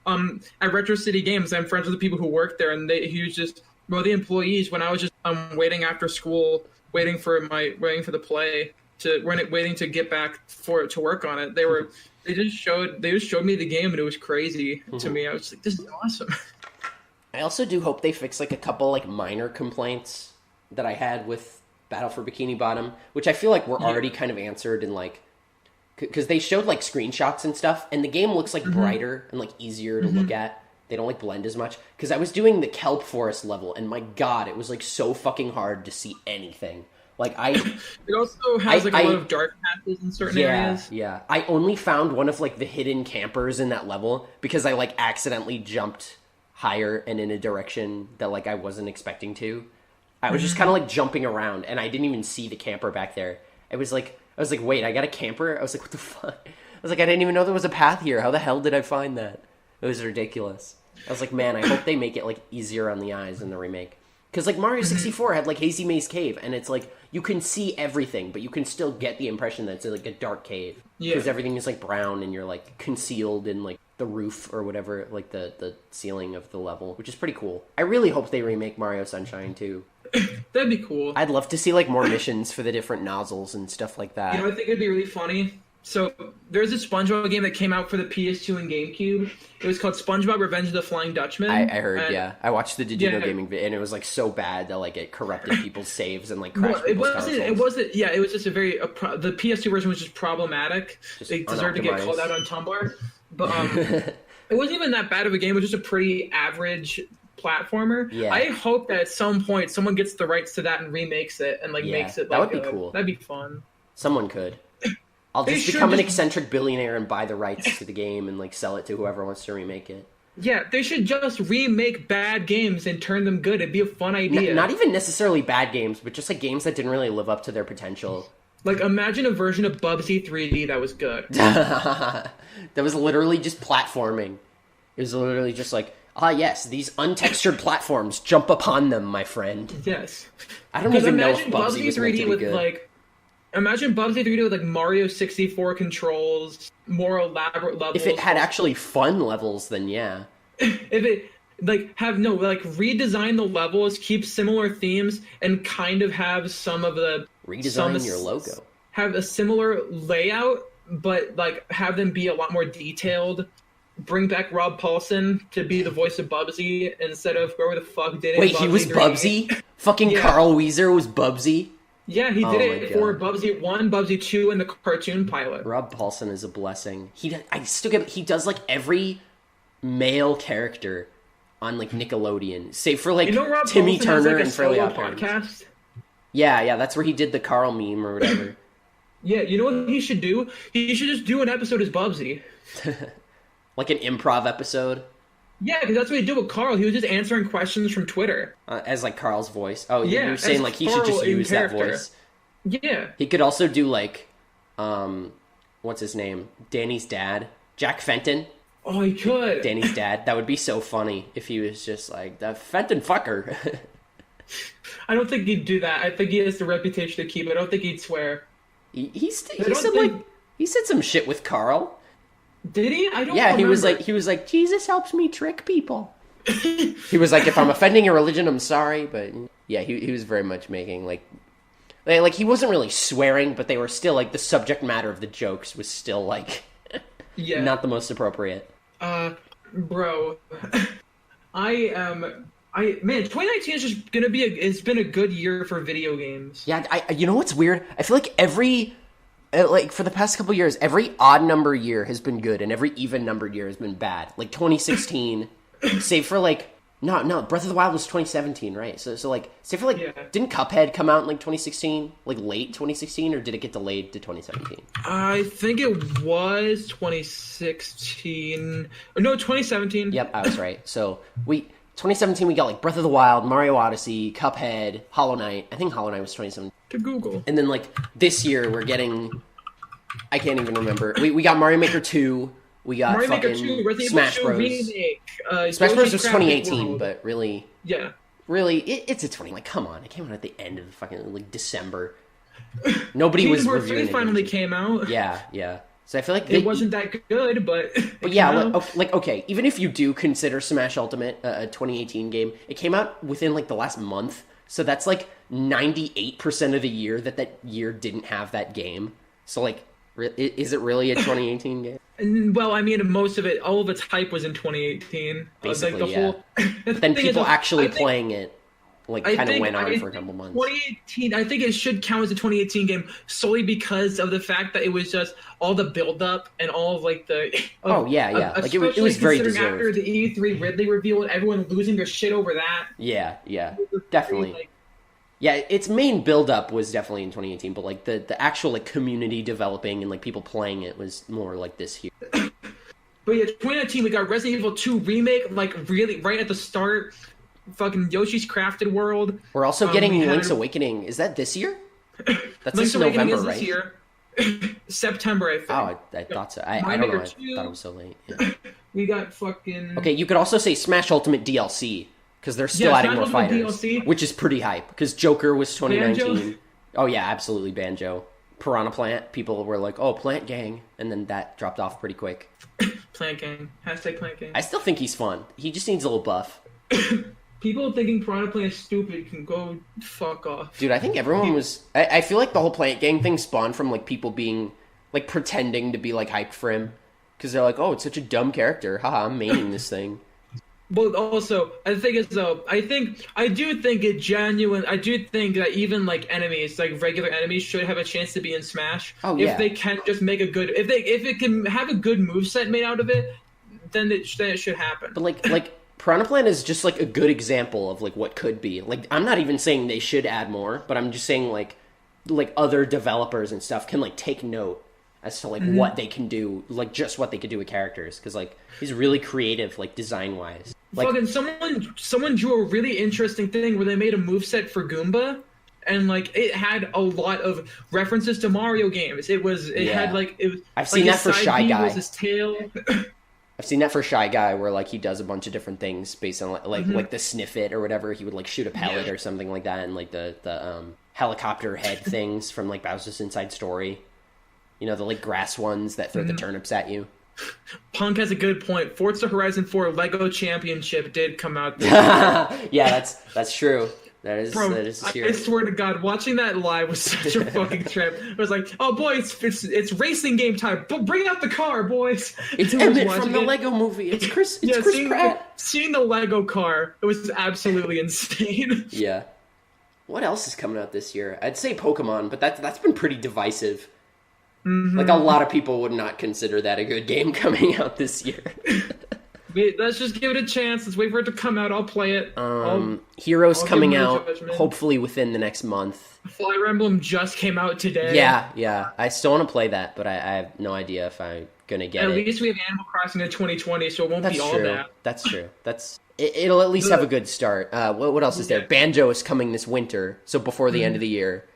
at Retro City Games, I'm friends with the people who work there, and he was just the employees when I was just waiting after school, waiting for the play waiting to get back to work on it. They just showed me the game, and it was crazy to me. I was like, this is awesome. I also do hope they fix like a couple like minor complaints that I had with Battle for Bikini Bottom, which I feel like were already kind of answered in like, because they showed like screenshots and stuff, and the game looks like brighter and like easier to look at. They don't like blend as much. Because I was doing the kelp forest level, and my god, it was like so fucking hard to see anything. Like it also has like a lot of dark patches in certain areas. Yeah, I only found one of like the hidden campers in that level because I like accidentally jumped higher and in a direction that like I wasn't expecting to. I was just kind of like jumping around, and I didn't even see the camper back there. I was like, wait, I got a camper? I was like, what the fuck? I was like, I didn't even know there was a path here. How the hell did I find that? It was ridiculous. I was like, man, I hope they make it like easier on the eyes in the remake. Because like Mario 64 had like Hazy Maze Cave, and it's like you can see everything, but you can still get the impression that it's like a dark cave. Because everything is like brown, and you're like concealed in like the roof or whatever, like the ceiling of the level, which is pretty cool. I really hope they remake Mario Sunshine too. That'd be cool. I'd love to see like more missions for the different nozzles and stuff like that. I think it'd be really funny. So there's a SpongeBob game that came out for the PS2 and GameCube. It was called SpongeBob Revenge of the Flying Dutchman. I heard, I watched the Did You Know Gaming video, and it was like so bad that like it corrupted people's saves and like crashed people's consoles. It wasn't. Yeah, it was just a very the PS2 version was just problematic. It deserved to get called out on Tumblr, but it wasn't even that bad of a game. It was just a pretty average platformer. Yeah. I hope that at some point someone gets the rights to that and remakes it and like makes it. Like, that would be cool. That'd be fun. Someone could. I'll just become an eccentric billionaire and buy the rights to the game and like sell it to whoever wants to remake it. Yeah, they should just remake bad games and turn them good. It'd be a fun idea. Not even necessarily bad games, but just like games that didn't really live up to their potential. Like imagine a version of Bubsy 3D that was good. That was literally just platforming. It was literally just like, yes, these untextured platforms, jump upon them, my friend. Yes. I don't even know if Bubsy was meant to be good. Like, imagine Bubsy 3D with like Mario 64 controls, more elaborate levels. If it had actually fun levels, then yeah. If it redesign the levels, keep similar themes, and kind of have some of the redesign your logo. Have a similar layout, but like have them be a lot more detailed. Bring back Rob Paulson to be the voice of Bubsy instead of whoever the fuck did it. Wait, he was 3D. Bubsy? Fucking Carl Weezer was Bubsy? Yeah, he did it for Bubsy 1, Bubsy 2, and the cartoon pilot. Rob Paulson is a blessing. He does like every male character on like Nickelodeon, save for like Timmy Paulson Turner has, and Fairly Odd Parents. Podcast? Yeah, that's where he did the Carl meme or whatever. Yeah, you know what he should do? He should just do an episode as Bubsy. Like an improv episode. Yeah, because that's what he did with Carl. He was just answering questions from Twitter. As like Carl's voice. Oh, Yeah, you're saying as like he should Carl just in use that character. voice. Yeah. He could also do like, what's his name? Danny's dad, Jack Fenton. Oh, he could. Danny's dad. That would be so funny if he was just like the Fenton fucker. I don't think he'd do that. I think he has the reputation to keep. I don't think he'd swear. He said some shit with Carl. Did he? I don't. Yeah, remember. he was like Jesus helps me trick people. He was like, if I'm offending your religion, I'm sorry, but yeah, he was very much making like he wasn't really swearing, but they were still like the subject matter of the jokes was still like Yeah. not the most appropriate. Bro, man, 2019 is just gonna be it's been a good year for video games. Yeah, you know what's weird? I feel like every like for the past couple years, every odd number year has been good, and every even numbered year has been bad. Like 2016, save for like no, Breath of the Wild was 2017, right? So like save for like didn't Cuphead come out in like 2016, like late 2016, or did it get delayed to 2017? I think it was 2016. No, 2017. Yep, I was right. So 2017 we got like Breath of the Wild, Mario Odyssey, Cuphead, Hollow Knight. I think Hollow Knight was 2017. To Google. And then like this year we're getting, I can't even remember. We got Mario Maker 2. We got Mario Maker fucking 2, Resident Smash Evil 2 Bros. remake. Smash Bros Yoshi's was Crafted 2018, World. but really, Yeah. it's a 20. Like, come on, it came out at the end of the fucking like December. Nobody was Kingdom Hearts reviewing 3 it. finally came out. Yeah. So I feel like It wasn't that good, but But yeah, like okay, even if you do consider Smash Ultimate a 2018 game, it came out within like the last month. So that's like 98% of the year that year didn't have that game. So like, is it really a 2018 game? Well, I mean, most of it, all of its hype was in 2018. Basically, whole. But then people actually I think- playing it like kind of went on for a couple months. 2018, I think it should count as a 2018 game solely because of the fact that it was just all the build up and all of like the. Like it was especially very considering deserved. after the E3 Ridley reveal and everyone losing their shit over that. Yeah, definitely. Like, Yeah, its main build-up was definitely in 2018, but like the actual like community developing and like people playing it was more like this year. But yeah, 2019 we got Resident Evil 2 remake, like really right at the start. Fucking Yoshi's Crafted World. We're also getting Link's Awakening. Is that this year? That's Link's this Awakening November, is right? this year. September, I think. Oh, I thought so. I Mario don't know. Maker I 2. thought it was so late. Yeah. We got fucking. Okay, you could also say Smash Ultimate DLC because they're still adding Smash more Ultimate fighters, DLC. which is pretty hype. Because Joker was 2019. Banjo? Oh yeah, absolutely Banjo. Piranha Plant. People were like, "Oh, Plant Gang," and then that dropped off pretty quick. Plant Gang. Hashtag Plant Gang. I still think he's fun. He just needs a little buff. People thinking Piranha Plant is stupid can go fuck off. Dude, I think everyone was... I feel like the whole Plant Gang thing spawned from, like, people being, like, pretending to be, like, hyped for him. Because they're like, oh, it's such a dumb character. Haha, I'm maining this thing. But also, I think it's though. I do think that even like enemies, like regular enemies, should have a chance to be in Smash. Oh yeah. If they can just make a good, if it can have a good moveset made out of it, then it should happen. But like Piranha Plant is just like a good example of like what could be. Like I'm not even saying they should add more, but I'm just saying like other developers and stuff can like take note as to like what they can do, like just what they could do with characters, because like he's really creative, like design wise. Like Fucking someone drew a really interesting thing where they made a moveset for Goomba, and like it had a lot of references to Mario games. It had like it was. I've seen like, that for his Shy side B Guy. was his tail. I've seen that for Shy Guy, where like he does a bunch of different things based on like the sniff it or whatever. He would like shoot a pellet or something like that, and like the helicopter head things from like Bowser's Inside Story. You know, the like grass ones that throw the turnips at you. Punk has a good point. Forza Horizon 4 Lego Championship did come out. Yeah, that's true. That is I swear to God, watching that live was such a fucking trip. It was like, oh boy, it's racing game time. But bring out the car, boys. It's Emmett from the Lego Movie. It's Chris Pratt. Seeing the Lego car, it was absolutely insane. Yeah. What else is coming out this year? I'd say Pokemon, but that's been pretty divisive. Mm-hmm. Like a lot of people would not consider that a good game coming out this year. Let's just give it a chance. Let's wait for it to come out. I'll play it. Heroes I'll coming give my out judgment. hopefully within the next month. Fire Emblem just came out today. Yeah. I still want to play that, but I have no idea if I gonna get At it. least we have Animal Crossing in 2020, so it won't That's be all true. that. That's true. It'll at least have a good start. What else is there? Yeah. Banjo is coming this winter, so before the end of the year.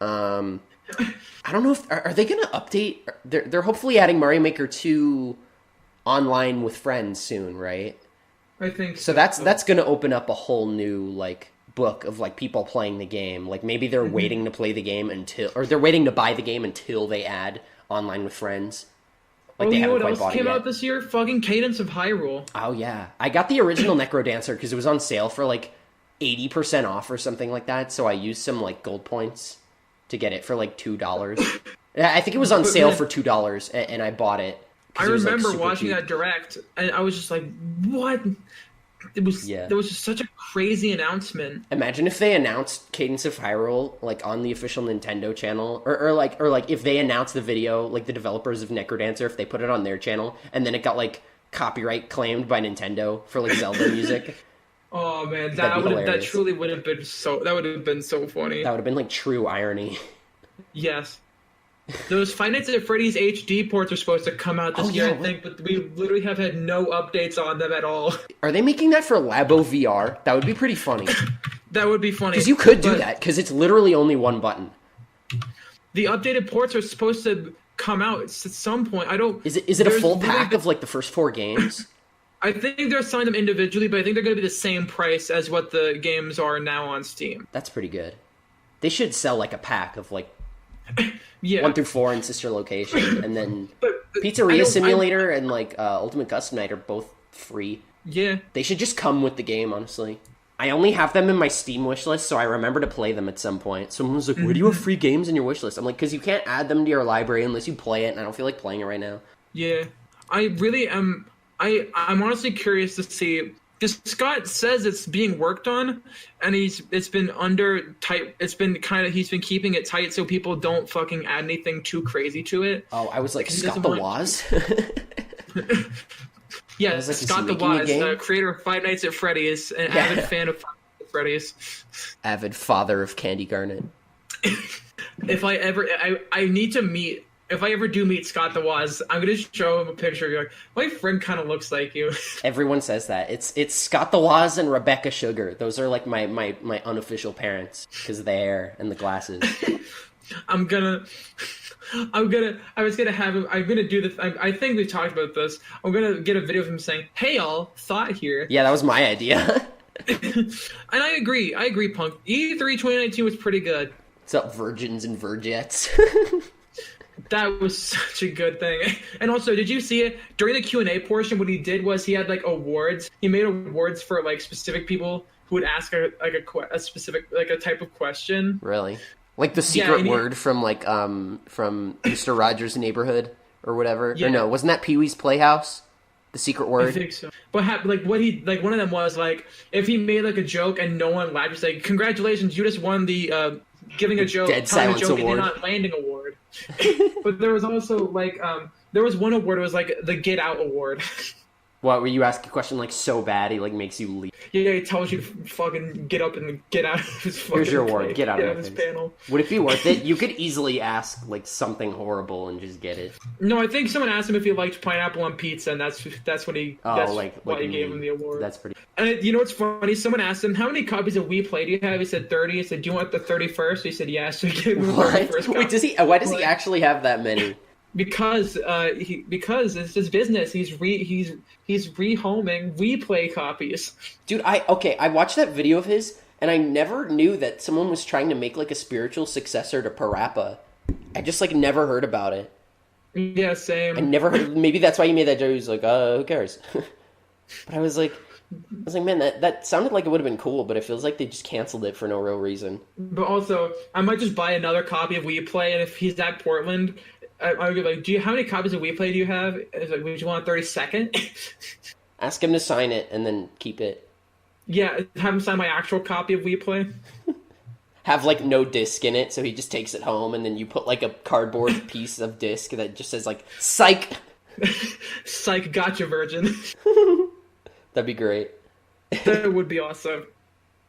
I don't know if are they gonna update. They're hopefully adding Mario Maker 2 online with friends soon, right? I think So that's gonna open up a whole new like book of like people playing the game. Like maybe they're waiting to play the game or they're waiting to buy the game until they add online with friends. Like they you know haven't what quite else bought it came yet. out this year? Fucking Cadence of Hyrule. Oh yeah, I got the original Necrodancer because it was on sale for like 80% off or something like that. So I used some like gold points to get it for like $2. I think it was on sale for $2, and I bought it. I It was, like, remember super watching cheap. that direct, and I was just like, "What?" There was just such a crazy announcement. Imagine if they announced Cadence of Hyrule like on the official Nintendo channel, or like if they announced the video, like the developers of Necrodancer, if they put it on their channel, and then it got like copyright claimed by Nintendo for like Zelda music. Oh man, That'd be that hilarious. truly would have been so. That would have been so funny. That would have been like true irony. Yes. Those Five Nights at Freddy's HD ports are supposed to come out this year, I think, but we literally have had no updates on them at all. Are they making that for Labo VR? That would be pretty funny. That would be funny. Because you could do that, because it's literally only one button. The updated ports are supposed to come out at some point. I don't. Is it a full pack of like the first 4 games? I think they're selling them individually, but I think they're going to be the same price as what the games are now on Steam. That's pretty good. They should sell like a pack of like Yeah. 1 through 4 in sister location, and then But Pizzeria Simulator and like Ultimate Custom Night are both free. Yeah. They should just come with the game, honestly. I only have them in my Steam wishlist, so I remember to play them at some point. Someone was like, where do you have free games in your wishlist? I'm like, because you can't add them to your library unless you play it, and I don't feel like playing it right now. Yeah. I really am. I'm honestly curious to see. Because Scott says it's being worked on, and it's been under tight. It's been he's been keeping it tight so people don't fucking add anything too crazy to it. Oh, I was like, He Scott doesn't the want- Waz? Yeah, I was like, is he Scott the making a Wise, game? the creator of Five Nights at Freddy's, an avid fan of Five Nights at Freddy's. Avid father of Candy Garnet. If I ever, I need to meet. If I ever do meet Scott the Waz, I'm gonna show him a picture. Be like, my friend kind of looks like you. Everyone says that. It's Scott the Waz and Rebecca Sugar. Those are like my unofficial parents, because the hair and the glasses. I was gonna have him. I'm gonna do this. I think we talked about this. I'm gonna get a video of him saying, "Hey, y'all, Thought here." Yeah, that was my idea. And I agree, Punk. E3 2019 was pretty good. What's up, virgins and virgets? That was such a good thing. And also, did you see it during the Q&A portion? What he did was he had like awards. He made awards for like specific people who would ask a specific like a type of question. Really? Like the secret and word from like from Mr. Rogers' Neighborhood or whatever? Yeah. Or no, wasn't that Pee-wee's Playhouse? The secret I word? think so. But what he like one of them was like if he made like a joke and no one laughed, he's like, "Congratulations, you just won the giving a joke, Dead telling a Silence joke, Award. and not landing award." But there was also like there was one award. It was like the Get Out award. What, where you ask a question like so bad he like makes you leave? Yeah, he tells you to fucking get up and get out of his fucking Here's your award. play- Get out of his my face. panel. Would it be worth it? You could easily ask like something horrible and just get it. No, I think someone asked him if he liked pineapple on pizza, and that's when he Oh, that's like why he a gave meme. him the award. That's pretty. And you know what's funny? Someone asked him, "How many copies of Wii Play do you have?" He said 30. He said, "Do you want the 31st?" He said, "Yes." So he gave him the What? 31st Wait, copy. does he? Why does he Like- actually have that many? Because it's his business. He's rehoming Wii Play copies. Dude, I watched that video of his, and I never knew that someone was trying to make like a spiritual successor to Parappa. I just like never heard about it. Yeah, same. I never heard. Maybe that's why he made that joke. He was like, who cares? But I was like, man, that sounded like it would have been cool, but it feels like they just canceled it for no real reason. But also, I might just buy another copy of Wii Play, and if he's at Portland, I would be like, how many copies of Wii Play do you have? It's like, would you want a 32nd? Ask him to sign it and then keep it. Yeah, have him sign my actual copy of Wii Play. Have like no disc in it, so he just takes it home, and then you put like a cardboard piece of disc that just says like "Psych." Psych, gotcha, virgin. That'd be great. That would be awesome.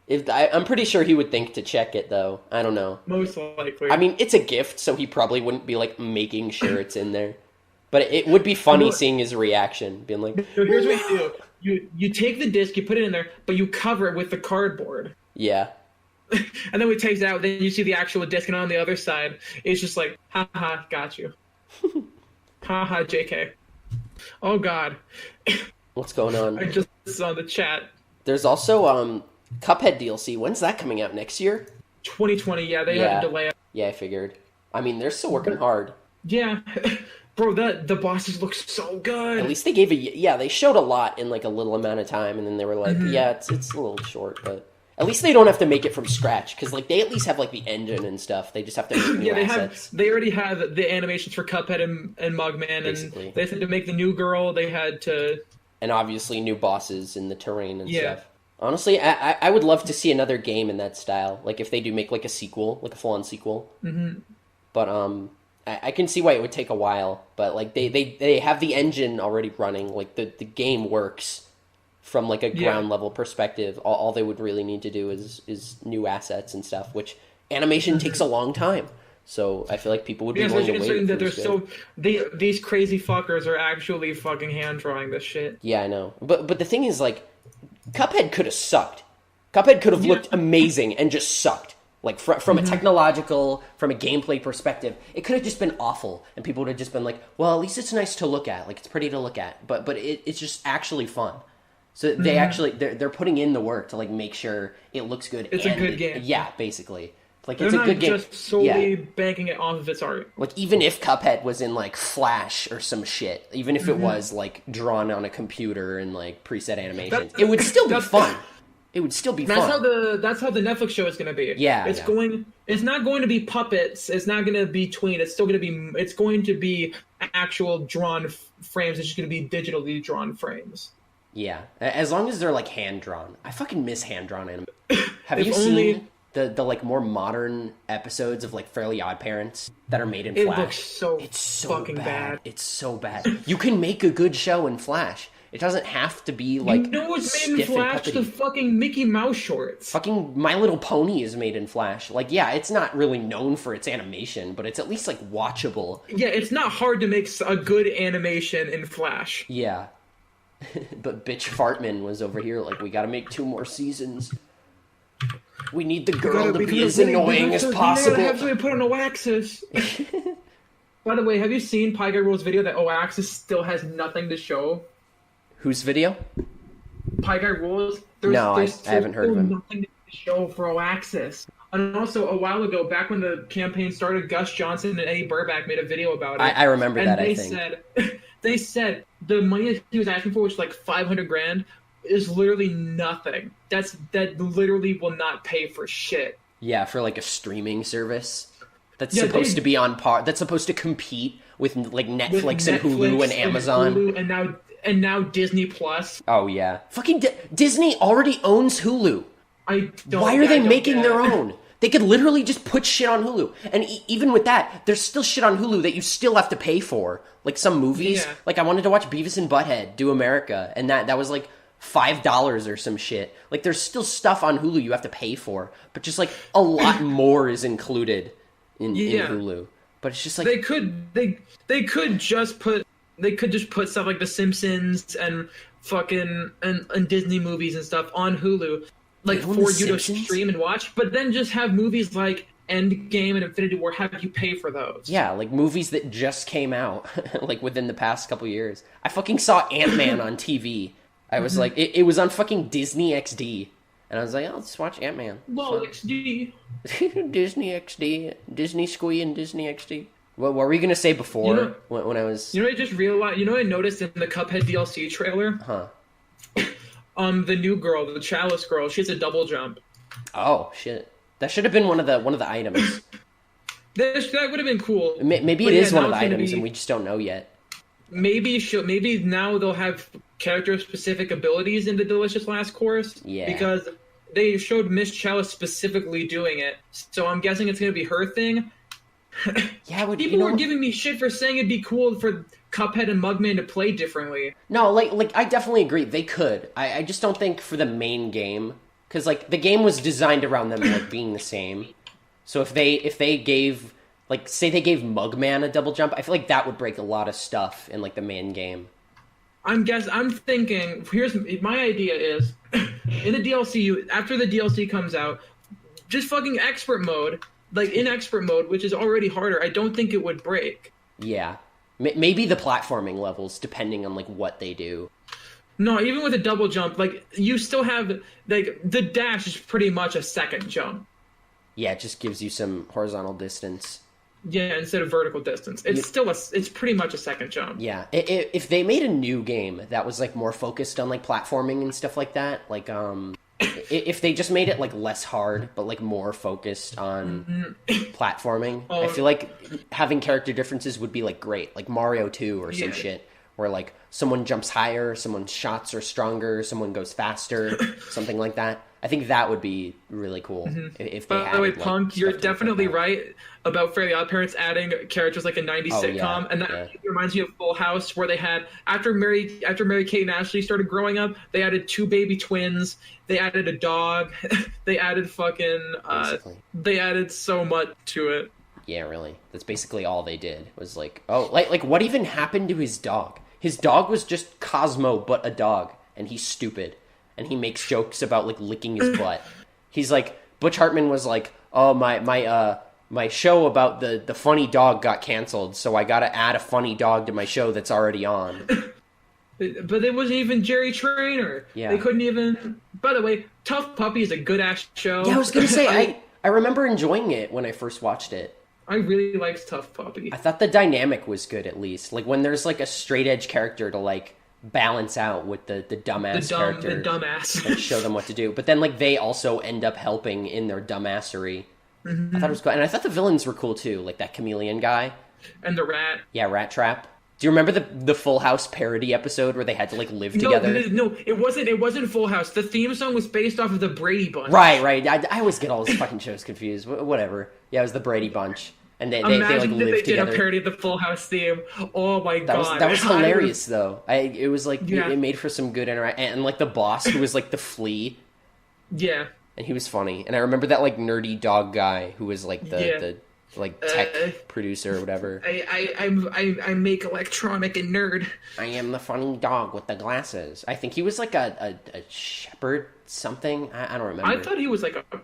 I'm pretty sure he would think to check it, though. I don't know. Most likely. I mean, it's a gift, so he probably wouldn't be like making sure it's in there. But it would be funny seeing his reaction, being like, So here's what you do. You take the disc, you put it in there, but you cover it with the cardboard. yeah. And then we take it out, then you see the actual disc, and on the other side, it's just like, haha, got you. Haha, JK. Oh, God. What's going on? I just saw the chat. There's also Cuphead DLC. When's that coming out? Next year? 2020, yeah, they had to delay it. Yeah, I figured. I mean, they're still working hard. Yeah. Bro, the bosses look so good. At least they gave they showed a lot in like a little amount of time, and then they were like, it's a little short, but at least they don't have to make it from scratch, because like they at least have like the engine and stuff. They just have to make new assets. They already have the animations for Cuphead and Mugman, basically. And they had to make the new girl. They had to, and obviously new bosses in the terrain and stuff. Honestly, I would love to see another game in that style. Like if they do make like a sequel, like a full-on sequel. Mm-hmm. But I can see why it would take a while. But like they have the engine already running. Like the game works from like a ground level perspective. All they would really need to do is new assets and stuff, which animation takes a long time. So I feel like people would be willing to wait. That these crazy fuckers are actually fucking hand drawing this shit. Yeah, I know. But the thing is, like, Cuphead could have sucked. Cuphead could have looked amazing and just sucked. Like from a technological, from a gameplay perspective, it could have just been awful, and people would have just been like, "Well, at least it's nice to look at. Like it's pretty to look at." But it's just actually fun. So they actually they're putting in the work to like make sure it looks good. It's a good game. Yeah, basically. Like They're it's a good game. They're not just solely banking it off of its art. Like even if Cuphead was in like Flash or some shit, even if it was like drawn on a computer and like preset animations, it would still be fun. It would still be fun. That's how the Netflix show is going to be. Yeah, It's not going to be puppets. It's not going to be tween. It's still going to be. It's going to be actual drawn frames. It's just going to be digitally drawn frames. Yeah, as long as they're like hand drawn. I fucking miss hand drawn anime. Have you seen the like more modern episodes of like Fairly Odd Parents that are made in Flash? It's so fucking bad. It's so bad. You can make a good show in Flash. It doesn't have to be like it's made in Flash. The fucking Mickey Mouse shorts. Fucking My Little Pony is made in Flash. Like, yeah, it's not really known for its animation, but it's at least like watchable. Yeah, it's not hard to make a good animation in Flash. Yeah. But bitch Fartman was over here like, we gotta make 2 more seasons. We need the girl to be as annoying as possible. We gotta have somebody put on Oaxis. By the way, have you seen Pie Guy Rule's video that Oaxis still has nothing to show? Whose video? Pie Guy Rules. I haven't heard of him. Nothing to show for Oaxis. And also, a while ago, back when the campaign started, Gus Johnson and Eddie Burback made a video about it. I remember that, I think. They said the money that he was asking for, which was like $500,000, is literally nothing. That literally will not pay for shit. Yeah, for like a streaming service that's supposed to be on par. That's supposed to compete with like Netflix and Hulu and Amazon. Hulu, and now Disney Plus. Oh yeah, fucking Disney already owns Hulu. Why are they making their own? They could literally just put shit on Hulu. And even with that, there's still shit on Hulu that you still have to pay for. Like some movies. Yeah. Like I wanted to watch Beavis and Butthead Do America, and that was like $5 or some shit. Like there's still stuff on Hulu you have to pay for, but just like a lot more is included in Hulu. But it's just like they could just put stuff like The Simpsons and fucking and Disney movies and stuff on Hulu. Like for you to stream and watch, but then just have movies like Endgame and Infinity War have you pay for those. Yeah, like movies that just came out like within the past couple years. I fucking saw Ant-Man on TV. I was like, it was on fucking Disney XD. And I was like, oh, let's watch Ant-Man. Well, XD. Disney XD. Disney Squee and Disney XD. What were we going to say before when I was... I just realized... I noticed in the Cuphead DLC trailer? Huh. The new girl, the Chalice girl, she has a double jump. Oh, shit. That should have been one of the items. that would have been cool. Maybe it is one of the items and we just don't know yet. Maybe now they'll have character-specific abilities in the Delicious Last Course. Yeah. Because they showed Miss Chalice specifically doing it. So I'm guessing it's going to be her thing. Yeah, people were giving me shit for saying it'd be cool for Cuphead and Mugman to play differently. No, like I definitely agree. They could. I just don't think for the main game, because like the game was designed around them like being the same. So if they gave Like, say they gave Mugman a double jump, I feel like that would break a lot of stuff in, like, the main game. I'm thinking, here's my idea is, in the DLC, after the DLC comes out, just fucking expert mode, like in expert mode, which is already harder, I don't think it would break. Yeah. Maybe the platforming levels, depending on, like, what they do. No, even with a double jump, like, you still have, like, the dash is pretty much a second jump. Yeah, it just gives you some horizontal distance. Yeah, instead of vertical distance. It's pretty much a second jump. Yeah, if they made a new game that was, like, more focused on, like, platforming and stuff like that, like, if they just made it, like, less hard, but, like, more focused on platforming, I feel like having character differences would be, like, great. Like Mario 2 or some shit, where, like, someone jumps higher, someone's shots are stronger, someone goes faster, something like that. I think that would be really cool if they had. By the way, like, Punk, you're definitely like right about Fairly OddParents adding characters like a 90s sitcom, and that reminds me of Full House, where they had after Mary-Kate and Ashley started growing up, they added 2 baby twins, they added a dog, they added they added so much to it. Yeah, really. That's basically all they did. Was like, like what even happened to his dog? His dog was just Cosmo, but a dog, and he's stupid. And he makes jokes about, like, licking his butt. He's like, Butch Hartman was like, oh, my show about the funny dog got canceled, so I gotta add a funny dog to my show that's already on. But it wasn't even Jerry Trainer. Yeah. They couldn't even... By the way, Tough Puppy is a good-ass show. Yeah, I was gonna say, I remember enjoying it when I first watched it. I really liked Tough Puppy. I thought the dynamic was good, at least. Like, when there's, like, a straight-edge character to, like, balance out with the dumbass character. The dumbass. And show them what to do. But then, like, they also end up helping in their dumbassery. I thought it was cool. And I thought the villains were cool, too. Like, that chameleon guy. And the rat. Yeah, Rat Trap. Do you remember the Full House parody episode where they had to, like, live together? No, it wasn't Full House. The theme song was based off of the Brady Bunch. Right. I always get all those fucking shows confused. Whatever. Yeah, it was the Brady Bunch. And they like, live together. Imagine they did a parody of the Full House theme. Oh, my God. That was hilarious, though. It was, like, it made for some good interaction. And, like, the boss, who was, like, the flea. Yeah. And he was funny. And I remember that, like, nerdy dog guy who was, like, the tech producer or whatever. I make electronic and nerd. I am the funny dog with the glasses. I think he was, like, a shepherd something. I don't remember. I thought he was, like, a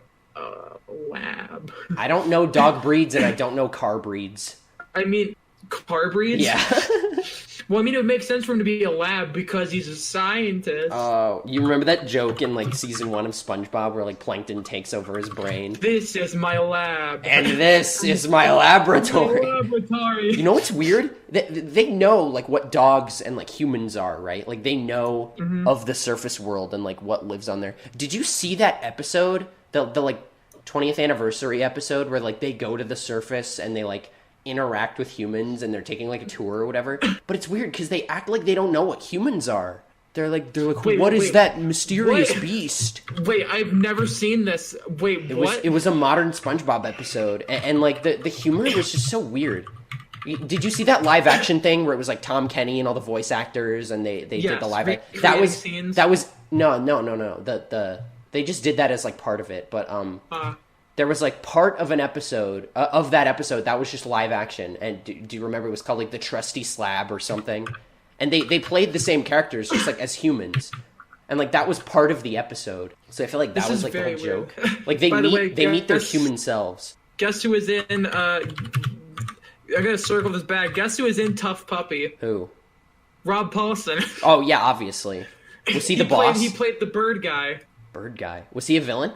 lab. I don't know dog breeds and I don't know car breeds. I mean, car breeds? Yeah. Well, I mean, it would make sense for him to be a lab because he's a scientist. Oh, you remember that joke in, like, season 1 of Spongebob where, like, Plankton takes over his brain? This is my lab. And this is my laboratory. My laboratory. You know what's weird? They know, like, what dogs and, like, humans are, right? Like, they know of the surface world and, like, what lives on there. Did you see that episode? The like, 20th anniversary episode where, like, they go to the surface and they, like, interact with humans and they're taking, like, a tour or whatever. But it's weird because they act like they don't know what humans are. They're like, what is that mysterious beast? Wait, I've never seen this. Wait, what? It was a modern SpongeBob episode, and like the humor was just so weird. Did you see that live action thing where it was like Tom Kenny and all the voice actors and they did the live action? That was no. They just did that as like part of it, but there was like part of an episode of that episode that was just live action. And do you remember it was called like the Trusty Slab or something? And they played the same characters just like as humans. And like that was part of the episode. So I feel like that was like the whole joke. Like they meet their human selves. Guess who is in I gotta circle this back. Guess who is in Tough Puppy? Who? Rob Paulson. Oh yeah, obviously. Was he the boss? He played the bird guy. Bird guy. Was he a villain?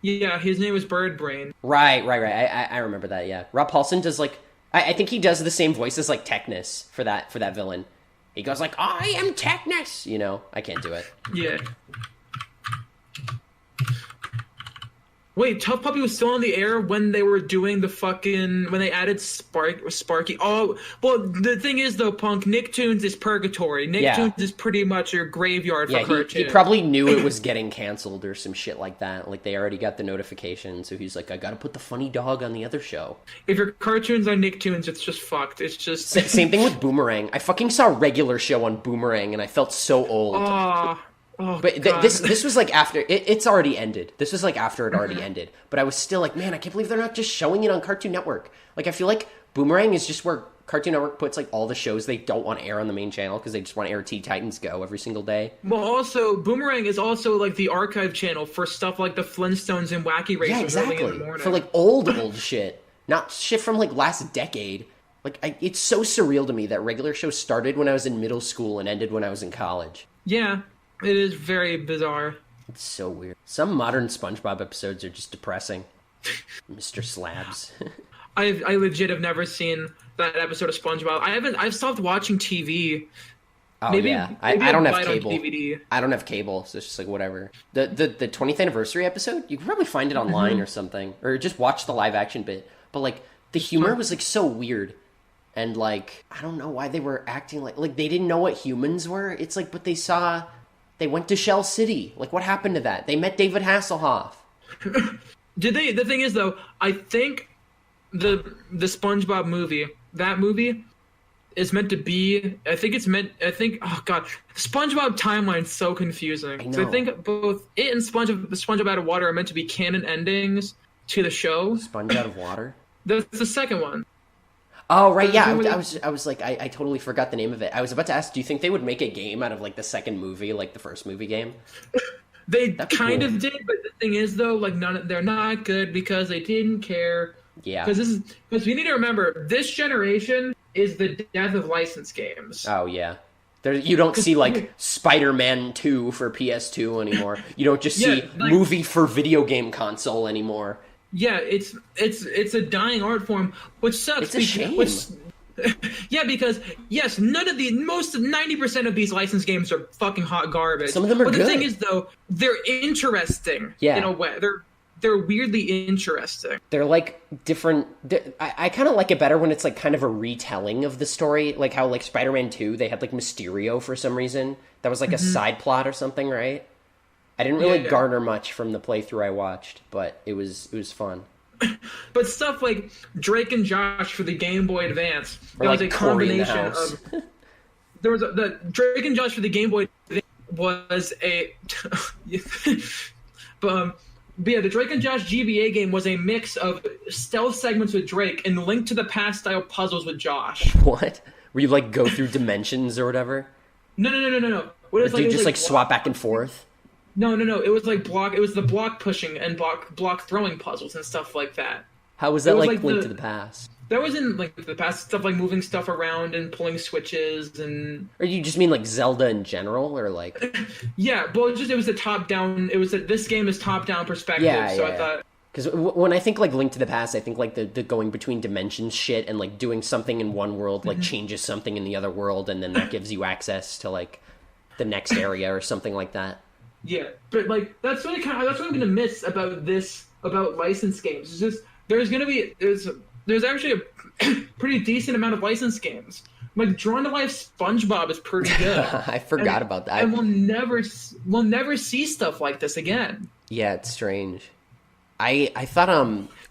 Yeah, his name was Bird Brain. Right. I remember that, yeah. Rob Paulson does like I think he does the same voice as like Technus for that villain. He goes like, I am Technus! You know, I can't do it. Yeah. Wait, Tough Puppy was still on the air when they were doing when they added Sparky. Oh, well, the thing is, though, Punk, Nicktoons is purgatory. Nicktoons is pretty much your graveyard for cartoons. He probably knew it was getting canceled or some shit like that. Like, they already got the notification, so he's like, I gotta put the funny dog on the other show. If your cartoon's on Nicktoons, it's just fucked. It's just... Same thing with Boomerang. I fucking saw a regular show on Boomerang, and I felt so old. Oh But God. this was like after it's already ended. This was like after it already ended. But I was still like, man, I can't believe they're not just showing it on Cartoon Network. Like I feel like Boomerang is just where Cartoon Network puts like all the shows they don't want to air on the main channel because they just want to air Teen Titans Go every single day. Well, also Boomerang is also like the archive channel for stuff like the Flintstones and Wacky Races. Yeah, early in the exactly. morning. For like old shit, not shit from like last decade. Like it's so surreal to me that regular shows started when I was in middle school and ended when I was in college. Yeah, it is very bizarre. It's so weird. Some modern SpongeBob episodes are just depressing. Mr. Slabs. I legit have never seen that episode of SpongeBob. I've stopped watching TV. Oh Maybe- yeah, maybe I don't I'll have buy it on cable. DVD. I don't have cable, so it's just like whatever. The 20th anniversary episode, you can probably find it online or something, or just watch the live action bit. But like the humor was like so weird, and like I don't know why they were acting like they didn't know what humans were. It's like, but they went to Shell City. Like what happened to that? They met David Hasselhoff. Did they? The thing is, though, I think the SpongeBob movie, that movie, is meant to be. I think. Oh God, SpongeBob timeline's so confusing. I So I know. think both it and SpongeBob Out of Water are meant to be canon endings to the show. Sponge out of water. That's the second one. Oh right, yeah. Remember I was like, I totally forgot the name of it. I was about to ask, do you think they would make a game out of like the second movie, like the first movie game? They That'd be kind cool. of did, but the thing is, though, like they're not good because they didn't care. Yeah. Because we need to remember this generation is the death of licensed games. Oh yeah. There, you don't see like Spider-Man 2 for PS2 anymore. You don't just see Yeah, like- movie for video game console anymore. Yeah, it's a dying art form, which sucks. It's a shame. Yeah, because yes, 90% of these licensed games are fucking hot garbage. Some of them are but the good. thing is, though, they're interesting. Yeah. In a way, they're weirdly interesting. They're like different. I kind of like it better when it's like kind of a retelling of the story, like how like Spider-Man 2 they had like Mysterio for some reason. That was like a side plot or something, right? I didn't really Yeah. garner much from the playthrough I watched, but it was fun. But stuff like Drake and Josh for the Game Boy Advance, Or that was like a Corey in the combination House. of. There was the Drake and Josh for the Game Boy Advance was a. but yeah, the Drake and Josh GBA game was a mix of stealth segments with Drake and Link to the Past style puzzles with Josh. What? Where you like go through dimensions or whatever? No. What Or is do you it just was like swap back and forth? No. It was like block. It was the block pushing and block throwing puzzles and stuff like that. How was that It was like like Link the- to the Past? That was in like the past stuff like moving stuff around and pulling switches and Or you just mean like Zelda in general, or like yeah. Well, it was a top down. It was this game is top down perspective. Yeah, so yeah. I thought. because when I think like Link to the Past, I think like the going between dimensions shit and like doing something in one world like changes something in the other world, and then that gives you access to like the next area or something like that. Yeah, but like that's what I'm gonna miss about licensed games. It's just there's actually a pretty decent amount of licensed games. Like Drawn to Life SpongeBob is pretty good. I forgot about that. And we'll never see stuff like this again. Yeah, it's strange. I thought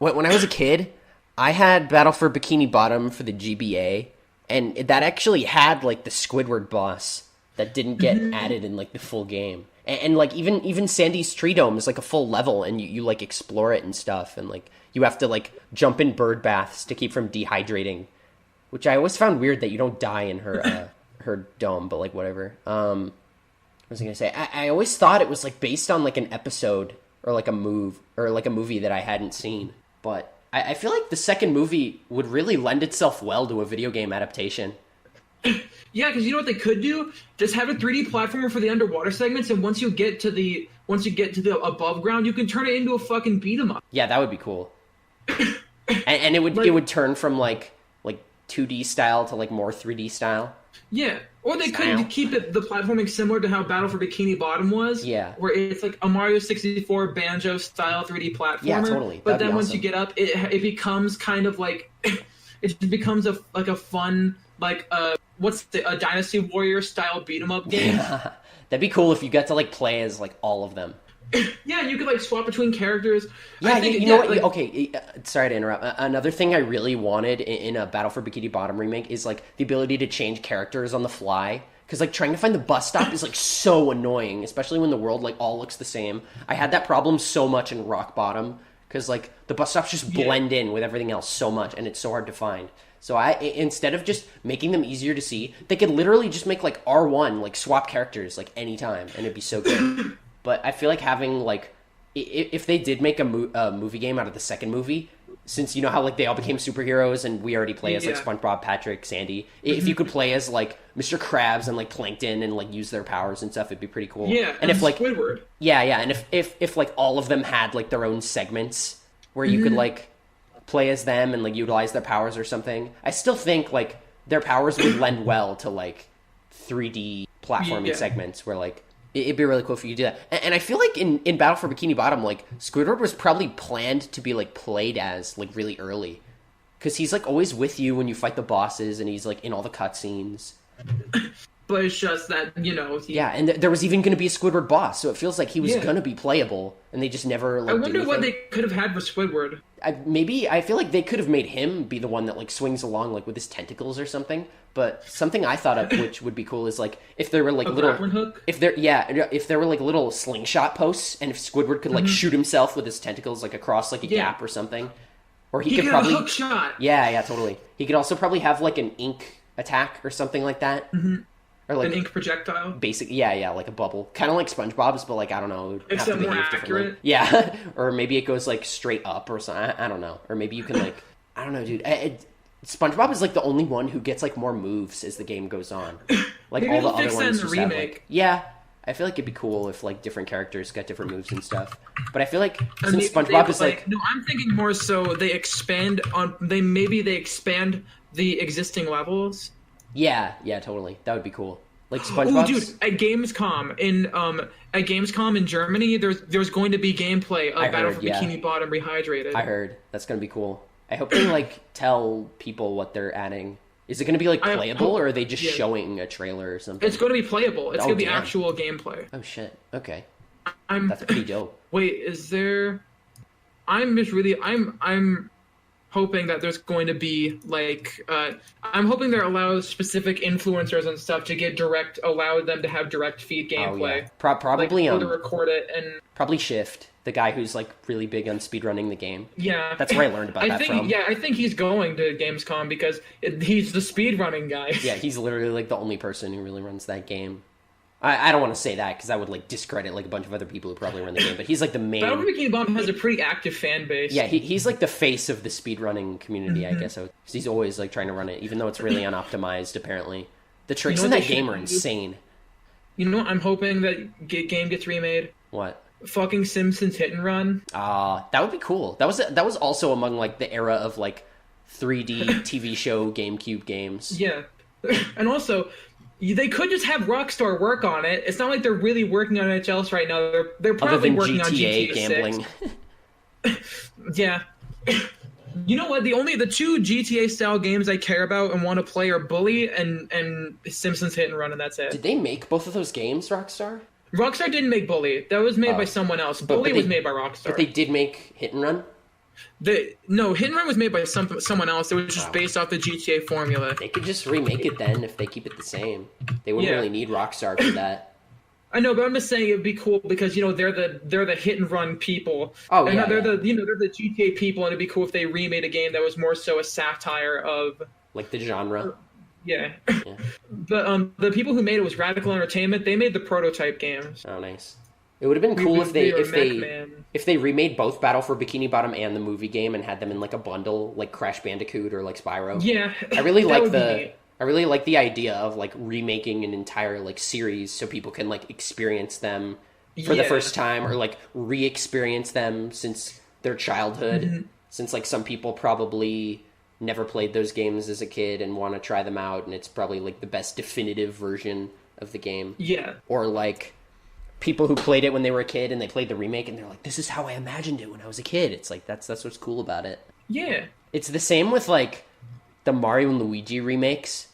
when I was a kid, I had Battle for Bikini Bottom for the GBA, and that actually had like the Squidward boss that didn't get added in like the full game. And like even Sandy's Tree Dome is like a full level, and you like explore it and stuff, and like you have to like jump in bird baths to keep from dehydrating, which I always found weird that you don't die in her her dome, but like whatever. What was I gonna say? I always thought it was like based on like an episode or like a movie that I hadn't seen, but I feel like the second movie would really lend itself well to a video game adaptation. Yeah, because you know what they could do? Just have a 3D platformer for the underwater segments, and once you get to the above ground, you can turn it into a fucking beat 'em up. Yeah, that would be cool. and it would turn from like 2D style to like more 3D style. Yeah, or they Style. could keep the platforming similar to how Battle for Bikini Bottom was. Yeah. Where it's like a Mario 64 Banjo style 3D platformer. Yeah, totally. But That'd be then once awesome. you get up, it becomes kind of like it becomes a fun like a Dynasty Warrior style beat 'em up game. That'd be cool if you got to like play as like all of them. Yeah, you could like swap between characters. Yeah, I think, you know what? like- Okay, sorry to interrupt. Another thing I really wanted in a Battle for Bikini Bottom remake is like the ability to change characters on the fly. because like trying to find the bus stop is like so annoying, especially when the world like all looks the same. I had that problem so much in Rock Bottom because like the bus stops just blend in with everything else so much, and it's so hard to find. So instead of just making them easier to see, they could literally just make like R1, like swap characters like anytime, and it'd be so good. But I feel like having like, if they did make a movie game out of the second movie, since you know how like they all became superheroes and we already play as like SpongeBob, Patrick, Sandy, if you could play as like Mr. Krabs and like Plankton and like use their powers and stuff, it'd be pretty cool. Yeah, and if like Squidward. Yeah, and if like all of them had like their own segments where you could like play as them and like utilize their powers or something, I still think like their powers would lend well to like 3D platforming segments where like it'd be really cool for you to do that. And I feel like in Battle for Bikini Bottom, like Squidward was probably planned to be like played as like really early, because he's like always with you when you fight the bosses, and he's like in all the cutscenes. But it's just that, you know... and there was even going to be a Squidward boss, so it feels like he was going to be playable, and they just never, like, I wonder what they could have had for Squidward. I feel like they could have made him be the one that, like, swings along, like, with his tentacles or something, but something I thought of which would be cool is, like, if there were, like, grappling hook? If there were, like, little slingshot posts, and if Squidward could, like, shoot himself with his tentacles, like, across, like, a gap or something. Or he could probably... have a hook shot! Yeah, totally. He could also probably have, like, an ink attack or something like that. Mm-hmm. Or like an ink projectile? Basic, yeah, like a bubble. Kind of like SpongeBob's, but like, I don't know. Except more accurate? Yeah, or maybe it goes like straight up or something. I don't know. Or maybe you can like, I don't know, dude. SpongeBob is like the only one who gets like more moves as the game goes on. Like all the other ones just have like... Yeah, I feel like it'd be cool if like different characters got different moves and stuff. But I feel like since SpongeBob is like... No, I'm thinking more so they expand they expand the existing levels. Yeah, totally. That would be cool. Like SpongeBob. Oh, dude! At Gamescom in Germany, there's going to be gameplay of Battle for Bikini Bottom Rehydrated. I heard that's going to be cool. I hope they like tell people what they're adding. Is it going to be like playable, or are they just showing a trailer or something? It's going to be playable. It's going to be actual gameplay. Oh shit! Okay, that's pretty dope. Wait, is there? I'm hoping that there's going to be like I'm hoping there allows specific influencers and stuff to allow them to have direct feed gameplay. Yeah. Probably to record it, and probably Shift, the guy who's like really big on speedrunning the game. Yeah, that's where I learned about that from. Yeah, I think he's going to Gamescom because he's the speedrunning guy. Yeah, he's literally like the only person who really runs that game. I don't want to say that because I would like discredit like a bunch of other people who probably run the game, but he's like the main... Battle for Bikini Bottom has a pretty active fan base. Yeah, he's like the face of the speedrunning community, I guess. Because he's always like trying to run it, even though it's really unoptimized, apparently. The tricks in that game are insane. You know what? I'm hoping that game gets remade. What? Fucking Simpsons Hit and Run. That would be cool. That was also among like the era of like 3D TV show GameCube games. Yeah. And also... They could just have Rockstar work on it. It's not like they're really working on anything else right now. They're probably working on GTA gambling. 6. Yeah. You know what? The two GTA style games I care about and want to play are Bully and Simpsons Hit and Run, and that's it. Did they make both of those games, Rockstar? Rockstar didn't make Bully. That was made by someone else. Bully was made by Rockstar. But they did make Hit and Run? No, Hit and Run was made by someone else. It was just based off the GTA formula. They could just remake it then if they keep it the same. They wouldn't really need Rockstar for that. I know, but I'm just saying it'd be cool because they're the Hit and Run people. Oh, and yeah, they're the GTA people, and it'd be cool if they remade a game that was more so a satire of like the genre. Yeah. But the people who made it was Radical Entertainment. They made the prototype games. Oh, nice. It would have been cool if they remade both Battle for Bikini Bottom and the movie game and had them in like a bundle, like Crash Bandicoot or like Spyro. Yeah, I really like the idea of like remaking an entire like series so people can like experience them for the first time or like re-experience them since their childhood. Since like some people probably never played those games as a kid and want to try them out, and it's probably like the best definitive version of the game. Yeah, or like people who played it when they were a kid and they played the remake and they're like, this is how I imagined it when I was a kid. It's like, that's what's cool about it. Yeah. It's the same with like the Mario and Luigi remakes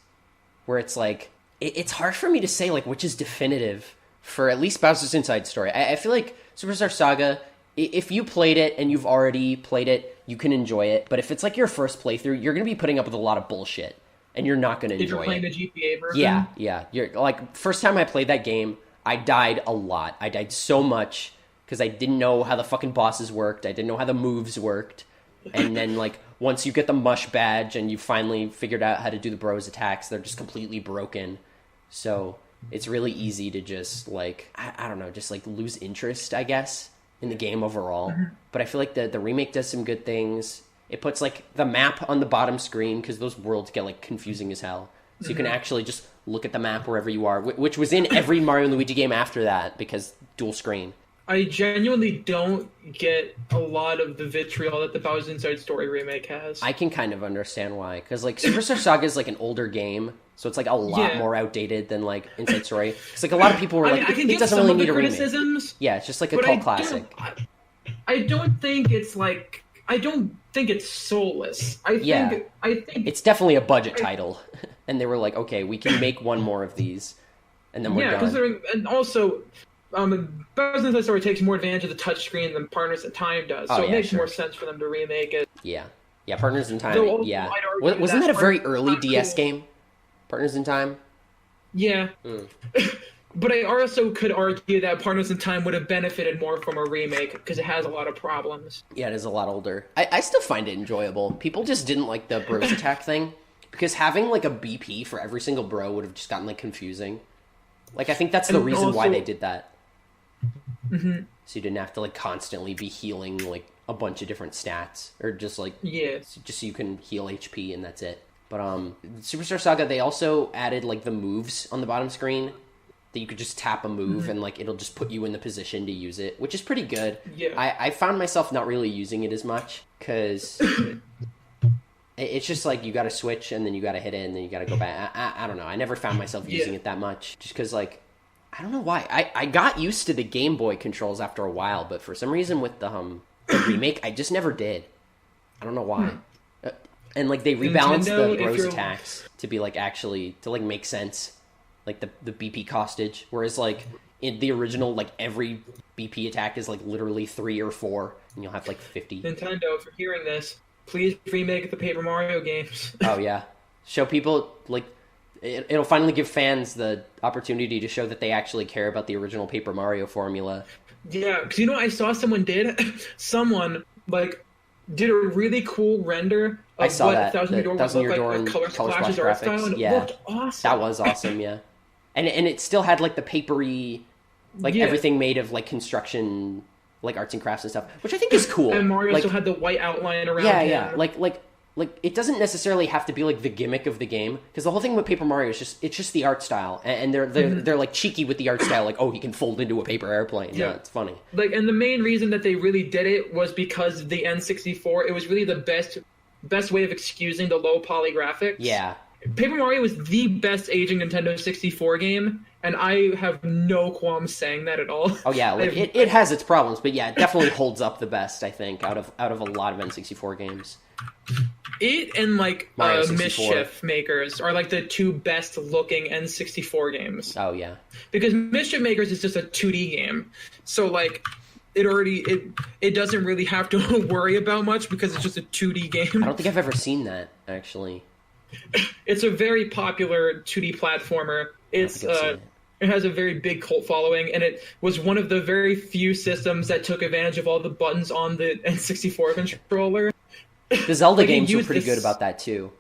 where it's like, it's hard for me to say like which is definitive for at least Bowser's Inside Story. I feel like Superstar Saga, if you played it and you've already played it, you can enjoy it. But if it's like your first playthrough, you're going to be putting up with a lot of bullshit. and you're not going to If you're enjoy playing it. the GPA version. Yeah. You're like, first time I played that game, I died a lot. I died so much because I didn't know how the fucking bosses worked. I didn't know how the moves worked. And then, like, once you get the mush badge and you finally figured out how to do the bros attacks, they're just completely broken. So it's really easy to just, like, I don't know, just, like, lose interest, I guess, in the game overall. But I feel like the remake does some good things. It puts, like, the map on the bottom screen, because those worlds get, like, confusing as hell. So you can actually just look at the map wherever you are, which was in every Mario and Luigi game after that, because dual screen. I genuinely don't get a lot of the vitriol that the Bowser's Inside Story remake has. I can kind of understand why, because, like, Superstar Saga is, like, an older game, so it's, like, a lot more outdated than, like, Inside Story. Because, like, a lot of people were like, I can it give doesn't some really of the need a remake. criticisms. Yeah, it's just, like, a cult classic. I don't think it's, like... I don't think it's soulless. I think it's definitely a budget title. And they were like, okay, we can make one more of these, and then we're done. And also... Bowser's Inside Story takes more advantage of the touchscreen than Partners in Time does, so it makes more sense for them to remake it. Yeah, Partners in Time. Though, yeah, wasn't that a very early DS game? Partners in Time. Yeah, but I also could argue that Partners in Time would have benefited more from a remake because it has a lot of problems. Yeah, it is a lot older. I still find it enjoyable. People just didn't like the bros attack thing because having like a BP for every single bro would have just gotten like confusing. Like I think that's the reason why they did that. Mm-hmm. So you didn't have to like constantly be healing like a bunch of different stats, or just like just so you can heal HP and that's it. But Superstar Saga, they also added like the moves on the bottom screen that you could just tap a move and like it'll just put you in the position to use it, which is pretty good. Yeah, I found myself not really using it as much because it's just like you got to switch and then you got to hit it and then you got to go back. I don't know. I never found myself using it that much just because like. I don't know why. I got used to the Game Boy controls after a while, but for some reason with the remake, I just never did. I don't know why. And like they rebalanced the bros attacks to be like actually to like make sense, like the BP costage. Whereas like in the original, like every BP attack is like literally 3 or 4, and you'll have like 50. Nintendo, if you're hearing this, please remake the Paper Mario games. Oh yeah, show people like. It'll finally give fans the opportunity to show that they actually care about the original Paper Mario formula. Yeah, because you know what I saw someone did? Someone, like, did a really cool render of what Thousand Year Door would look like with color splashes art style, and it looked awesome. That was awesome, yeah. And it still had, like, the papery, like, everything made of, like, construction, like, arts and crafts and stuff, which I think is cool. And Mario still had the white outline around him. Yeah, like it doesn't necessarily have to be like the gimmick of the game, because the whole thing with Paper Mario is just the art style, and they're like cheeky with the art style, like, oh, he can fold into a paper airplane. Yeah, it's funny. Like, and the main reason that they really did it was because the N64. It was really the best way of excusing the low poly graphics. Yeah, Paper Mario is the best aging Nintendo 64 game, and I have no qualms saying that at all. Oh yeah, like it has its problems, but yeah, it definitely holds up the best, I think, out of a lot of N64 games. It and like Mischief Makers are like the two best looking N64 games. Oh yeah, because Mischief Makers is just a 2D game, so like it doesn't really have to worry about much because it's just a 2D game. I don't think I've ever seen that actually. It's a very popular 2D platformer. It has a very big cult following, and it was one of the very few systems that took advantage of all the buttons on the N64 controller. The Zelda games were pretty good about that too.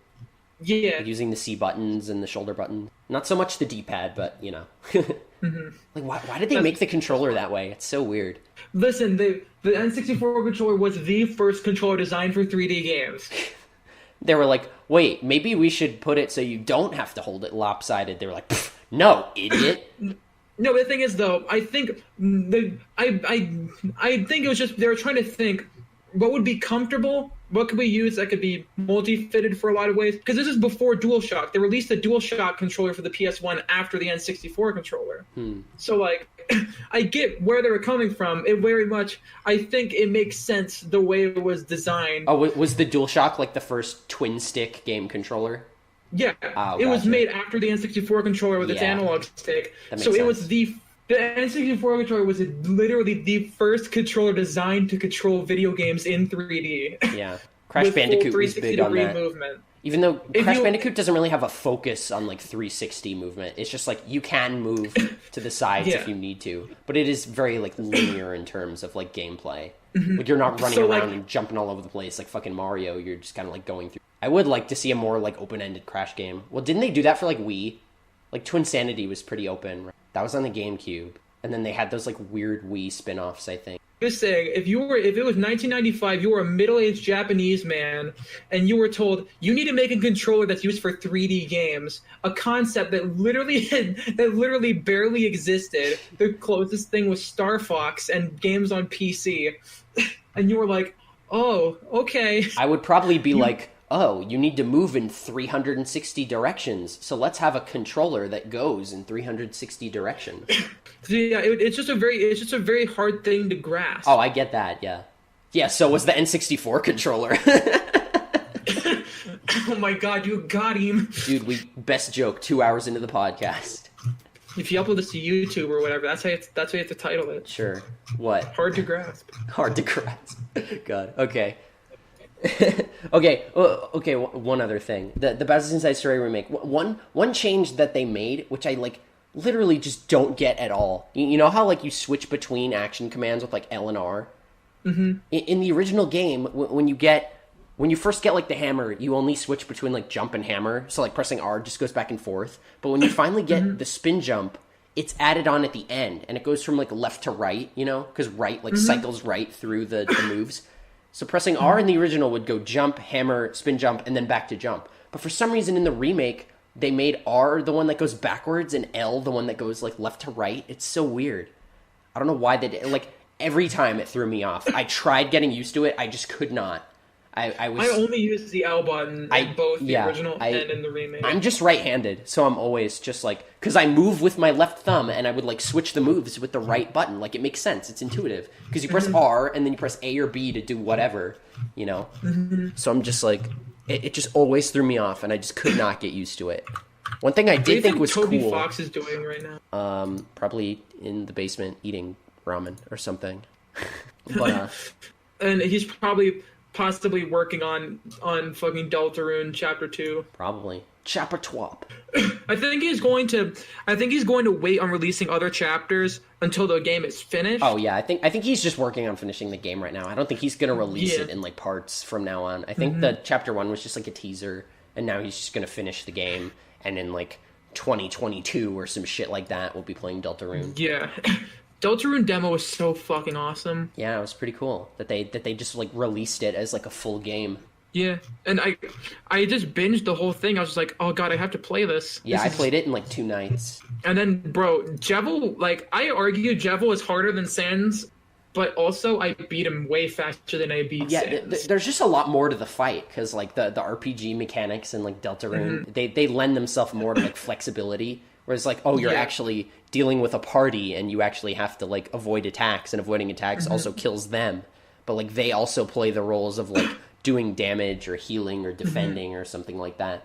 Yeah, like using the C buttons and the shoulder button. Not so much the D-pad, but you know. Like why did they make the controller that way? It's so weird. Listen, the N64 controller was the first controller designed for 3D games. They were like, wait, maybe we should put it so you don't have to hold it lopsided. They were like, no, idiot. No, the thing is, though, I think I think it was just they were trying to think what would be comfortable, what could we use that could be multi-fitted for a lot of ways. Because this is before DualShock. They released a DualShock controller for the PS1 after the N64 controller. So, like, I get where they were coming from. It very much, I think it makes sense the way it was designed. Oh, was the DualShock like the first twin-stick game controller? Yeah, it was made after the N64 controller with its analog stick. So it was the N64 controller was literally the first controller designed to control video games in 3D. Yeah, Crash Bandicoot was big on that. Movement. Even though Crash Bandicoot doesn't really have a focus on, like, 360 movement. It's just, like, you can move to the sides if you need to. But it is very, like, linear in terms of, like, gameplay. Like, you're not running around and jumping all over the place like fucking Mario. You're just kind of, like, going through. I would like to see a more, like, open-ended Crash game. Well, didn't they do that for, like, Wii? Like, Twinsanity was pretty open. That was on the GameCube. And then they had those, like, weird Wii spin-offs, I think. Just saying, if it was 1995, you were a middle-aged Japanese man, and you were told you need to make a controller that's used for 3D games, a concept that literally barely existed. The closest thing was Star Fox and games on PC, and you were like, "Oh, okay." I would probably be like, "Oh, you need to move in 360 directions, so let's have a controller that goes in 360 directions." Yeah, it's just a very hard thing to grasp. Oh, I get that. Yeah, yeah. So was the N64 controller. Oh my god, you got him, dude! Best joke 2 hours into the podcast. If you upload this to YouTube or whatever, that's how you have to title it. Sure. What? Hard to grasp. Hard to grasp. God. Okay. Okay. One other thing: the Bowser's Inside Story remake. One change that they made, which I like, literally just don't get at all. You know how like you switch between action commands with like L and R. Mm-hmm. In the original game, when you first get like the hammer, you only switch between like jump and hammer. So like pressing R just goes back and forth. But when you finally get the spin jump, it's added on at the end, and it goes from like left to right. You know, because right like cycles right through the moves. So pressing R in the original would go jump, hammer, spin jump, and then back to jump. But for some reason in the remake, they made R the one that goes backwards and L the one that goes like left to right. It's so weird. I don't know why they did. Like every time it threw me off. I tried getting used to it. I just could not. I only use the L button in both the original and in the remake. I'm just right-handed, so I'm always just like, because I move with my left thumb, and I would like switch the moves with the right button. Like it makes sense. It's intuitive because you press R and then you press A or B to do whatever, you know. So I'm just like, it just always threw me off, and I just could not get used to it. One thing I did think was Toby cool. Fox is doing right now? Probably in the basement eating ramen or something. But and he's possibly working on fucking Deltarune Chapter 2. Probably. Chapter Twop. I think he's going to wait on releasing other chapters until the game is finished. Oh yeah, I think he's just working on finishing the game right now. I don't think he's gonna release it in like parts from now on. I think the Chapter 1 was just like a teaser, and now he's just gonna finish the game, and in like 2022 or some shit like that, we'll be playing Deltarune. Yeah. Deltarune demo was so fucking awesome. Yeah, it was pretty cool that they just like released it as like a full game. Yeah, and I just binged the whole thing. I was just like, oh god, I have to play this. Yeah, I played it in like 2 nights. And then, bro, Jevil, like, I argue Jevil is harder than Sans, but also I beat him way faster than I beat Sans. There's just a lot more to the fight, because like the RPG mechanics and like Deltarune, they lend themselves more to like flexibility. Whereas like, oh, you're actually dealing with a party, and you actually have to like avoid attacks, and avoiding attacks also kills them. But like they also play the roles of like doing damage or healing or defending or something like that.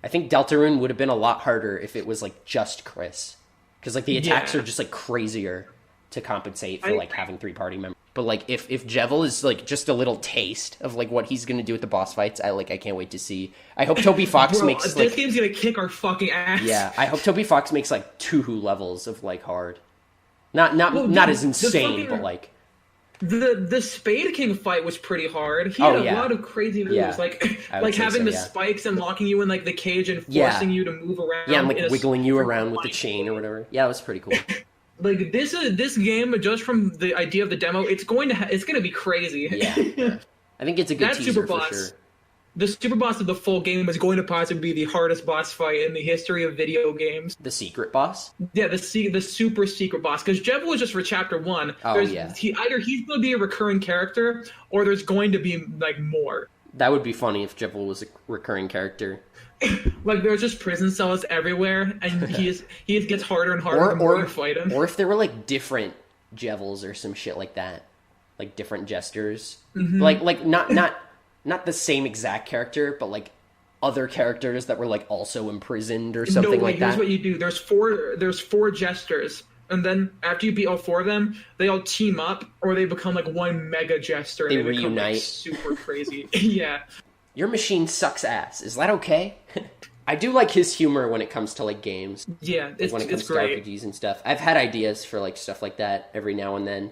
I think Deltarune would have been a lot harder if it was like just Chris, because like the attacks are just like crazier to compensate for like having 3 party members. But like if Jevil is like just a little taste of like what he's gonna do with the boss fights, I can't wait to see. I hope Toby Fox makes this like, game's gonna kick our fucking ass. Yeah, I hope Toby Fox makes like 2 levels of like hard. Not as insane, but like the Spade King fight was pretty hard. He had a lot of crazy moves, like having the spikes and locking you in like the cage and forcing you to move around. Yeah, and like wiggling you around with the chain or whatever. Yeah, it was pretty cool. Like this game, just from the idea of the demo, it's going to be crazy. Yeah. I think it's a good teaser for sure. The super boss of the full game is going to possibly be the hardest boss fight in the history of video games. The secret boss? Yeah, the super secret boss. Because Jevil was just for Chapter 1. Either he's going to be a recurring character, or there's going to be like more. That would be funny if Jevil was a recurring character. Like there's just prison cells everywhere, and he gets harder and harder the more you fight him. Or if there were like different Jevils or some shit like that, like different jesters, like not the same exact character, but like other characters that were like also imprisoned or something like that. Here's what you do: there's four jesters, and then after you beat all 4 of them, they all team up, or they become like one mega jester. And they reunite. Become, like, super crazy. Yeah. Your machine sucks ass. Is that okay? I do like his humor when it comes to like games. Yeah, Like, when it comes to great. RPGs and stuff. I've had ideas for like stuff like that every now and then.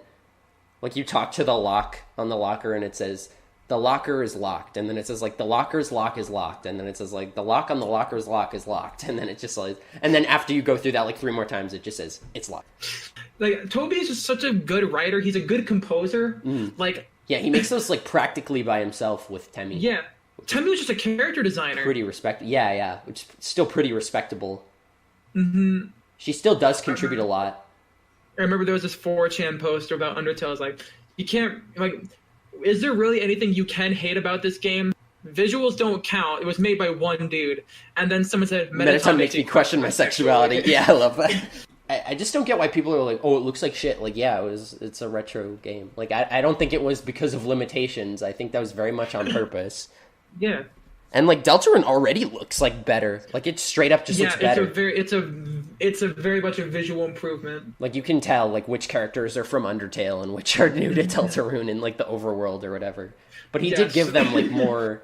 Like you talk to the lock on the locker and it says the locker is locked, and then it says like the locker's lock is locked, and then it says like the lock on the locker's lock is locked, and then it just like, and then after you go through that like 3 more times, it just says it's locked. Like Toby is just such a good writer. He's a good composer. Like Yeah, he makes those like practically by himself with Temmie. yeah, Temmie was just a character designer. Pretty yeah, which is still pretty respectable. Mm-hmm. She still does contribute a lot. I remember there was this 4chan poster about Undertale. I was like, you can't, like, is there really anything you can hate about this game? Visuals don't count. It was made by one dude. And then someone said, Mettaton makes me question my sexuality. Yeah, I love that. I just don't get why people are like, oh, it looks like shit. Like, yeah, it's a retro game. Like, I don't think it was because of limitations. I think that was very much on purpose. Yeah. And like Deltarune already looks like better. Like it straight up just looks better. It's a very much a visual improvement. Like you can tell like which characters are from Undertale and which are new to Deltarune in like the overworld or whatever. But he did give them like more.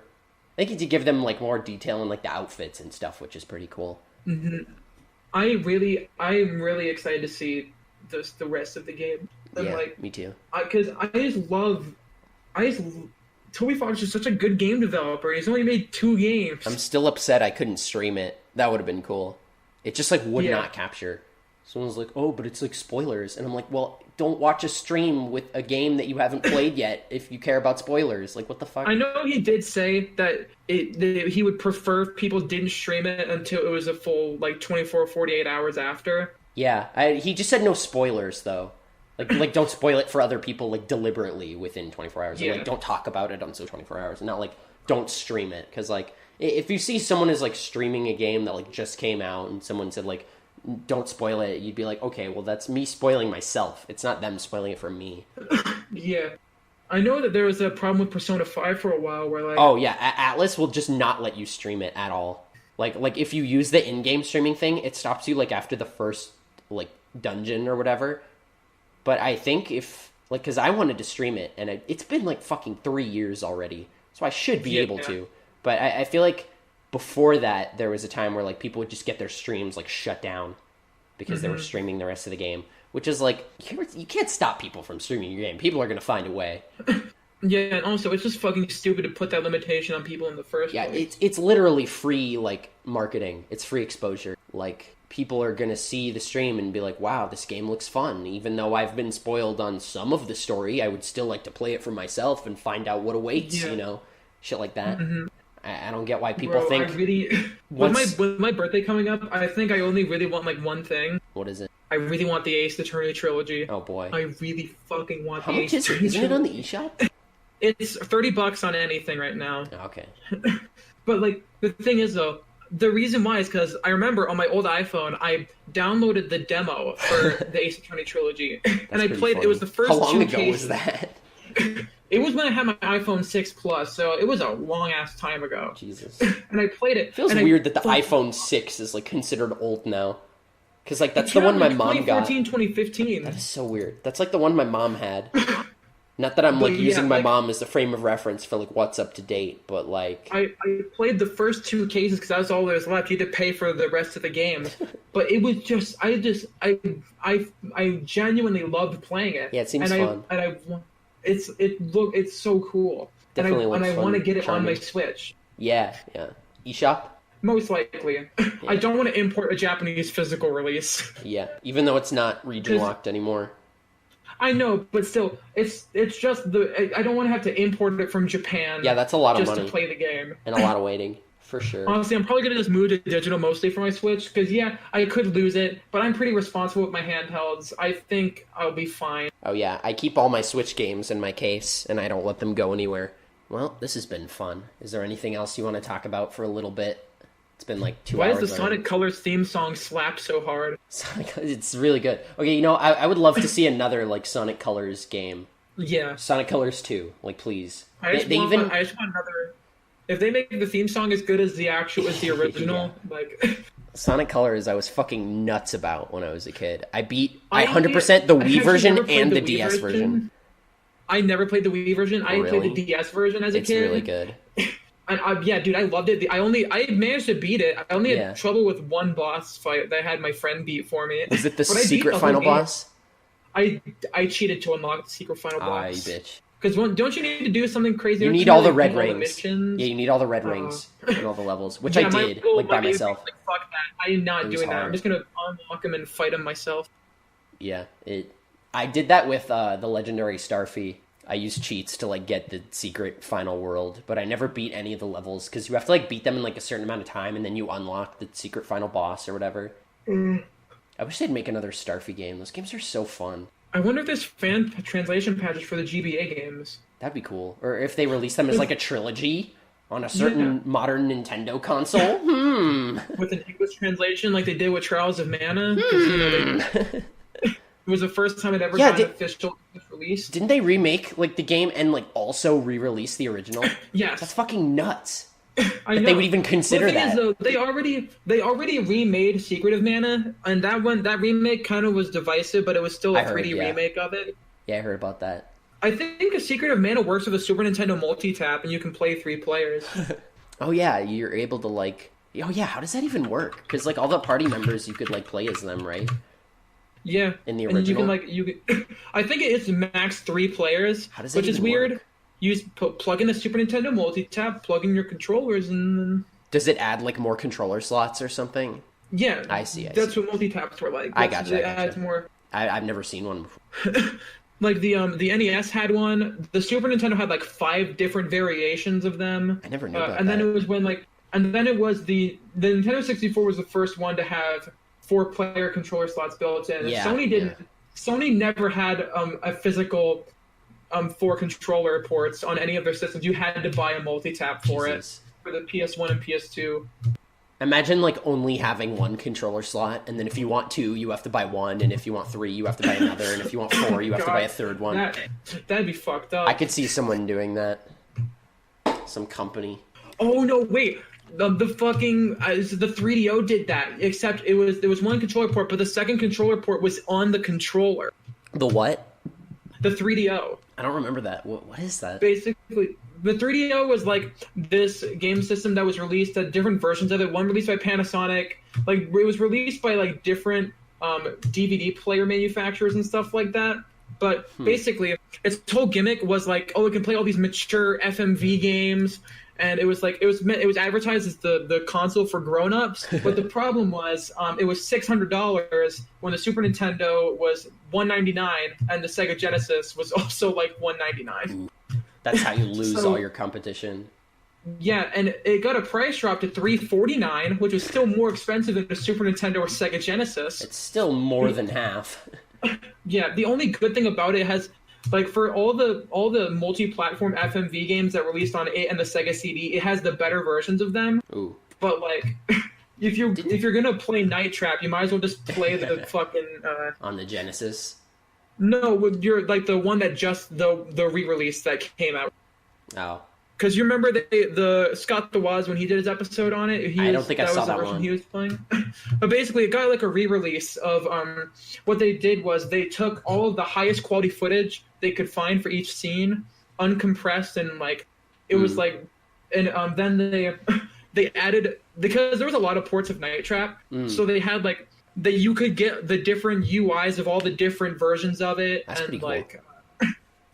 I think he did give them like more detail in like the outfits and stuff, which is pretty cool. Mm-hmm. I'm really excited to see the rest of the game. And, yeah, like, me too. Because Toby Fox is such a good game developer. He's only made 2 games. I'm still upset I couldn't stream it. That would have been cool. It just like would not capture. Someone's like, oh, but it's like spoilers. And I'm like, well, don't watch a stream with a game that you haven't played yet if you care about spoilers. Like, what the fuck? I know he did say that he would prefer if people didn't stream it until it was a full, like, 24, 48 hours after. Yeah, he just said no spoilers, though. Like don't spoil it for other people, like, deliberately within 24 hours. Yeah. And, like, don't talk about it until 24 hours. Not, like, don't stream it. Because, like, if you see someone is, like, streaming a game that, like, just came out and someone said, like, don't spoil it, you'd be like, okay, well, that's me spoiling myself. It's not them spoiling it for me. Yeah. I know that there was a problem with Persona 5 for a while where, like... Oh, yeah, Atlas will just not let you stream it at all. Like if you use the in-game streaming thing, it stops you, like, after the first, like, dungeon or whatever. But I think if... Like, because I wanted to stream it, and it's been, like, fucking 3 years already. So I should be able to. But I feel like before that, there was a time where, like, people would just get their streams, like, shut down because they were streaming the rest of the game. Which is, like, you can't stop people from streaming your game. People are going to find a way. Yeah, and also, it's just fucking stupid to put that limitation on people in the first place. Yeah, it's literally free, like, marketing. It's free exposure. Like, people are going to see the stream and be like, wow, this game looks fun. Even though I've been spoiled on some of the story, I would still like to play it for myself and find out what awaits, you know? Shit like that. Mm-hmm. I don't get why people think... I really... With my birthday coming up, I think I only really want, like, one thing. What is it? I really want the Ace Attorney trilogy. Oh, boy. I really fucking want How the much Ace Attorney isn't it on the eShop? It's $30 on anything right now. Okay. But, like, the thing is, though, the reason why is because I remember on my old iPhone, I downloaded the demo for the Ace Attorney trilogy. And I played... Funny. It was the first How long 2 ago cases. was that? It was when I had my iPhone 6 Plus, so it was a long-ass time ago. Jesus. And I played it. It feels weird that the iPhone 6 is, like, considered old now. Because, like, that's the one my mom got. 2014, 2015. That is so weird. That's, like, the one my mom had. Not that I'm, like, using my mom as a frame of reference for, like, what's up to date, but, like... I played the first 2 cases because that was all there was left. You had to pay for the rest of the game. But it was just... I genuinely loved playing it. Yeah, it seems fun. It's so cool. Definitely and I want to get it charming. on my Switch. Yeah. eShop? Most likely. Yeah. I don't want to import a Japanese physical release. Yeah, even though it's not region locked anymore. I know, but still, it's just I don't want to have to import it from Japan. Yeah, that's a lot of money. Just to play the game. And a lot of waiting, for sure. Honestly, I'm probably going to just move to digital mostly for my Switch, because, yeah, I could lose it, but I'm pretty responsible with my handhelds. I think I'll be fine. Oh, yeah, I keep all my Switch games in my case, and I don't let them go anywhere. Well, this has been fun. Is there anything else you want to talk about for a little bit? It's been like 2 hours. Why does the Sonic Colors theme song slap so hard? It's really good. Okay, you know, I would love to see another, like, Sonic Colors game. Yeah. Sonic Colors 2, like, please. I just want another... If they make the theme song as good as the original, like... Sonic Colors I was fucking nuts about when I was a kid. I beat 100% the Wii version and the DS version. I never played the Wii version. I played the DS version as a kid. It's really good. Yeah, dude, I loved it. I managed to beat it. I only Yeah. had trouble with one boss fight that I had my friend beat for me. Was it the But I beat secret the whole final game. boss? I cheated to unlock the secret final Ah, you boss. bitch. Because don't you need to do something crazy? You Don't need you all the like, red beat all the rings. missions? Yeah, you need all the red rings in all the levels, which Yeah, I did, goal, like by my- myself. like, fuck that. I'm not It was doing that. I'm hard. just gonna unlock him and fight him myself. Yeah, I did that with the legendary Starfy. I used cheats to like get the secret final world, but I never beat any of the levels because you have to like beat them in like a certain amount of time, and then you unlock the secret final boss or whatever. I wish they'd make another Starfy game. Those games are so fun. I wonder if there's fan translation patches for the GBA games. That'd be cool. Or if they release them as like a trilogy on a certain modern Nintendo console. With an English translation like they did with Trials of Mana. 'Cause, you know, it was the first time it ever got an official release. Didn't they remake like the game and like also re-release the original? Yes. That's fucking nuts. I know. They would even consider the thing that. Is, though, they already remade Secret of Mana, and that remake kind of was divisive, but it was still a 3D remake of it. Yeah, I heard about that. I think a Secret of Mana works with a Super Nintendo multi-tap, and you can play 3 players. Oh yeah, you're able to like. Oh yeah, how does that even work? Because like all the party members, you could like play as them, right? Yeah. In the original, and you can I think it's max 3 players, how does that which is even weird. work? You just plug in the Super Nintendo multi-tap, plug in your controllers, and then... Does it add like more controller slots or something? Yeah, I see. That's what multi-taps were like. I gotcha. It adds more. I've never seen one before. Like the NES had one. The Super Nintendo had like 5 different variations of them. I never knew about and that. then it was when like, and then it was the Nintendo 64 was the first one to have 4-player controller slots built in. Yeah, Sony didn't. yeah. Sony never had a physical 4 controller ports on any of their systems. You had to buy a multi-tap for Jesus. it for the PS1 and PS2. Imagine like only having one controller slot, and then if you want 2, you have to buy 1, and if you want 3, you have to buy another, and if you want 4, you have to buy a third one. That'd be fucked up. I could see someone doing that. Some company. Oh no! Wait, the fucking the 3DO did that. Except there was one controller port, but the second controller port was on the controller. The what? The 3DO. I don't remember that. What is that? Basically, the 3DO was like this game system that was released at different versions of it. One released by Panasonic. Like it was released by like different DVD player manufacturers and stuff like that. But basically, its whole gimmick was like, oh, it can play all these mature FMV games, and it was advertised as the console for grown-ups. But the problem was, it was $600 when the Super Nintendo was $199, and the Sega Genesis was also like $199. That's how you lose So- all your competition. Yeah, and it got a price drop to $349, which was still more expensive than the Super Nintendo or Sega Genesis. It's still more than half. Yeah, the only good thing about it has, like, for all the multi-platform FMV games that released on it and the Sega CD, it has the better versions of them. Ooh. But like, if you're gonna play Night Trap, you might as well just play the fucking On the Genesis. no, with your like the one that just the re-release that came out. Oh. Because you remember the Scott DeWaz when he did his episode on it. I don't think I saw was the that version one. he was playing. But basically, it got like a re-release of what they did was they took all of the highest quality footage they could find for each scene, uncompressed, and like it was like, and then they added, because there was a lot of ports of Night Trap, so they had like that you could get the different UIs of all the different versions of it. That's and pretty cool. like.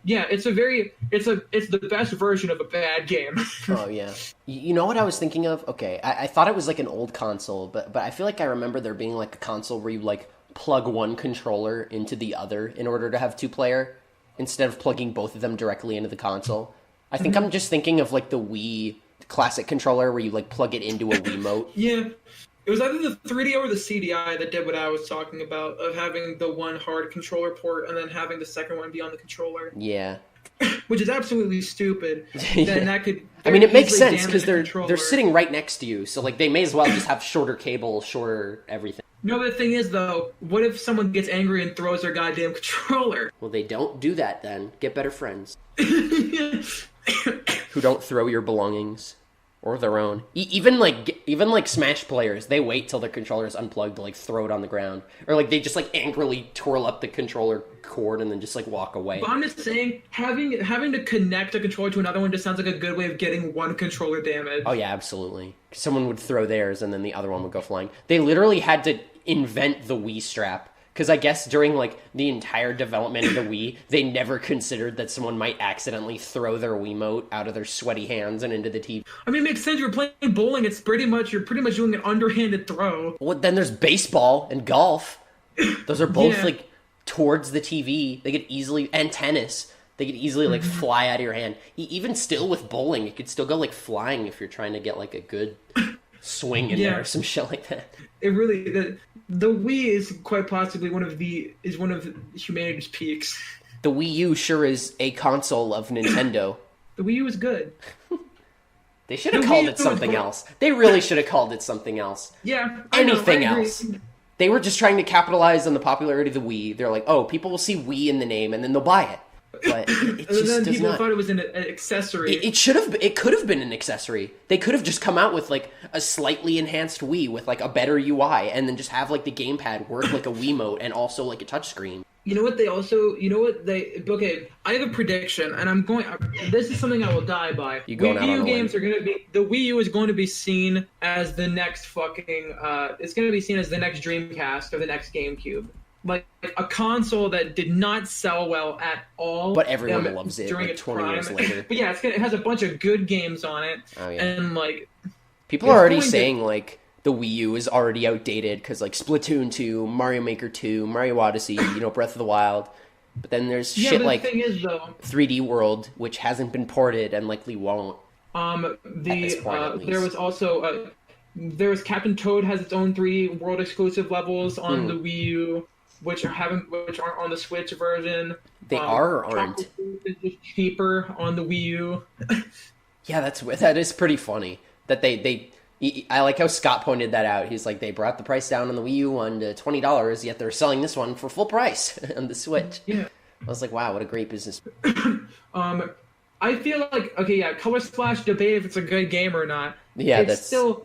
Yeah, it's the best version of a bad game. Oh yeah. You know what I was thinking of? Okay, I thought it was like an old console, but I feel like I remember there being like a console where you like plug one controller into the other in order to have 2-player instead of plugging both of them directly into the console. I think I'm just thinking of like the Wii classic controller where you like plug it into a Wiimote. Yeah, it was either the 3DO or the CDI that did what I was talking about, of having the one hard controller port and then having the second one be on the controller, Yeah. which is absolutely stupid. Yeah. Then that could. I mean, it makes easily sense damage because the they're controller. sitting right next to you, so like they may as well just have shorter cable, shorter everything. No, the thing is though, what if someone gets angry and throws their goddamn controller? Well, they don't do that then. Get better friends who don't throw your belongings. or their own. Even like Smash players, they wait till their controller is unplugged to like throw it on the ground, or like they just like angrily twirl up the controller cord and then just like walk away. But I'm just saying, having to connect a controller to another one just sounds like a good way of getting one controller damage. Oh yeah, absolutely. Someone would throw theirs and then the other one would go flying. They literally had to invent the Wii strap. Because I guess during, like, the entire development of the Wii, they never considered that someone might accidentally throw their Wiimote out of their sweaty hands and into the TV. I mean, it makes sense. You're playing bowling. You're pretty much doing an underhanded throw. Well, then there's baseball and golf. Those are both, like, towards the TV. They could easily... And tennis. They could easily, like, fly out of your hand. Even still with bowling, it could still go, like, flying if you're trying to get, like, a good swing in there or some shit like that. It really... The Wii is quite possibly one of humanity's peaks. The Wii U sure is a console of Nintendo. The Wii U is good. They should have called it something else. They really should have called it something else. Yeah. Anything else. They were just trying to capitalize on the popularity of the Wii. They're like, oh, people will see Wii in the name and then they'll buy it. But it just then does people not. thought it was an accessory. It could have been an accessory. They could have just come out with like a slightly enhanced Wii with like a better UI, and then just have like the gamepad work like a Wiimote and also like a touchscreen. You know what they also? You know what they? Okay, I have a prediction, and I'm going. This is something I will die by. You going out on a limb. Wii U games are going to be. The Wii U is going to be seen as the next fucking. It's going to be seen as the next Dreamcast or the next GameCube. Like a console that did not sell well at all, but everyone loves it during like its 20 prime. years later. But yeah, it has a bunch of good games on it, and like people are already saying like the Wii U is already outdated because like Splatoon 2, Mario Maker 2, Mario Odyssey, Breath of the Wild. But then there's shit like the thing is, though, 3D World, which hasn't been ported and likely won't. There was also Captain Toad has its own 3D World exclusive levels on the Wii U. Which aren't on the Switch version. They are or aren't. It's just cheaper on the Wii U. Yeah, that is pretty funny. That I like how Scott pointed that out. He's like, they brought the price down on the Wii U one to $20, yet they're selling this one for full price on the Switch. Yeah. I was like, wow, what a great business. I feel like Color Splash debate if it's a good game or not. Yeah, it's at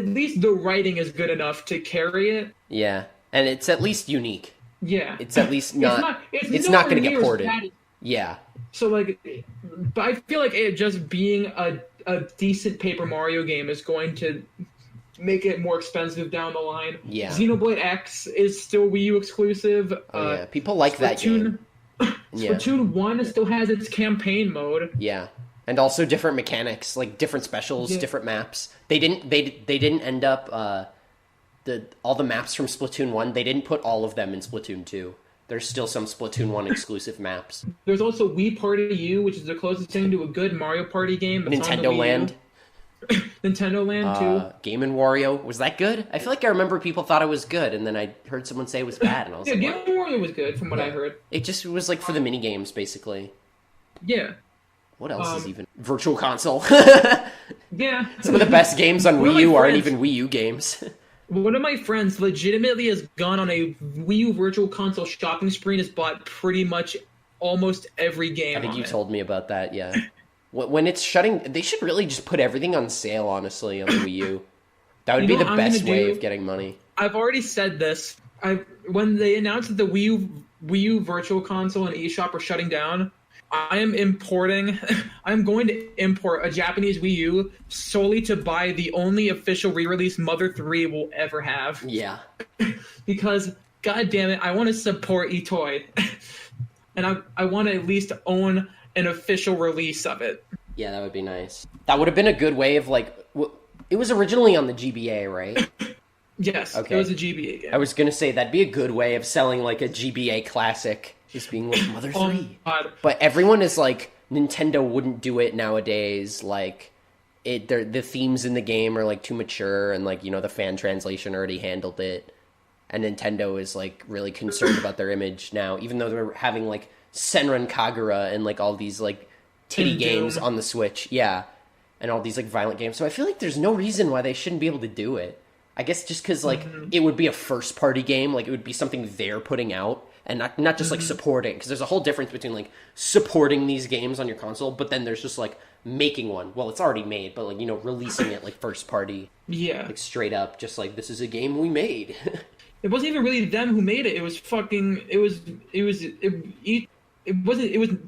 least the writing is good enough to carry it. Yeah, and it's at least unique. Yeah, it's at least not. It's not going to get ported. Yeah. So like, but I feel like it just being a decent Paper Mario game is going to make it more expensive down the line. Yeah. Xenoblade X is still Wii U exclusive. Oh, yeah, people like that game. Splatoon 1 still has its campaign mode. Yeah. And also different mechanics, like different specials, different maps. They didn't end up all the maps from Splatoon 1, they didn't put all of them in Splatoon 2. There's still some Splatoon 1 exclusive maps. There's also Wii Party U, which is the closest thing to a good Mario Party game. Nintendo Land. Nintendo Land too. Game & Wario, was that good? I feel like I remember people thought it was good, and then I heard someone say it was bad, and I was like, Game & Wario was good from what I heard. It just was like for the mini games, basically. Yeah. What else is even Virtual Console? Yeah. Some of the best games on Wii U aren't even Wii U games. One of my friends legitimately has gone on a Wii U Virtual Console shopping spree and has bought pretty much almost every game. I think you told me about that, yeah. When it's shutting, they should really just put everything on sale, honestly, on the Wii U. That would be the best way of getting money. I've already said this. When they announced that the Wii U Virtual Console and eShop are shutting down, I'm going to import a Japanese Wii U solely to buy the only official re-release Mother 3 will ever have. Yeah. Because, god damn it, I want to support eToy. And I want to at least own an official release of it. Yeah, that would be nice. That would have been a good way of, like... It was originally on the GBA, right? Yes, okay. It was a GBA game. I was going to say, that'd be a good way of selling, like, a GBA classic... Just being like Mother 3. But everyone is like, Nintendo wouldn't do it nowadays. Like, the themes in the game are like too mature, and like, the fan translation already handled it. And Nintendo is like really concerned about their image now, even though they're having like Senran Kagura and like all these like titty games on the Switch. Yeah. And all these like violent games. So I feel like there's no reason why they shouldn't be able to do it. I guess just because like it would be a first party game, like it would be something they're putting out. and not just like supporting, because there's a whole difference between like supporting these games on your console, but then there's just like making one. Well, it's already made, but like, you know, releasing it like first party. Yeah. Like straight up, just like, this is a game we made. It wasn't even really them who made it. It was fucking. It was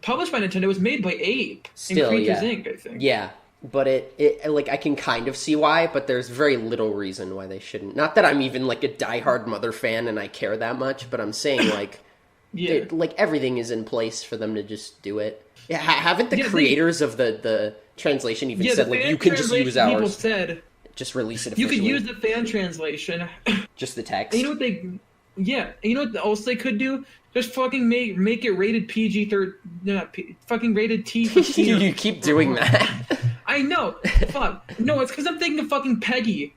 published by Nintendo. It was made by Ape Still, in Creatures yeah. Inc. I think. Yeah, but it like, I can kind of see why, but there's very little reason why they shouldn't. Not that I'm even like a diehard Mother fan and I care that much, but I'm saying like, Yeah. like everything is in place for them to just do it. Yeah, haven't the creators of the translation even said like, you can just use people ours? said Just release it you officially. could use the fan translation. Just the text. And you know what they? Yeah. And you know what else they could do? Just fucking make it rated fucking rated T. You keep doing that. I know. Fuck. No, it's because I'm thinking of fucking Peggy.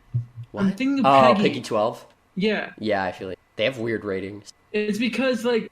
What? I'm thinking of Oh, Peggy. Peggy 12? Yeah. Yeah, I feel like they have weird ratings. It's because like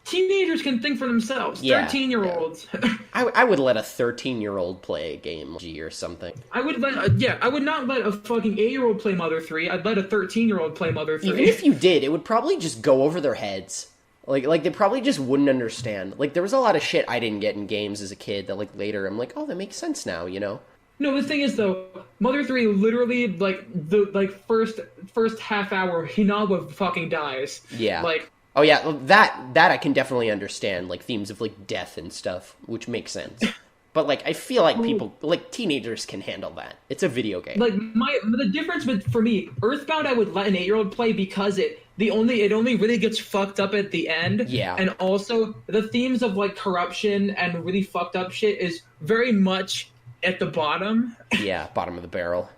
teenagers can think for themselves. Yeah, 13-year-olds. I would let a 13-year-old play a game G or something. I would not let a fucking 8-year-old play Mother 3. I'd let a 13-year-old play Mother 3. Even if you did, it would probably just go over their heads. Like they probably just wouldn't understand. Like, there was a lot of shit I didn't get in games as a kid that, like, later I'm like, oh, that makes sense now, you know? No, the thing is though, Mother 3 literally the first half hour Hinawa fucking dies. Yeah. Like, oh yeah, that I can definitely understand, like themes of like death and stuff, which makes sense. But like, I feel like people, like teenagers, can handle that. It's a video game. like the difference for me, Earthbound I would let an 8-year-old play because it only really gets fucked up at the end. Yeah. And also the themes of like corruption and really fucked up shit is very much at the bottom. Yeah, bottom of the barrel.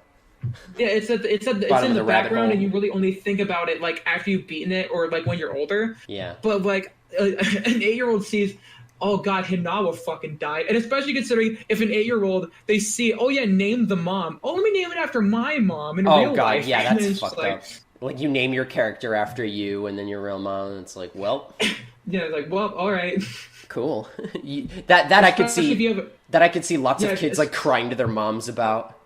Yeah, it's in the rabbit background, hole. and you really only think about it like after you've beaten it or like when you're older. Yeah. But like an 8-year-old sees, oh god, Hinawa fucking died, and especially considering if an 8-year-old they see, oh yeah, name the mom. Oh, let me name it after my mom in real Oh god, life. yeah, And that's it's fucked like, up. Like, you name your character after you, and then your real mom, and it's like, well, Yeah, like, well, all right. cool. that I could Especially if see. you have That I could see lots Yeah, of kids it's- like crying to their moms about.